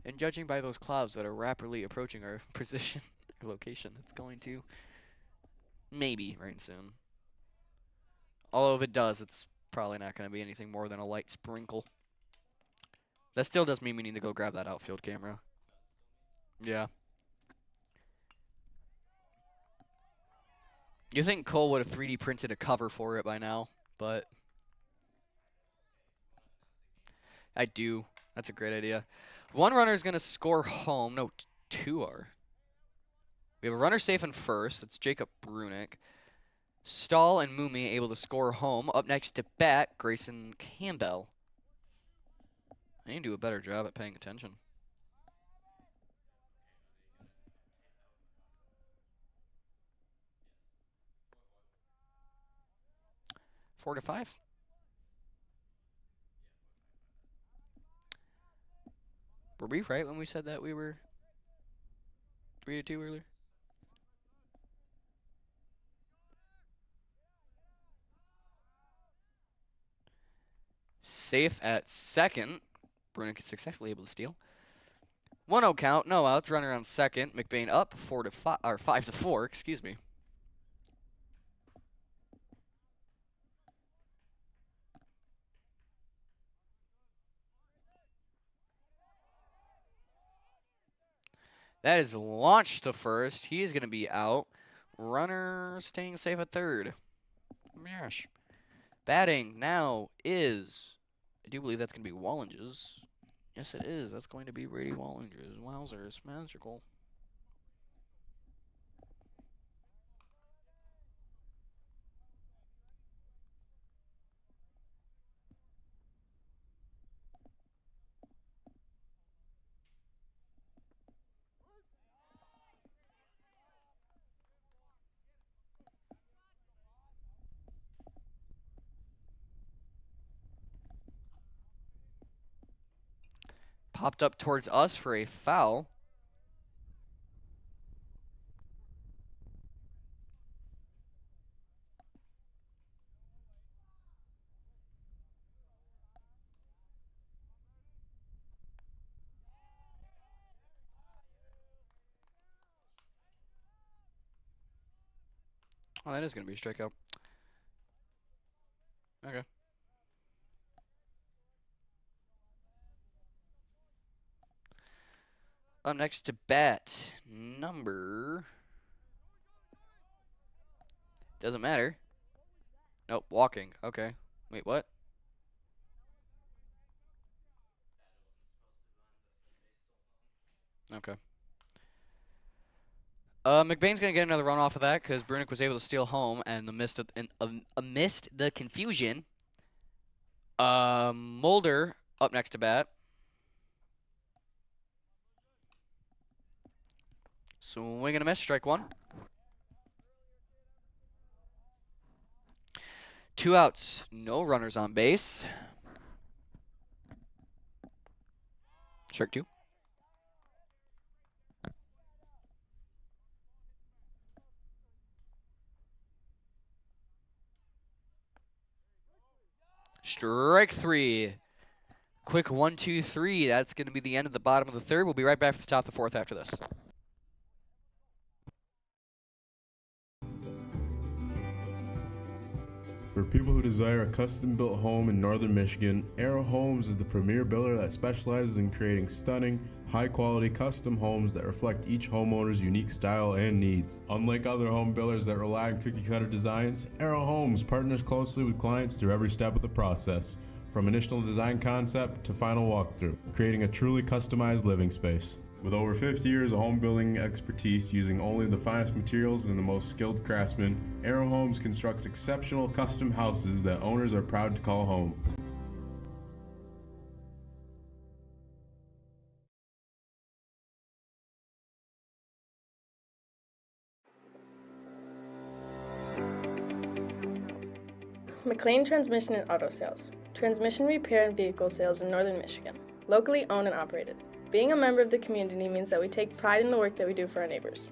And judging by those clouds that are rapidly approaching our position, our location, it's going to maybe rain soon. Although if it does, it's probably not going to be anything more than a light sprinkle. That still does mean we need to go grab that outfield camera. Yeah. You think Cole would have 3D printed a cover for it by now, but I do. That's a great idea. One runner is going to score home. No, 2 are. We have a runner safe in first. That's Jacob Brunick. Stahl and Moomy able to score home. Up next to bat, Grayson Campbell. I need to do a better job at paying attention. Four to 5. Were we right when we said that we were 3-2 earlier? Safe at second. Brunick is successfully able to steal. 1-0 count, no outs. Runner on second. McBain up 4 to 5 or 5 to 4. Excuse me. That is launched to first. He is going to be out. Runner staying safe at third. Gosh. Batting now is, I do believe that's going to be Wallinges. Yes, it is. That's going to be Brady Wallinges. Wowzers. Magical. Popped up towards us for a foul. Oh, that is going to be a strikeout. Okay. Up next to bat, number. Doesn't matter. Nope, walking. Okay. Wait, what? Okay. McBain's gonna get another run off of that because Brunick was able to steal home, and amidst the confusion, Mulder up next to bat. Swing and a miss, strike one. 2 outs, no runners on base. Strike two. Strike three. Quick 1, 2, 3. That's going to be the end of the bottom of the third. We'll be right back for the top of the fourth after this. For people who desire a custom-built home in northern Michigan, Arrow Homes is the premier builder that specializes in creating stunning, high-quality custom homes that reflect each homeowner's unique style and needs. Unlike other home builders that rely on cookie-cutter designs, Arrow Homes partners closely with clients through every step of the process, from initial design concept to final walkthrough, creating a truly customized living space. With over 50 years of home building expertise using only the finest materials and the most skilled craftsmen, Arrow Homes constructs exceptional custom houses that owners are proud to call home. McLean Transmission and Auto Sales. Transmission repair and vehicle sales in northern Michigan. Locally owned and operated. Being a member of the community means that we take pride in the work that we do for our neighbors.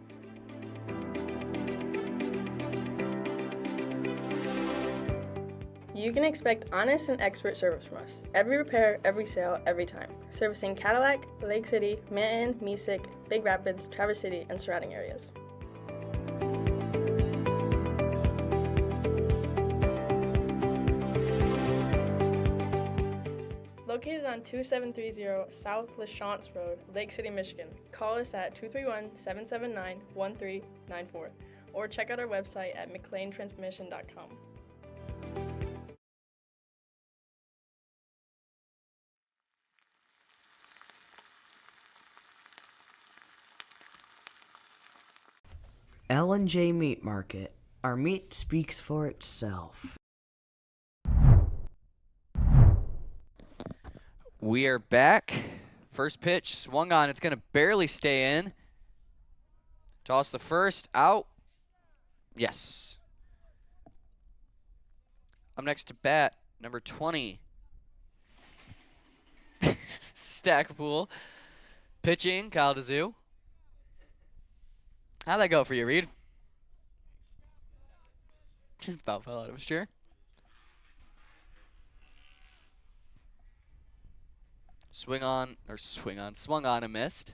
You can expect honest and expert service from us. Every repair, every sale, every time. Servicing Cadillac, Lake City, Manton, Mesick, Big Rapids, Traverse City, and surrounding areas. Located on 2730 South LaChance Road, Lake City, Michigan. Call us at 231-779-1394 or check out our website at mcleantransmission.com. L&J Meat Market. Our meat speaks for itself. We are back. First pitch swung on. It's going to barely stay in. Toss the first. Out. Yes. Up next to bat, number 20. Stackpool. Pitching, Kyle DeZoo. How'd that go for you, Reed? About fell out of his chair. Swung on and missed.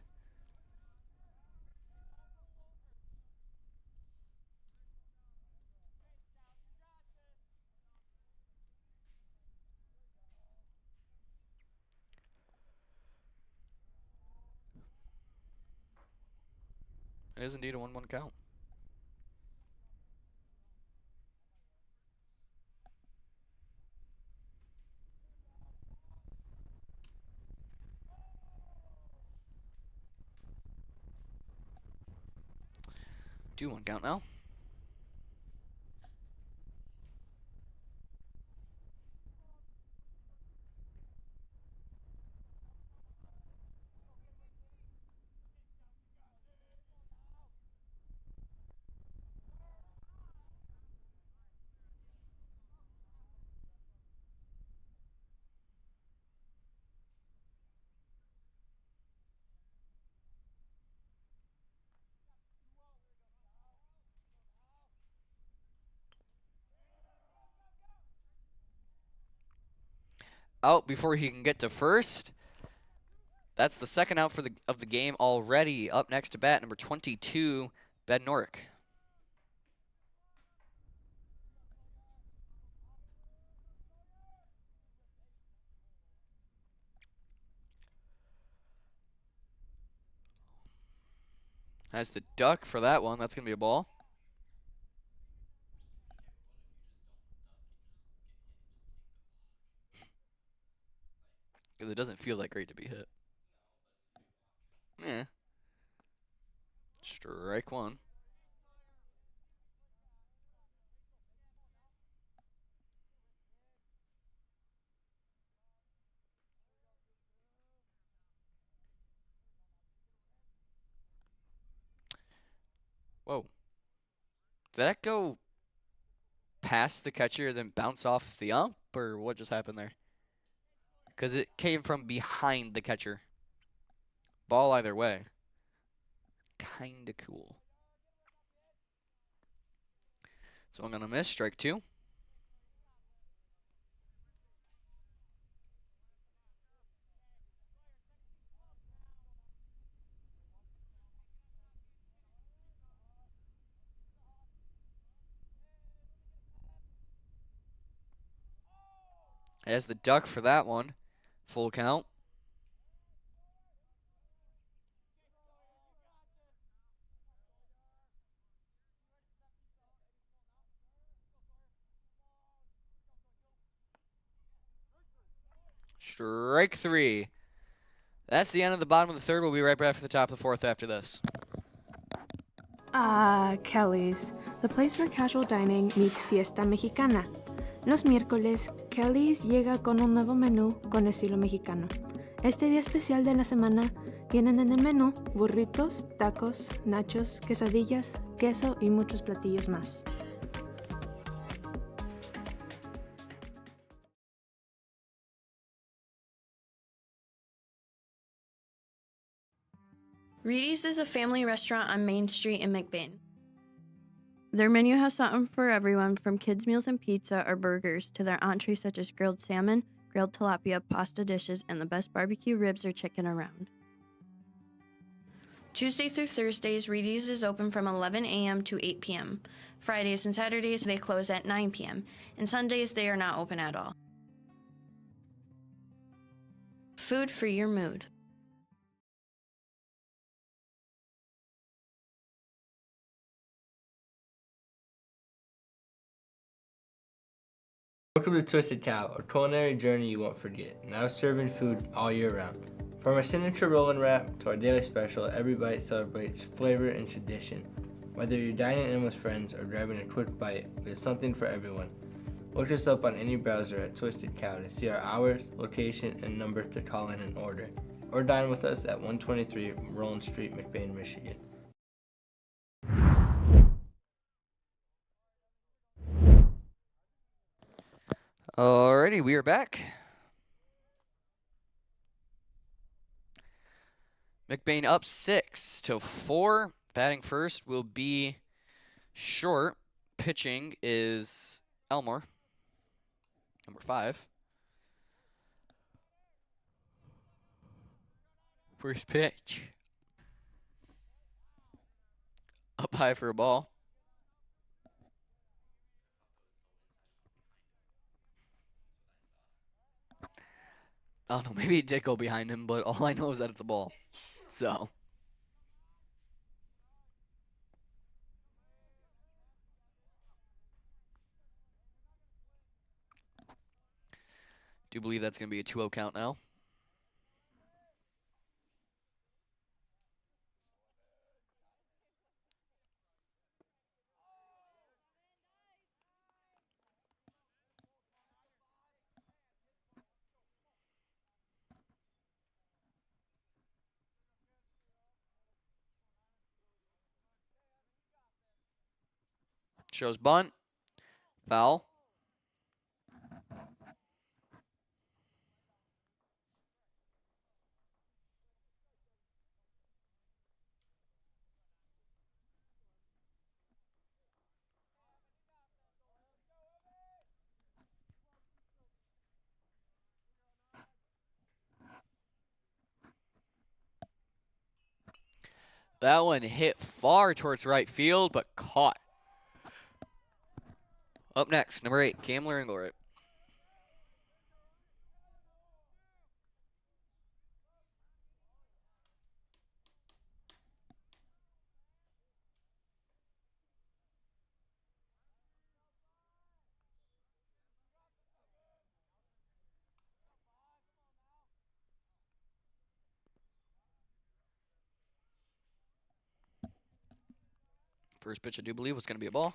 It is indeed a 1-1 count. Do 1 count now. Out before he can get to first. That's the second out of the game already. Up next to bat, number 22, Ben Norick. Has the duck for that one. That's going to be a ball. Because it doesn't feel that great to be hit. Yeah. Strike one. Whoa. Did that go past the catcher, then bounce off the ump, or what just happened there? Because it came from behind the catcher. Ball either way. Kinda cool. So I'm gonna miss. Strike two. Has the duck for that one. Full count. Strike three. That's the end of the bottom of the third. We'll be right back for the top of the fourth after this. Ah, Kelly's, the place where casual dining meets fiesta mexicana. Los miércoles, Kelly's llega con un nuevo menú con estilo mexicano. Este día especial de la semana tienen en el menú burritos, tacos, nachos, quesadillas, queso y muchos platillos más. Reedy's is a family restaurant on Main Street in McBain. Their menu has something for everyone from kids' meals and pizza or burgers to their entrees such as grilled salmon, grilled tilapia, pasta dishes, and the best barbecue ribs or chicken around. Tuesday through Thursdays, Reedy's is open from 11 a.m. to 8 p.m. Fridays and Saturdays, they close at 9 p.m. And Sundays, they are not open at all. Food for your mood. Welcome to Twisted Cow, a culinary journey you won't forget. Now serving food all year round. From our signature roll and wrap to our daily special, every bite celebrates flavor and tradition. Whether you're dining in with friends or grabbing a quick bite, there's something for everyone. Look us up on any browser at Twisted Cow to see our hours, location, and number to call in and order. Or dine with us at 123 Roland Street, McBain, Michigan. Alrighty, we are back. McBain up 6-4. Batting first will be Short. Pitching is Elmore, number 5. First pitch. Up high for a ball. I don't know, maybe it did go behind him, but all I know is that it's a ball. So. Do believe that's going to be a 2-0 count now. Shows bunt. Foul. That one hit far towards right field, but caught. Up next, number 8, Kamler Inglerit. First pitch, I do believe, was going to be a ball.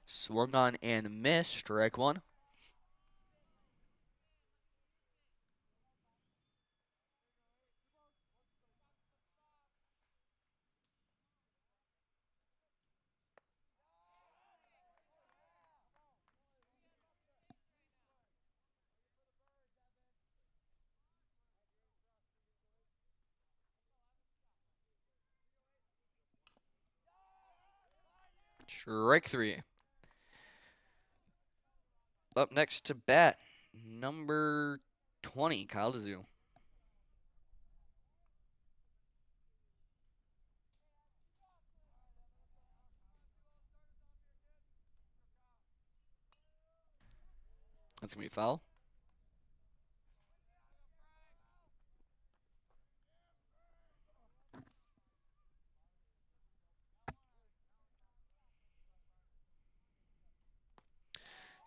Swung on and missed. Strike one. Strike three. Up next to bat, number 20, Kyle DeZoo. That's going to be foul.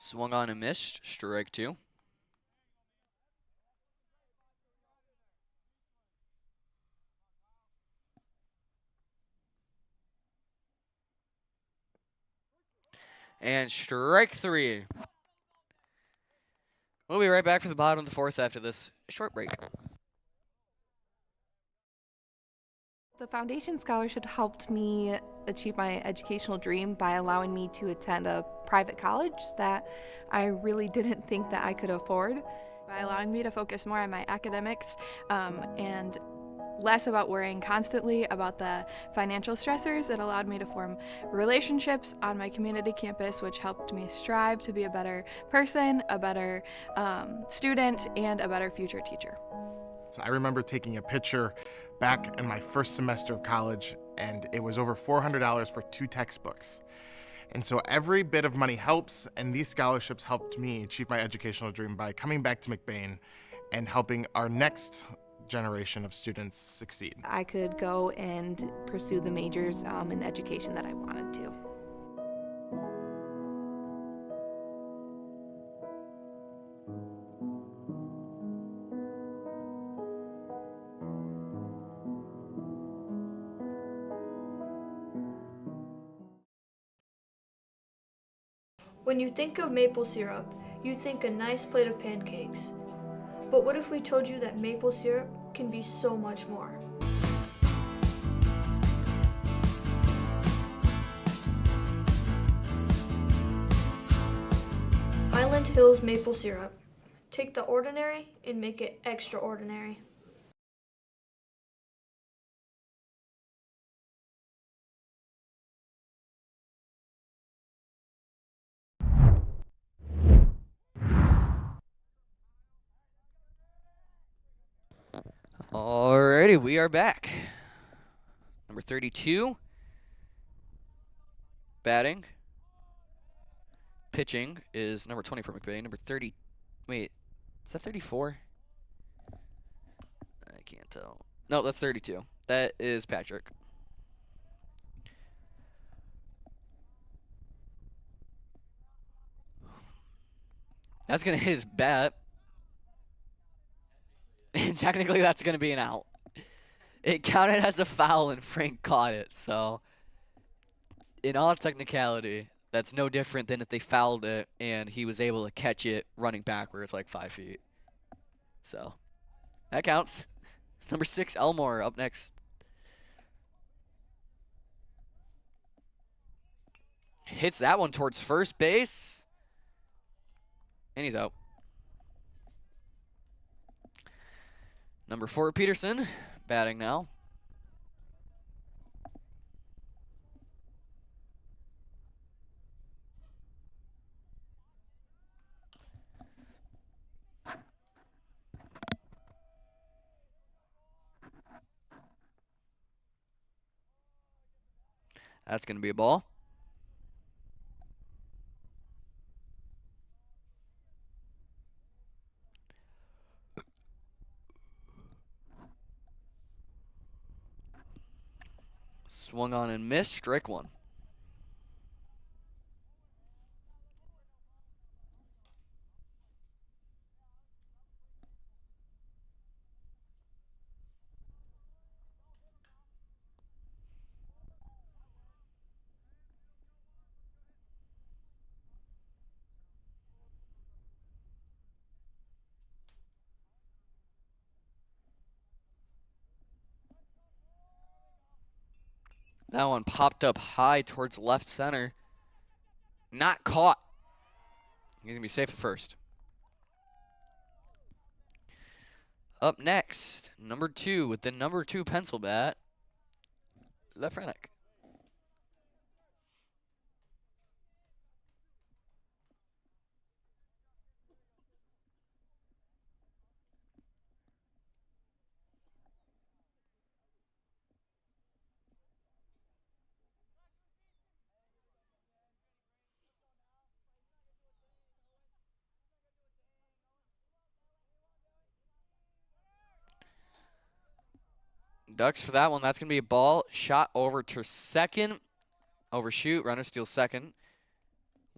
Swung on and missed. Strike two. And strike three. We'll be right back for the bottom of the fourth after this short break. The foundation scholarship helped me achieve my educational dream by allowing me to attend a private college that I really didn't think that I could afford. By allowing me to focus more on my academics and less about worrying constantly about the financial stressors, it allowed me to form relationships on my community campus, which helped me strive to be a better person, a better student, and a better future teacher. So I remember taking a picture back in my first semester of college, and it was over $400 for 2 textbooks. And so every bit of money helps, and these scholarships helped me achieve my educational dream by coming back to McBain and helping our next generation of students succeed. I could go and pursue the majors in education that I wanted to. When you think of maple syrup, you think a nice plate of pancakes. But what if we told you that maple syrup can be so much more? Highland Hills maple syrup. Take the ordinary and make it extraordinary. Alrighty, we are back. Number 32, batting. Pitching is number 20 for McBain. Number 30, wait, is that 34? I can't tell. No, that's 32. That is Patrick. That's going to hit his bat. And technically that's going to be an out. It counted as a foul and Frank caught it, so in all technicality, that's no different than if they fouled it and he was able to catch it running backwards like 5 feet. So that counts. Number 6, Elmore, up next. Hits that one towards first base. And he's out. Number 4, Peterson, batting now. That's going to be a ball. Swung on and missed. Strike one. That one popped up high towards left center. Not caught. He's going to be safe at first. Up next, number 2 with the number 2 pencil bat, Lefrenick. Ducks for that one. That's going to be a ball. Shot over to second. Overshoot. Runner steals second.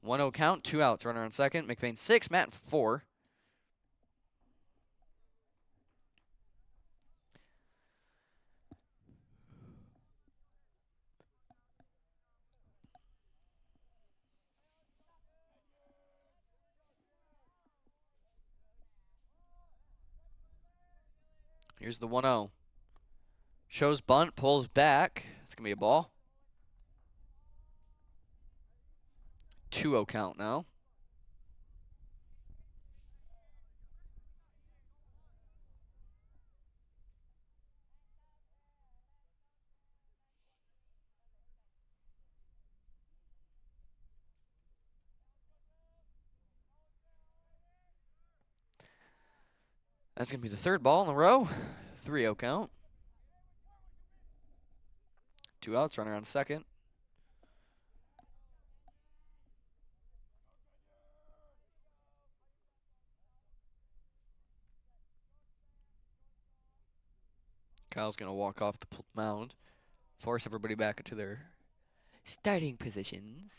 1-0 count. 2 outs. Runner on second. McBain 6. Manton 4. Here's the 1-0. Shows bunt. Pulls back. It's going to be a ball. 2-0 count now. That's going to be the third ball in a row. 3-0 count. 2 outs. Runner on second. Kyle's going to walk off the mound. Force everybody back into their starting positions.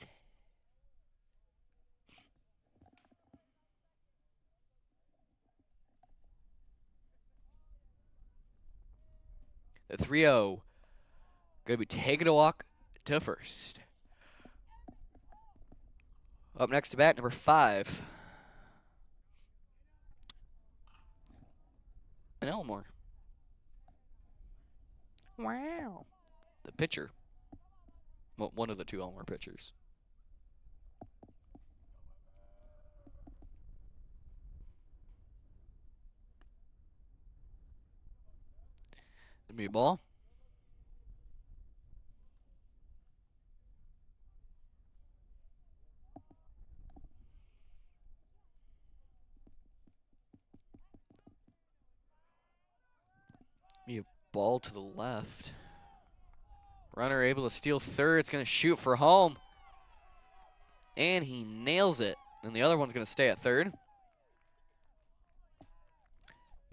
The 3-0. Going to be taking a walk to first. Up next to bat, number 5. And Elmore. Wow. The pitcher. Well, one of the 2 Elmore pitchers. Give me a ball. Be a ball to the left. Runner able to steal third. It's going to shoot for home. And he nails it. And the other one's going to stay at third.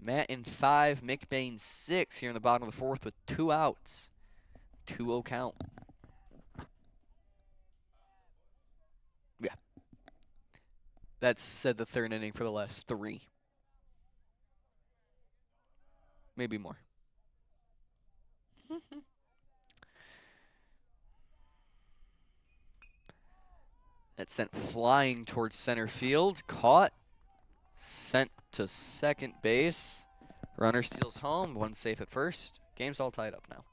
Matt in 5, McBain 6 here in the bottom of the 4th with 2 outs. 2-0 count. Yeah. That's said the 3rd inning for the last 3. Maybe more. That's sent flying towards center field. Caught. Sent to second base. Runner steals home. 1 safe at first. Game's all tied up now.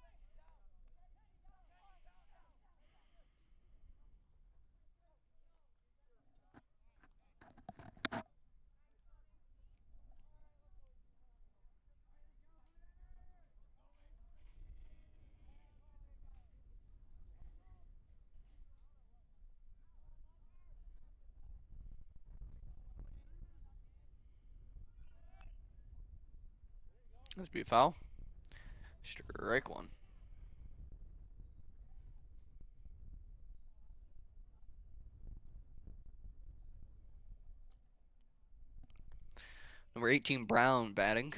This be a foul. Strike 1. Number 18, Brown, batting.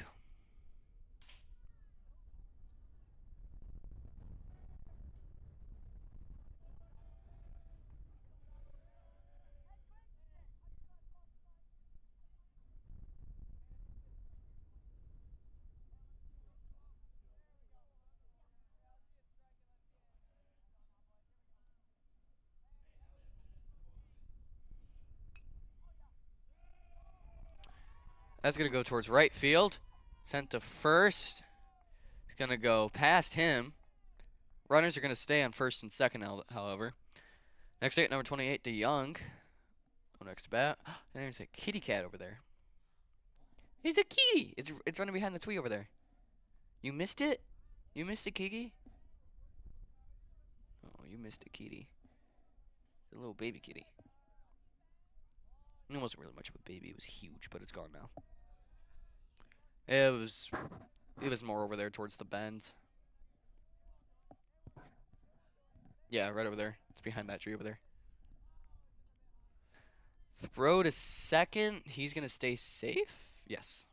That's going to go towards right field. Sent to first. It's going to go past him. Runners are going to stay on first and second, however. Next hit, number 28, DeYoung. Oh, next to bat. And there's a kitty cat over there. He's a kitty. It's running behind the tree over there. You missed it? You missed it, Kiki? Oh, you missed it, kitty. It's a little baby kitty. It wasn't really much of a baby. It was huge, but it's gone now. It was more over there towards the bend. Yeah, right over there. It's behind that tree over there. Throw to second. He's going to stay safe? Yes.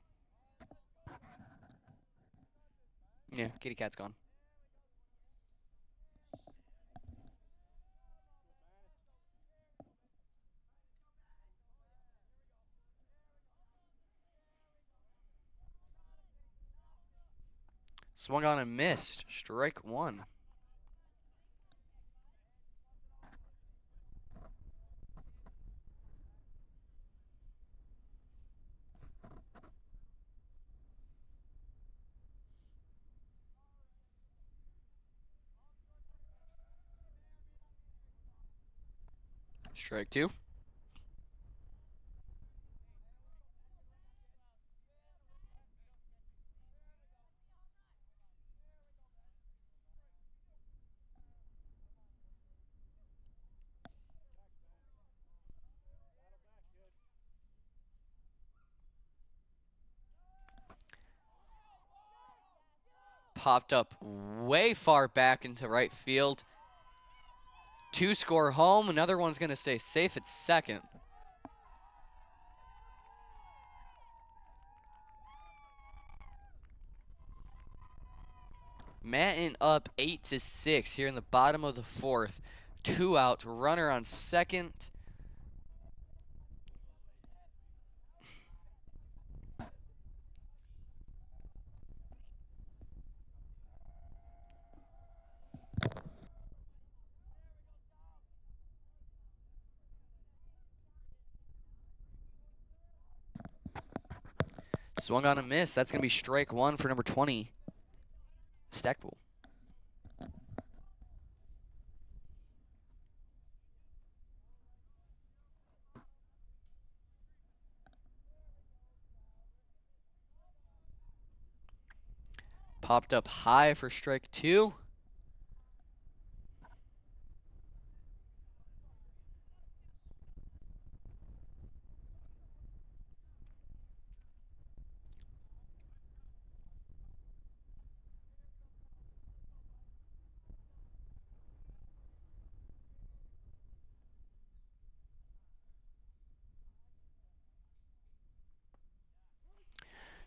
Yeah, kitty cat's gone. Swung on and missed. Strike one. Strike two. Popped up way far back into right field. Two score home. Another one's going to stay safe at second. Manton up 8-6 here in the bottom of the fourth. 2 out. Runner on second. Swung on a miss. That's going to be strike one for number 20, Stackpool. Popped up high for strike two.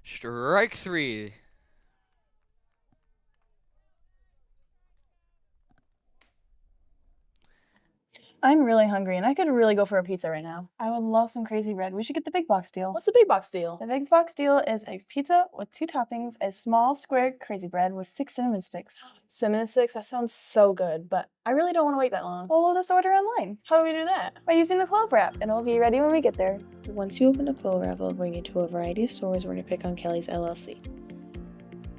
Strike three. I'm really hungry and I could really go for a pizza right now. I would love some crazy bread. We should get the big box deal. What's the big box deal? The big box deal is a pizza with 2 toppings, a small square crazy bread with 6 cinnamon sticks. Cinnamon sticks? That sounds so good, but I really don't want to wait that long. Well, we'll just order online. How do we do that? By using the Clover app, and it'll be ready when we get there. Once you open the Clover app, it'll bring you to a variety of stores when you pick on Kelly's LLC.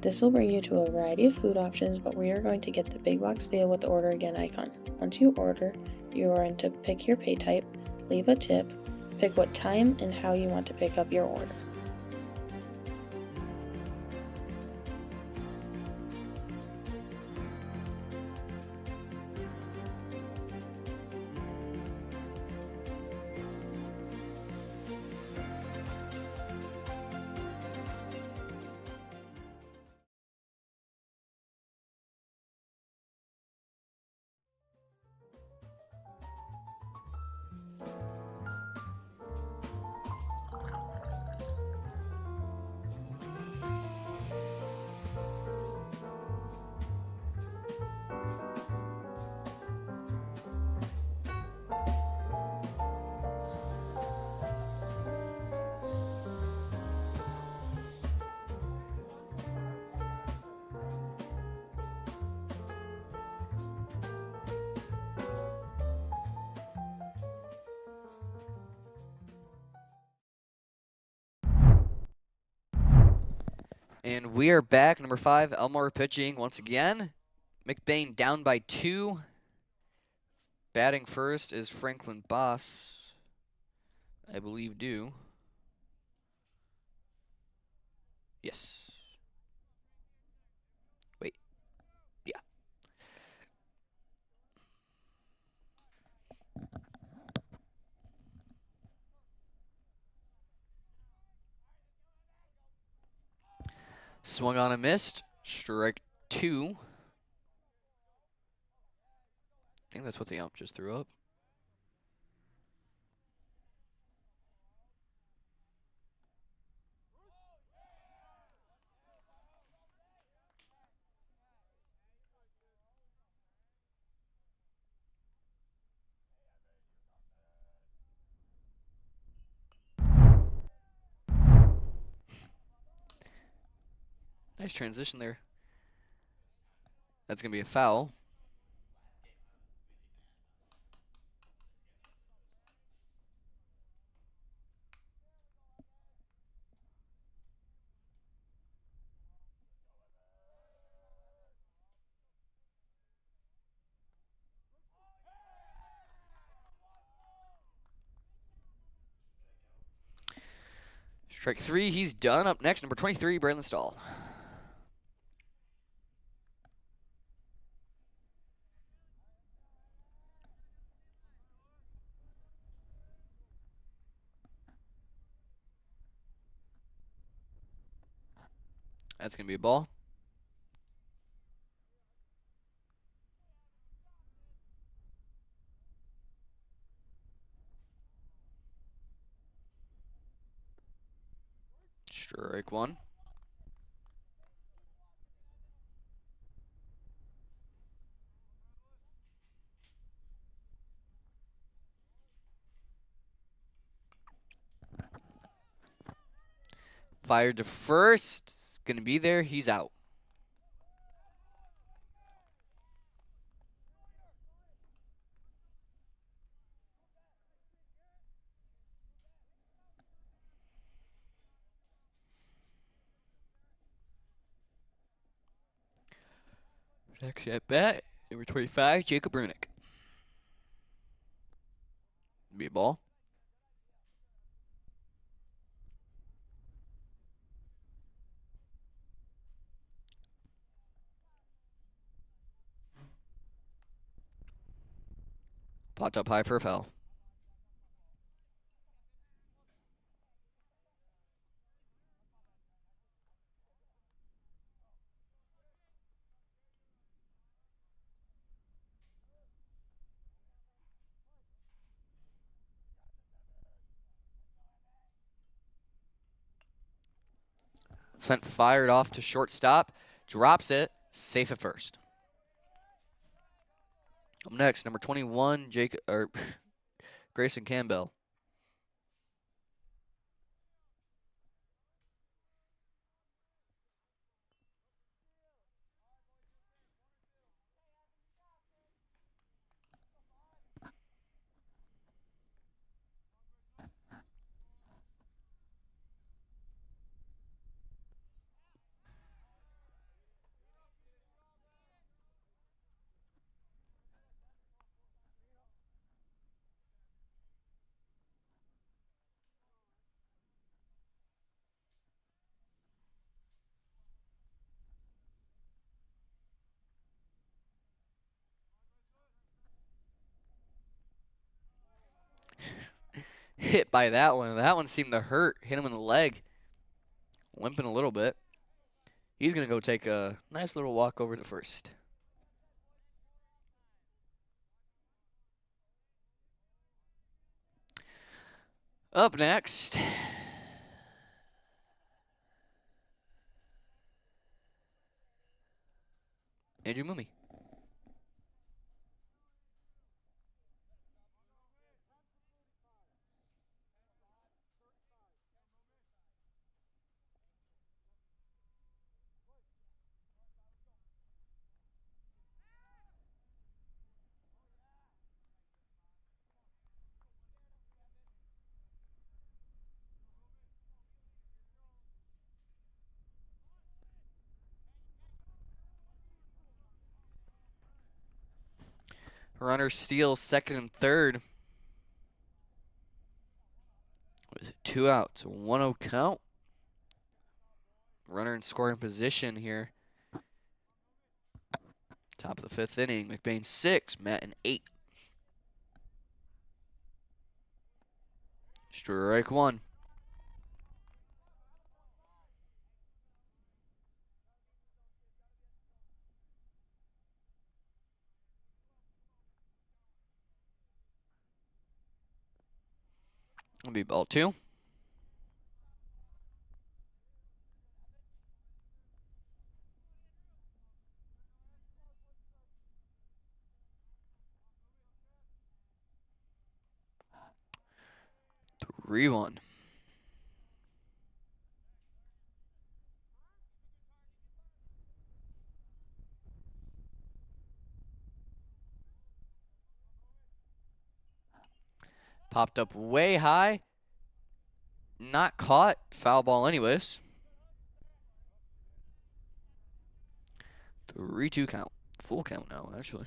This will bring you to a variety of food options, but we are going to get the big box deal with the order again icon. Once you order, you are in to pick your pay type, leave a tip, pick what time and how you want to pick up your order. And we are back. Number 5, Elmore pitching once again. McBain down by 2. Batting first is Franklin Boss, I believe due. Yes. Wait. Yeah. Swung on and missed. Strike 2. I think that's what the ump just threw up. Nice transition there. That's going to be a foul. Strike 3, he's done. Up next, number 23, Braylon Stahl. That's going to be a ball. Strike 1. Fired to first. It's going to be there. He's out. Next at bat, number 25, Jacob Brunick. Be a ball. Popped up high for a foul. Sent fired off to shortstop. Drops it. Safe at first. Up next, number 21, Grayson Campbell. Hit by that one. That one seemed to hurt. Hit him in the leg. Limping a little bit. He's going to go take a nice little walk over to first. Up next, Andrew Mooney. Runner steals second and third. With 2 outs, 1-0 count. Runner in scoring position here. Top of the 5th inning. McBain 6, Manton 8. Strike 1. It'll be ball 2. Three one. Popped up way high. Not caught. Foul ball anyways. 3-2 count. Full count now, actually.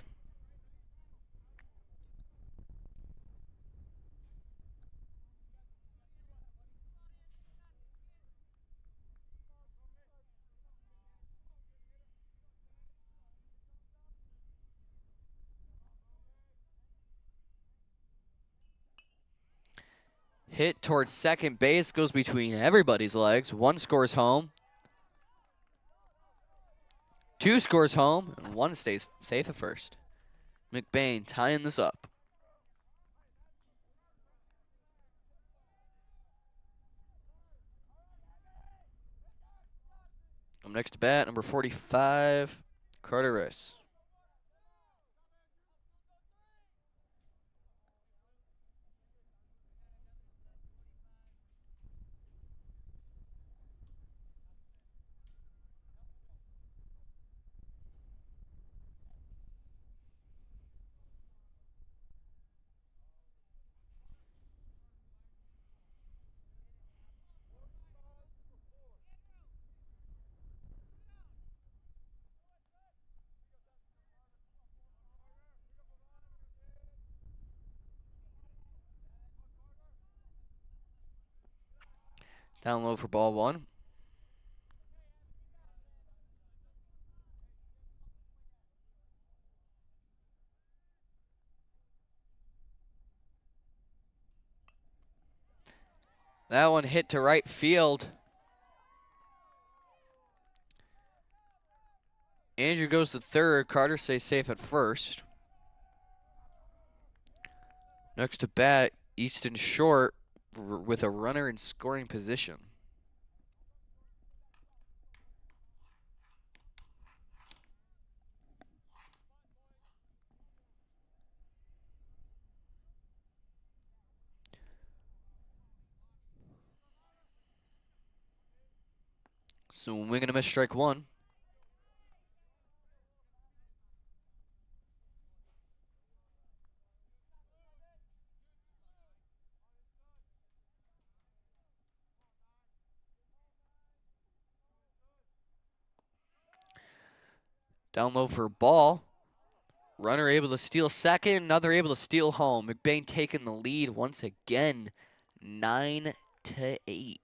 Hit towards second base, goes between everybody's legs. 1 scores home. 2 scores home, and 1 stays safe at first. McBain tying this up. Up next to bat, number 45, Carter Rice. Down low for ball 1. That one hit to right field. Andrew goes to third. Carter stays safe at first. Next to bat, Easton Short with a runner in scoring position. Swing and a miss, strike 1. Down low for a ball. Runner able to steal second, another able to steal home. McBain taking the lead once again, 9-8.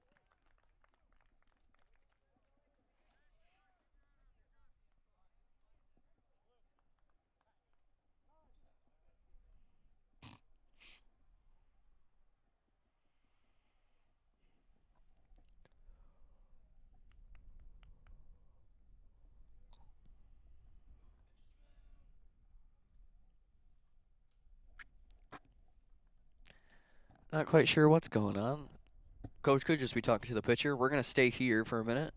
Not quite sure what's going on. Coach could just be talking to the pitcher. We're going to stay here for a minute.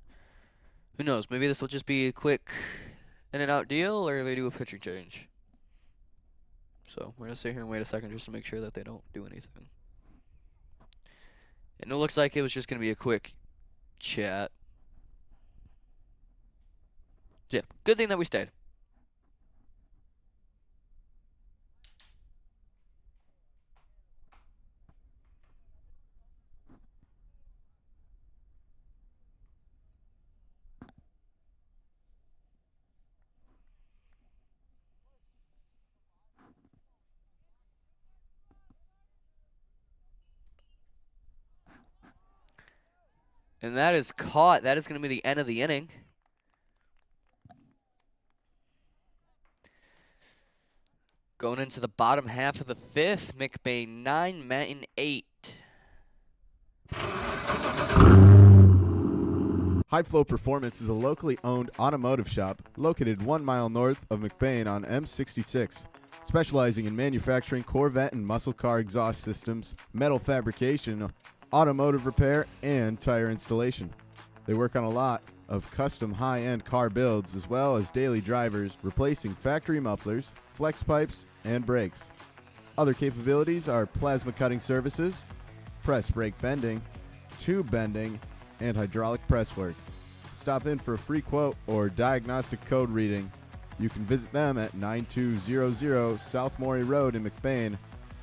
Who knows? Maybe this will just be a quick in and out deal, or they do a pitching change. So we're going to stay here and wait a second just to make sure that they don't do anything. And it looks like it was just going to be a quick chat. Yeah, good thing that we stayed. And that is caught. That is going to be the end of the inning. Going into the bottom half of the fifth, McBain 9, Manton 8. High Flow Performance is a locally owned automotive shop located 1 mile north of McBain on M66, specializing in manufacturing Corvette and muscle car exhaust systems, metal fabrication, automotive repair, and tire installation. They work on a lot of custom high-end car builds as well as daily drivers, replacing factory mufflers, flex pipes, and brakes. Other capabilities are plasma cutting services, press brake bending, tube bending, and hydraulic press work. Stop in for a free quote or diagnostic code reading. You can visit them at 9200 South Morey Road in McBain.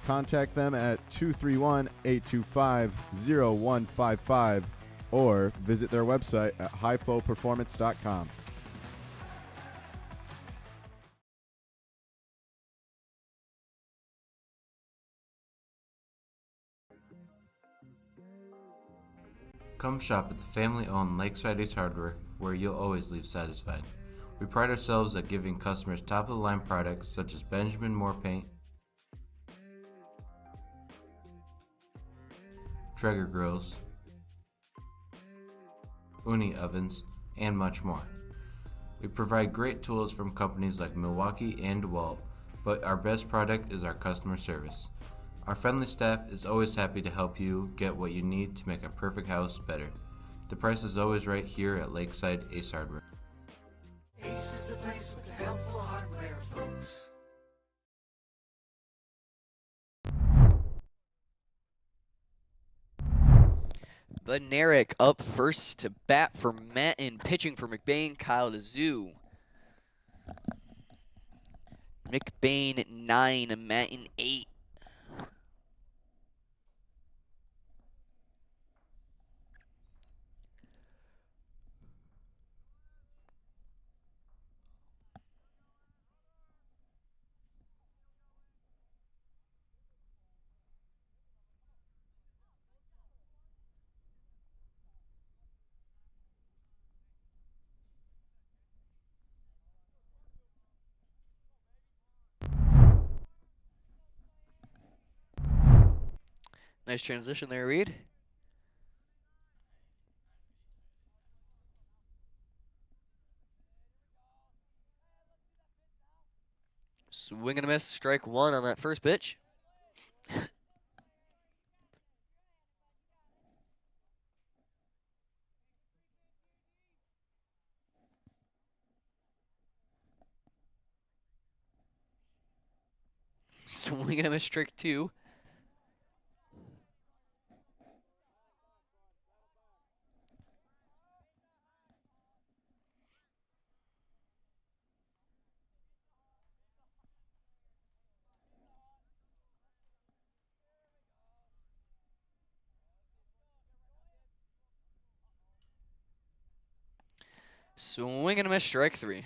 Contact them at 231-825-0155 or visit their website at highflowperformance.com. Come shop at the family-owned Lakeside Ace Hardware, where you'll always leave satisfied. We pride ourselves at giving customers top-of-the-line products such as Benjamin Moore paint, Traeger grills, Uni ovens, and much more. We provide great tools from companies like Milwaukee and DeWalt, but our best product is our customer service. Our friendly staff is always happy to help you get what you need to make a perfect house better. The price is always right here at Lakeside Ace Hardware. Ace is the place with the helpful hardware, folks. Benerick up first to bat for Manton, pitching for McBain, Kyle DeZoo. McBain 9, Manton 8. Nice transition there, Reed. Swing and a miss, strike one on that first pitch. Swing and a miss, strike two. Swing and a miss, strike three.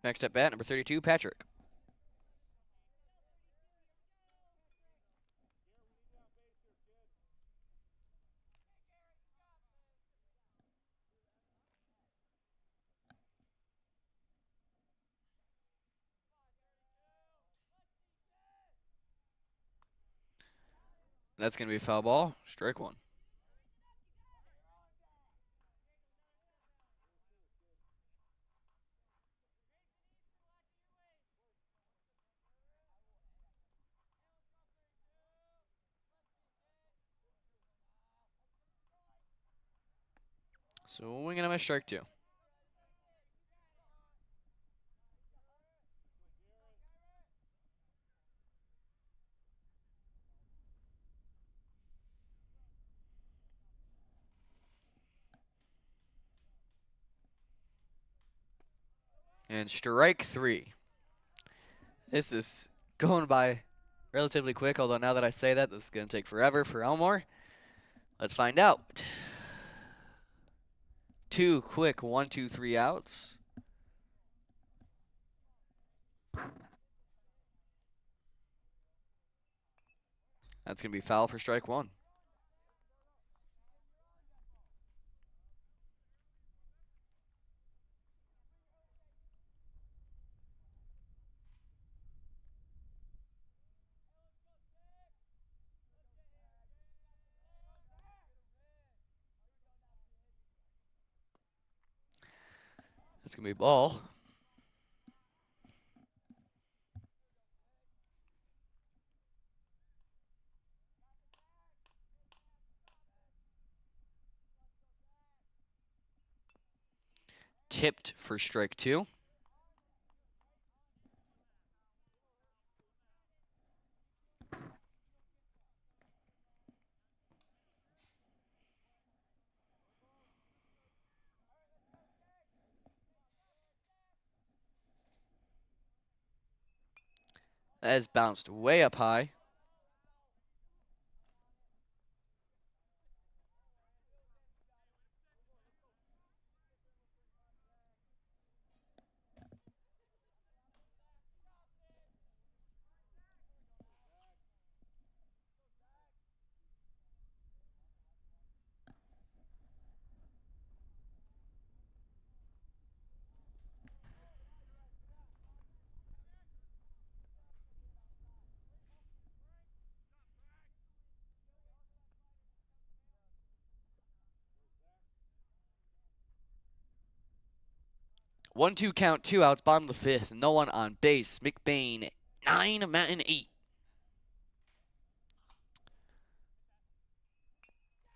Next at bat, number 32, Patrick. That's going to be a foul ball, strike one. Swing and a miss, strike two. And strike three. This is going by relatively quick, although now that I say that, this is going to take forever for Elmore. Let's find out. Two quick 1, 2, 3 outs. That's going to be foul for strike one. That's going to be a ball. Tipped for strike 2. That has bounced way up high. One, two, count, 2 outs, bottom of the 5th. No one on base. McBain, 9, Manton, 8.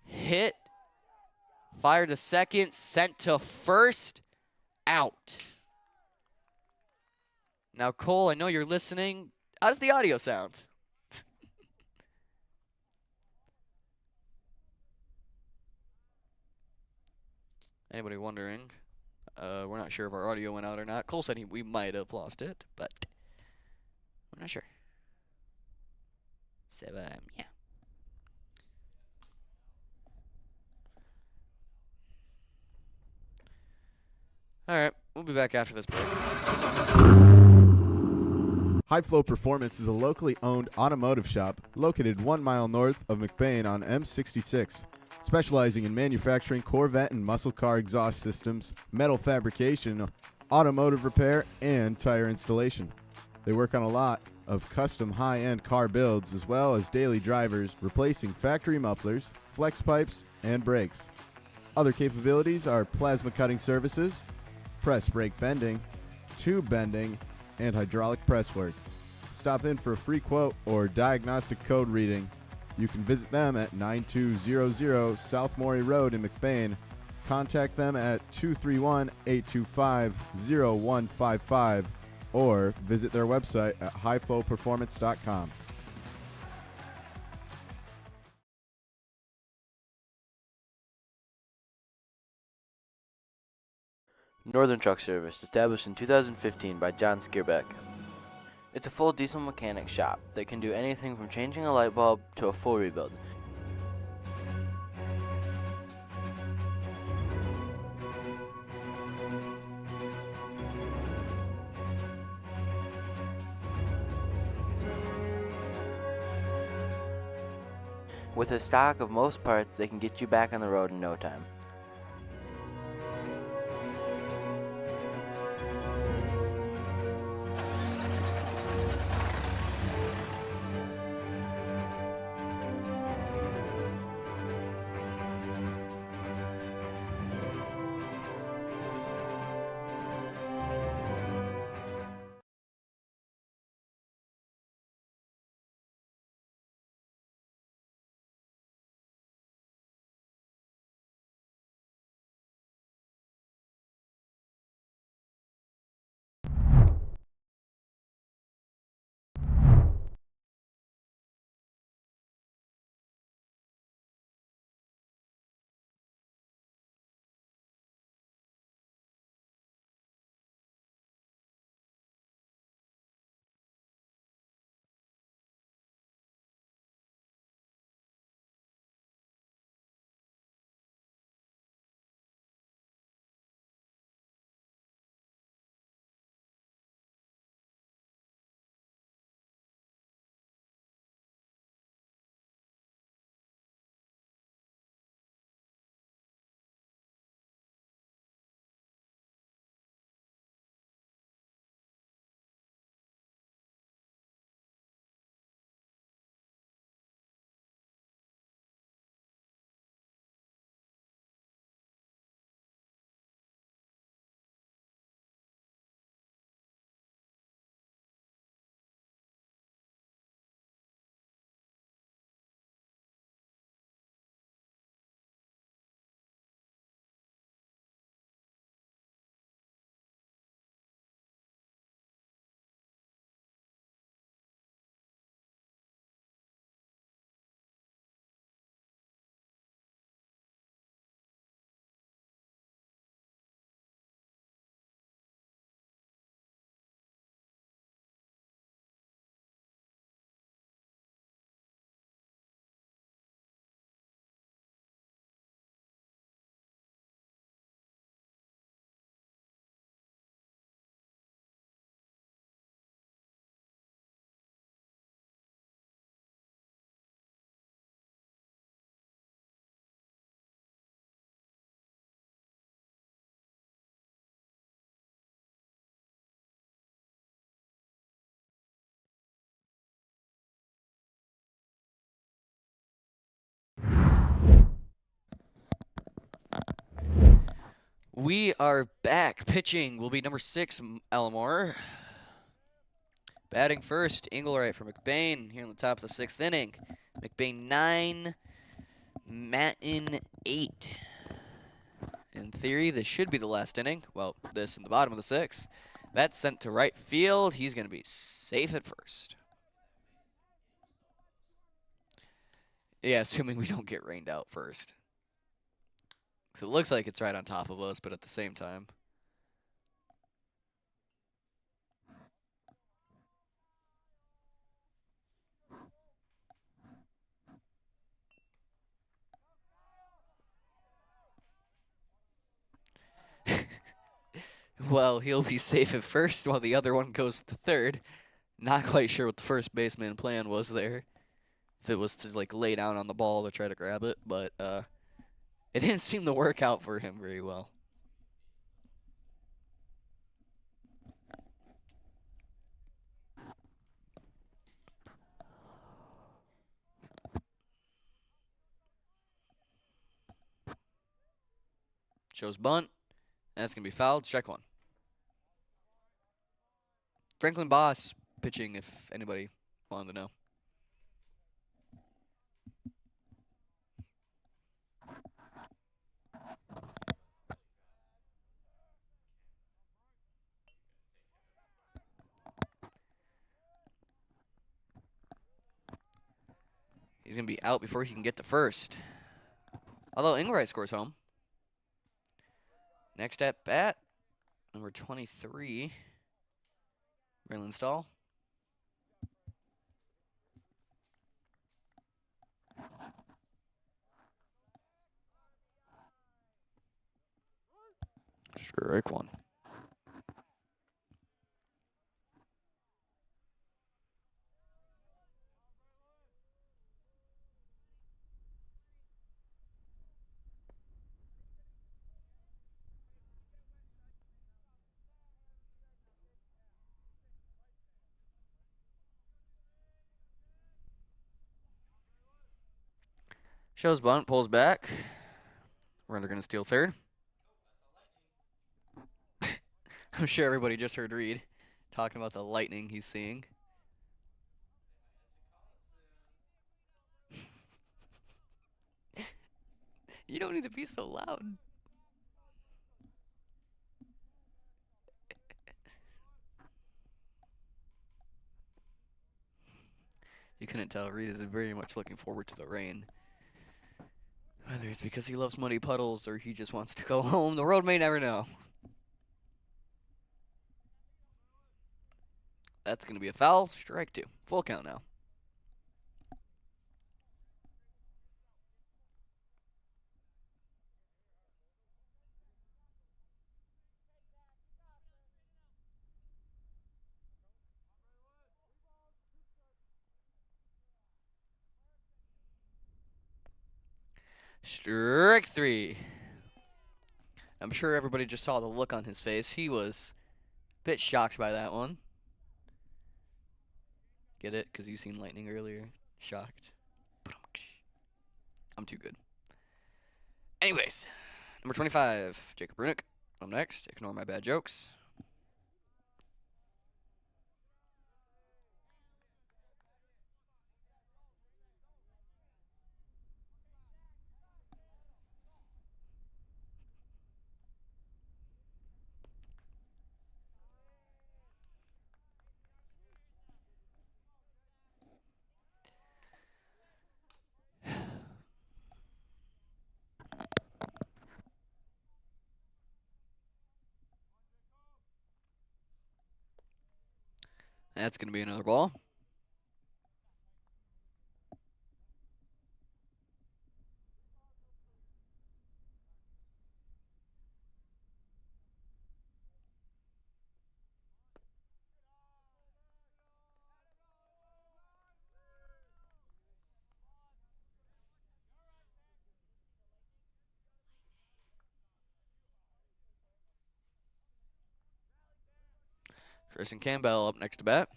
Hit. Fired to second. Sent to first. Out. Now, Cole, I know you're listening. How does the audio sound? Anybody wondering? We're not sure if our audio went out or not. Cole said we might have lost it, but we're not sure. So, yeah. All right, we'll be back after this break. High Flow Performance is a locally owned automotive shop located 1 mile north of McBain on M66, specializing in manufacturing Corvette and muscle car exhaust systems, metal fabrication, automotive repair, and tire installation. They work on a lot of custom high-end car builds as well as daily drivers, replacing factory mufflers, flex pipes, and brakes. Other capabilities are plasma cutting services, press brake bending, tube bending, and hydraulic press work. Stop in for a free quote or diagnostic code reading. You can visit them at 9200 South Morey Road in McBain. Contact them at 231-825-0155 or visit their website at highflowperformance.com. Northern Truck Service, established in 2015 by John Skierbeck. It's a full diesel mechanic shop that can do anything from changing a light bulb to a full rebuild. With a stock of most parts, they can get you back on the road in no time. We are back. Pitching will be number 6, Elmore. Batting first, Engelwright for McBain here in the top of the 6th inning. McBain 9, Manton 8. In theory, this should be the last inning. Well, this in the bottom of the 6th. That's sent to right field. He's going to be safe at first. Yeah, assuming we don't get rained out first. So it looks like it's right on top of us, but at the same time. Well, he'll be safe at first while the other one goes to third. Not quite sure what the first baseman plan was there. If it was to like lay down on the ball to try to grab it, but it didn't seem to work out for him very well. Shows bunt. That's going to be fouled. Strike one. Franklin Boss pitching, if anybody wanted to know. He's going to be out before he can get to first. Although Engelwright scores home. Next at bat, number 23, Braylon Stahl. Strike one. Shows bunt, pulls back. Runner going to steal third. I'm sure everybody just heard Reed talking about the lightning he's seeing. You don't need to be so loud. You couldn't tell Reed is very much looking forward to the rain. Whether it's because he loves muddy puddles or he just wants to go home, the road may never know. That's going to be a foul. Strike two. Full count now. Strike three. I'm sure everybody just saw the look on his face. He was a bit shocked by that one. Get it? Because you seen lightning earlier. Shocked. I'm too good. Anyways, number 25, Jacob Brunick. Up next. Ignore my bad jokes. That's going to be another ball. Tristan Campbell up next to bat.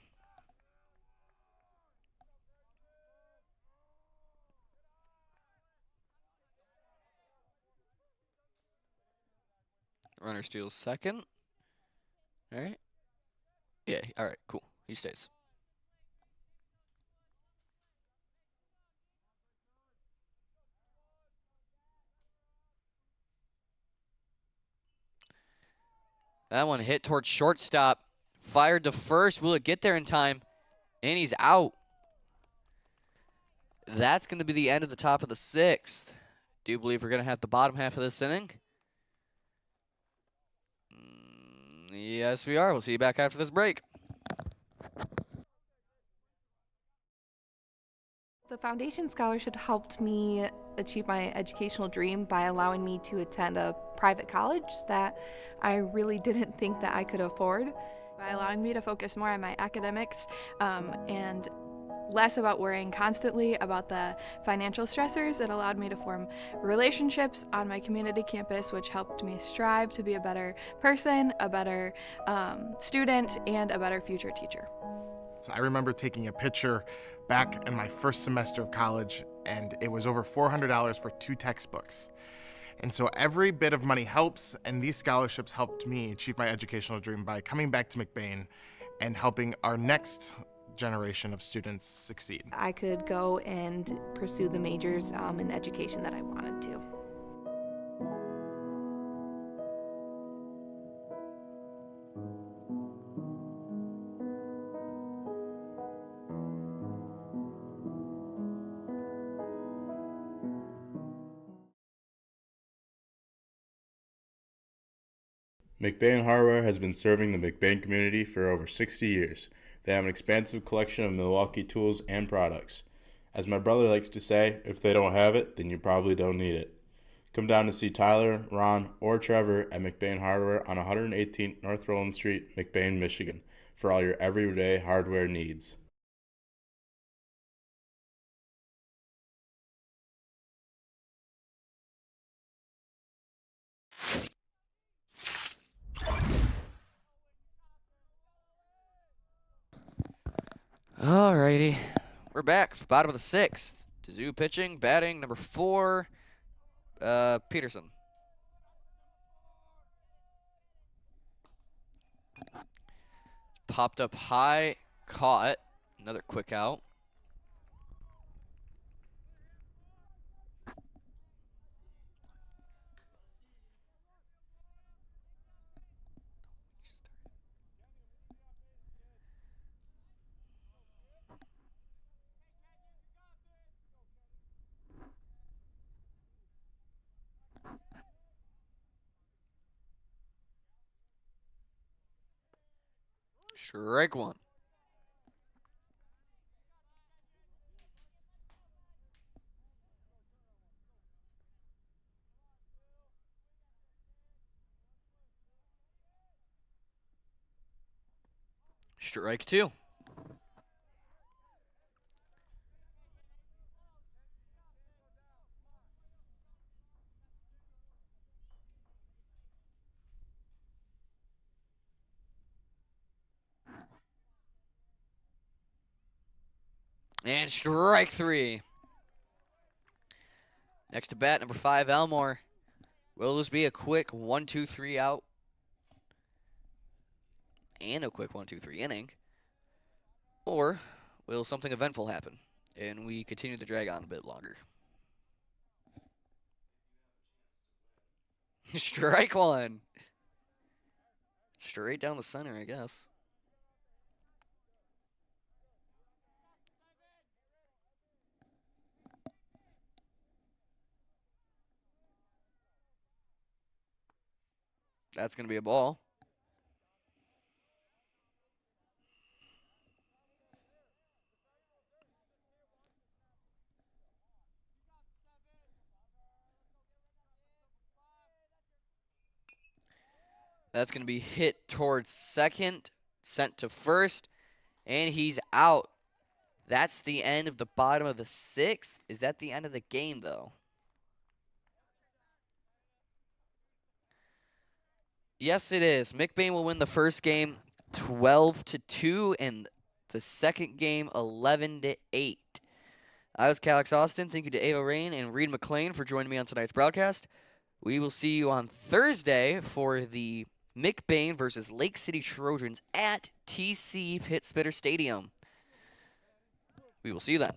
Runner steals second. All right. Yeah, all right, cool. He stays. That one hit towards shortstop. Fired to first. Will it get there in time? And he's out. That's going to be the end of the top of the sixth. Do you believe we're going to have the bottom half of this inning? Yes, we are. We'll see you back after this break. The foundation scholarship helped me achieve my educational dream by allowing me to attend a private college that I really didn't think that I could afford. By allowing me to focus more on my academics and less about worrying constantly about the financial stressors, it allowed me to form relationships on my community campus, which helped me strive to be a better person, a better student, and a better future teacher. So I remember taking a picture back in my first semester of college, and it was over $400 for 2 textbooks. And so every bit of money helps, and these scholarships helped me achieve my educational dream by coming back to McBain and helping our next generation of students succeed. I could go and pursue the majors in education that I wanted to. McBain Hardware has been serving the McBain community for over 60 years. They have an expansive collection of Milwaukee tools and products. As my brother likes to say, if they don't have it, then you probably don't need it. Come down to see Tyler, Ron, or Trevor at McBain Hardware on 118th North Roland Street, McBain, Michigan, for all your everyday hardware needs. Alrighty. We're back. Bottom of the sixth. Tizoo pitching, batting, number 4, Peterson. It's popped up high, caught. Another quick out. Strike 1. Strike 2. And strike 3. Next to bat, number 5, Elmore. Will this be a quick 1-2-3 out? And a quick 1-2-3 inning? Or will something eventful happen and we continue to drag on a bit longer? Strike 1. Straight down the center, I guess. That's going to be a ball. That's going to be hit towards second, sent to first, and he's out. That's the end of the bottom of the sixth. Is that the end of the game, though? Yes, it is. McBain will win the first game 12-2, and the second game 11-8. I was Calix Austin. Thank you to Ava Rain and Reed McLean for joining me on tonight's broadcast. We will see you on Thursday for the McBain versus Lake City Trojans at TC Pit Spitter Stadium. We will see you then.